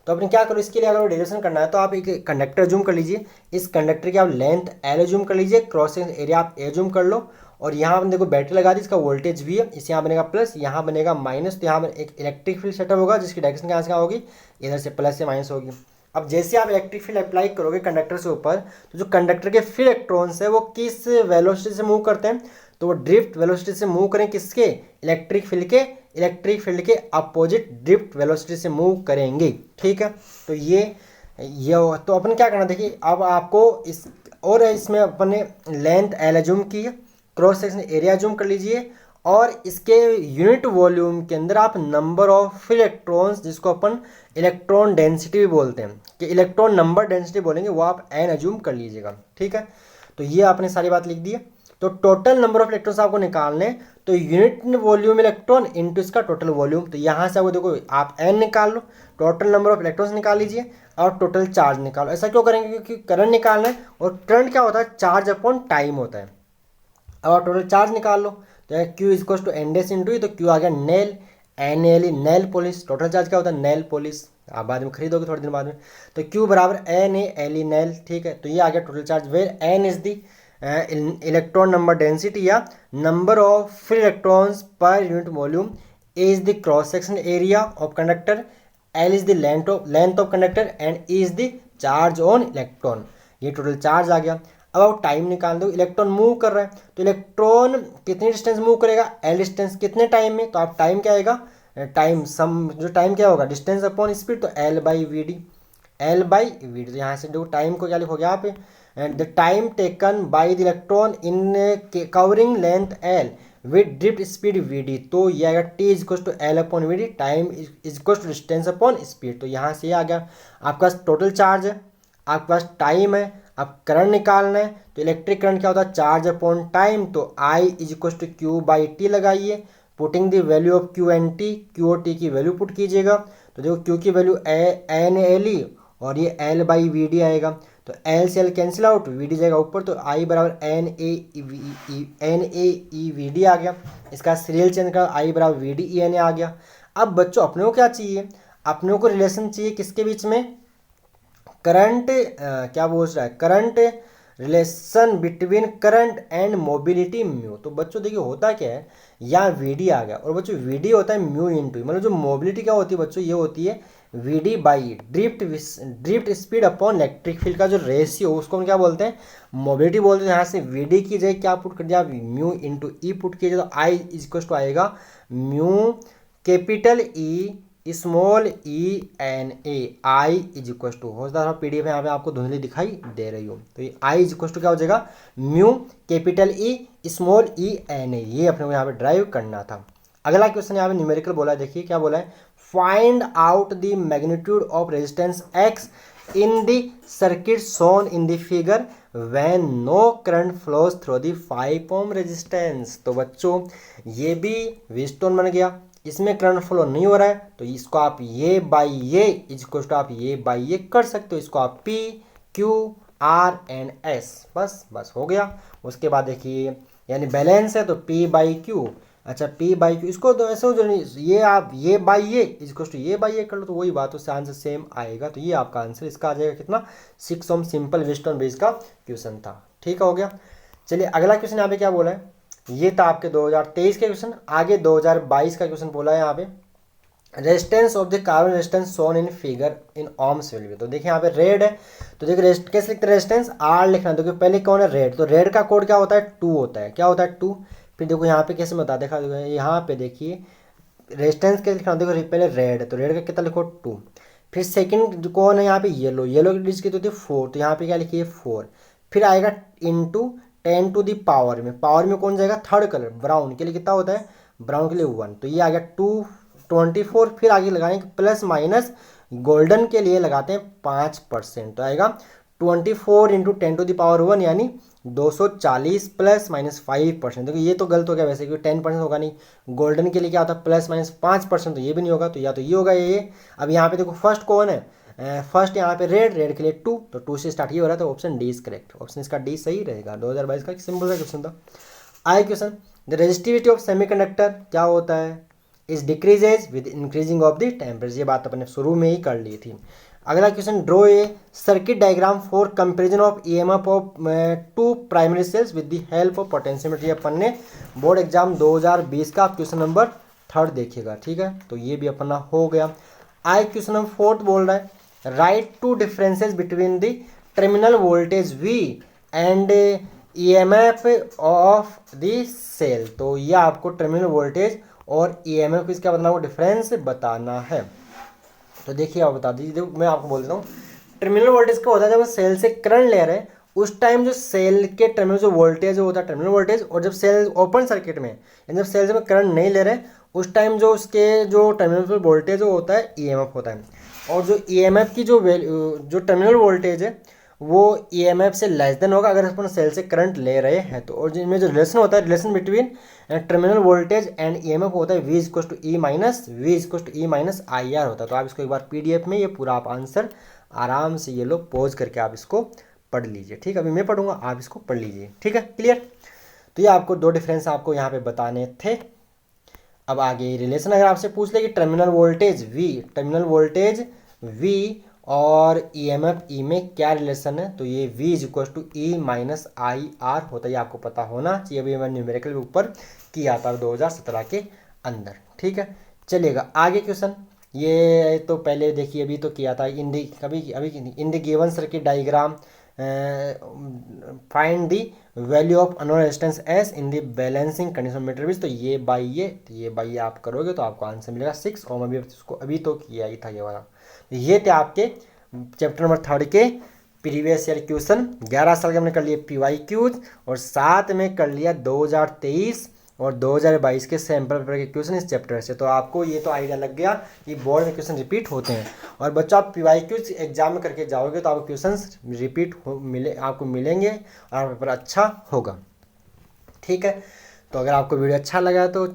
A: तो अपने क्या करो, इसके लिए अगर डेरिवेशन करना है तो आप एक कंडक्टर जूम कर लीजिए, इस कंडक्टर की आप लेंथ एल जूम कर लीजिए, क्रॉस सेक्शन एरिया आप ए जूम कर लो, और यहाँ पर देखो बैटरी लगा दी, इसका वोल्टेज वी है, इस यहाँ बनेगा प्लस, यहाँ बनेगा माइनस, तो यहाँ पर एक इलेक्ट्रिक फील्ड सेटअप होगा जिसकी डायरेक्शन कहाँ से कहाँ होगी, इधर से प्लस से माइनस होगी। अब जैसे आप इलेक्ट्रिक फील्ड अप्लाई करोगे कंडक्टर से ऊपर, तो जो कंडक्टर के फ्री इलेक्ट्रॉन्स है वो किस वेलोसिटी से मूव करते हैं, तो वो ड्रिफ्ट वेलोसिटी से मूव करें, किसके? इलेक्ट्रिक फील्ड के अपोजिट ड्रिफ्ट वेलोसिटी से मूव करेंगे। ठीक है, तो ये तो अपन क्या करना, देखिए अब आपको इस और इसमें अपन ने लेंथ एल जूम की है, क्रॉस सेक्शन एरिया जूम कर लीजिए, और इसके यूनिट वॉल्यूम के अंदर आप नंबर ऑफ इलेक्ट्रॉन्स, जिसको अपन इलेक्ट्रॉन डेंसिटी भी बोलते हैं, कि इलेक्ट्रॉन नंबर डेंसिटी बोलेंगे, वो आप एन अज्यूम कर लीजिएगा। ठीक है, तो ये आपने सारी बात लिख दी है। तो टोटल नंबर ऑफ इलेक्ट्रॉन्स आपको निकालने, तो यूनिट वॉल्यूम इलेक्ट्रॉन इनटू इसका टोटल वॉल्यूम, तो यहाँ से आपको देखो आप एन निकाल लो, टोटल नंबर ऑफ इलेक्ट्रॉन्स निकाल लीजिए और टोटल चार्ज निकालो। ऐसा क्यों करेंगे? क्योंकि करंट निकालना है, और करंट क्या होता है? चार्ज अपॉन टाइम होता है। अब आप टोटल चार्ज निकाल लो, तो Q is equal to N डेस इंटू ई, तो Q आ गया nail, N L E nail polish. Total charge क्या होता है? नेल पोलिस, आप बाद में खरीदोगे थोड़े दिन बाद में, तो Q बराबर N A L E nail. ठीक है, तो ये आ गया total charge, where N is the electron number density या number of free electrons per unit volume, A is the cross section area of conductor, L is the length of conductor, and E is the charge on electron. ये total charge आ गया। अब आप time निकाल दो, electron move कर रहा है, तो इलेक्ट्रॉन कितनी डिस्टेंस मूव करेगा? एल डिस्टेंस, कितने टाइम में? तो आप टाइम क्या आएगा? टाइम सम, जो टाइम क्या होगा? डिस्टेंस अपॉन स्पीड, तो l by v d, l by v d. तो यहाँ से देखो टाइम को क्या लिखोगे आप? The time taken by the electron in covering length l with drift speed we d, तो ये आएगा T is equal to l upon v d, time is equal to distance upon speed. तो यहाँ से ये आ गया, आपका टोटल चार्ज है, आपके पास टाइम है, अब करंट निकालना है, तो इलेक्ट्रिक करंट क्या होता है? चार्ज अपॉन टाइम, तो I is equal to Q by T लगाइए, putting the value of Q N T, Q और टी की वैल्यू पुट कीजिएगा, तो देखो क्यू की वैल्यू एन एल ई और ये एल बाई वी डी आएगा, तो एल से L cancel out, V D जाएगा ऊपर, तो आई बराबर N A E V D आ गया। इसका सीरियल चेंज कर, आई बराबर V D E N A आ गया। अब बच्चों अपने को क्या चाहिए? अपने को रिलेशन चाहिए किसके बीच में? करंट, क्या बोल रहा है? Current relation between current and mobility mu. तो बच्चों देखिए होता क्या है, यहाँ वी डी आ गया, और बच्चों वी डी होता है म्यू इंटू, मतलब जो मोबिलिटी क्या होती है बच्चों, ये होती है v d by drift speed upon electric field का जो रेशियो, उसको हम क्या बोलते हैं? मोबिलिटी बोलते हैं। यहाँ से वी डी की जगह क्या पुट कर दिया? म्यू इंटू ई पुट कीजिए, तो आई इज इक्वल टू आएगा mu capital E small e N A, I is equal to, हो सकता है पीडीएफ में यहाँ पे आपको धुंधली दिखाई दे रही हो, तो ये आई इज इक्वल टू क्या हो जाएगा? Mu capital E small e N A, ये अपने को यहाँ पे ड्राइव करना था। अगला क्वेश्चन यहाँ पे न्यूमेरिकल बोला है, देखिए क्या बोला है, find out the magnitude of resistance X in the circuit shown in the figure when no current flows through the 5 ohm resistance. तो बच्चों ये भी व्हीटस्टोन बन गया, इसमें करंट फ्लो नहीं हो रहा है, तो इसको आप ये बाई ये इज इक्वल टू आप ये बाई ये कर सकते हो, इसको आप P Q R and S, बस हो गया। उसके बाद देखिए यानी बैलेंस है तो पी बाई क्यू, अच्छा पी बाई क्यू, इसको तो ऐसे जो ये आप ये बाई ये इज इक्वल टू ये बाई ये कर लो, तो वही बात, उससे आंसर सेम आएगा। तो ये आपका आंसर इसका आ जाएगा कितना? 6 ओम सिंपल व्हीटस्टोन बेस का क्वेश्चन था। ठीक हो गया। चलिए अगला क्वेश्चन यहाँ पे क्या बोला है, ये था आपके 2023 के क्वेश्चन। आगे 2022 का क्वेश्चन बोला है यहाँ पे, resistance of the carbon resistance shown in figure in ohms value में। तो देखिए यहाँ पे रेड है, तो देखिए कैसे लिखते हैं, रेजिस्टेंस आर लिखना है। देखिए पहले कौन है, रेड, तो रेड का कोड क्या होता है, 2 होता है। क्या होता है, 2। फिर देखो यहाँ पे कैसे बता देखा, देखो यहाँ पे देखिए रेजिस्टेंस के लिखना, देखो पहले रेड है तो रेड का कितना लिखो 2। फिर सेकंड कौन है यहाँ पे, येलो, येलो की डिजिट कितनी होती है 4, तो यहाँ पे क्या लिखिए 4। फिर आएगा इंटू 10 टू द पावर में, पावर में कौन जाएगा, थर्ड कलर ब्राउन के लिए कितना होता है, ब्राउन के लिए 1, तो ये आ गया 224। फिर आगे लगाएंगे प्लस माइनस, गोल्डन के लिए लगाते हैं 5%, तो आएगा 24 इंटू 10 टू द पावर 1 यानी 240 प्लस माइनस 5%। देखो ये तो गलत हो गया वैसे, क्योंकि 10% होगा नहीं। गोल्डन के लिए क्या होता है प्लस माइनस 5%, तो ये भी नहीं होगा, तो या तो ये होगा या ये। अब यहाँ पे देखो फर्स्ट कौन है, फर्स्ट यहाँ पे रेड, रेड के लिए 2, तो 2 से स्टार्ट ही हो रहा है, तो option D is correct, option इसका डी सही रहेगा। 2022 का सिंपल सा क्वेश्चन था। आए question, the resistivity of semiconductor क्या होता है, is decreases with increasing of the temperature, ये बात अपने शुरू में ही कर ली थी। अगला question, draw a circuit diagram for comparison of EMF of 2 primary cells with the help of potentiometer. ये अपन ने बोर्ड एग्जाम 2020 का क्वेश्चन नंबर 3 देखिएगा, ठीक है, तो ये भी अपना हो गया। आए क्वेश्चन नंबर 4 बोल रहा है, write 2 differences between the terminal voltage V and EMF of the cell. तो ये आपको टर्मिनल वोल्टेज और ईएमएफ इसका मतलब आपको डिफरेंस बताना है। तो देखिए आप बता दीजिए, मैं आपको बोल देता हूँ, टर्मिनल वोल्टेज क्या होता है, जब हम सेल से करंट ले रहे हैं उस टाइम जो सेल के टर्मिनल जो वोल्टेज होता है टर्मिनल वोल्टेज, और जब सेल ओपन सर्किट में यानी जब सेल से करंट नहीं ले रहे उस टाइम जो उसके जो टर्मिनल वोल्टेज होता है ईएमएफ होता है। और जो ईएमएफ की जो जो टर्मिनल वोल्टेज है वो ईएमएफ से लेस देन होगा अगर अपन सेल से करंट ले रहे हैं तो। और जिनमें जो रिलेशन होता है, relation between terminal voltage and EMF होता है V equals to E minus IR होता है। तो आप इसको एक बार PDF में ये पूरा आप आंसर आराम से ये लो पॉज करके आप इसको पढ़ लीजिए, ठीक है। अभी मैं पढ़ूंगा, आप इसको पढ़ लीजिए, ठीक है, क्लियर। तो ये आपको 2 डिफरेंस आपको यहाँ पे बताने थे। अब आगे रिलेशन अगर आपसे पूछ ले कि टर्मिनल वोल्टेज V और ईएमएफ E में क्या रिलेशन है, तो ये V is equal to E minus IR होता है, ये आपको पता होना चाहिए। अभी मैंने न्यूमेरिकल के ऊपर किया था 2017 के अंदर, ठीक है। चलिएगा आगे क्वेश्चन, ये तो पहले देखिए अभी तो किया था इन दी अभी in the given circuit diagram find the value of unknown resistance S in the balancing condition meter विच। तो ये बाई ये आप करोगे तो आपको आंसर मिलेगा 6 ओम। अभी तो किया ही था ये वाला। ये थे आपके चैप्टर नंबर 3 के प्रीवियस ईयर क्वेश्चन। 11 साल के हमने कर लिए PYQs और साथ में कर लिया 2023 और 2022 के सैम्पल पेपर के क्वेश्चन इस चैप्टर से। तो आपको ये तो आइडिया लग गया कि बोर्ड में क्वेश्चन रिपीट होते हैं। और बच्चों आप PYQs एग्जाम में करके जाओगे तो आपको क्वेश्चन रिपीट आपको मिलेंगे और पेपर अच्छा होगा, ठीक है। तो अगर आपको वीडियो अच्छा लगा तो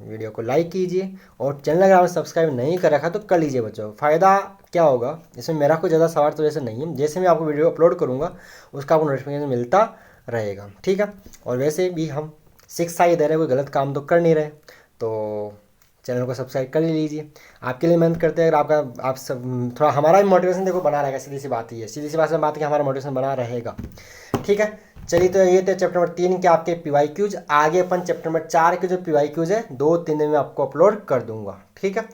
A: वीडियो को लाइक कीजिए और चैनल अगर आपने सब्सक्राइब नहीं कर रखा तो कर लीजिए बच्चों। फ़ायदा क्या होगा, इसमें मेरा कोई ज़्यादा सवाल तो जैसे नहीं है, जैसे मैं आपको वीडियो अपलोड करूँगा उसका आपको नोटिफिकेशन मिलता रहेगा, ठीक है। और वैसे भी हम शिक्षा ही दे रहे, कोई गलत काम तो कर नहीं रहे, तो चैनल को सब्सक्राइब कर लीजिए। आपके लिए मेहनत करते हैं, अगर आप सब थोड़ा हमारा भी मोटिवेशन देखो बना रहेगा। सीधी सी बात ही है, सीधी सी बात से बात है कि हमारा मोटिवेशन बना रहेगा, ठीक है। चलिए तो ये थे चैप्टर नंबर 3 के आपके PYQs। आगे अपन चैप्टर नंबर 4 के जो PYQs है 2-3 दिन में आपको अपलोड कर दूंगा, ठीक है।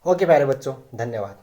A: ओके प्यारे बच्चों, धन्यवाद।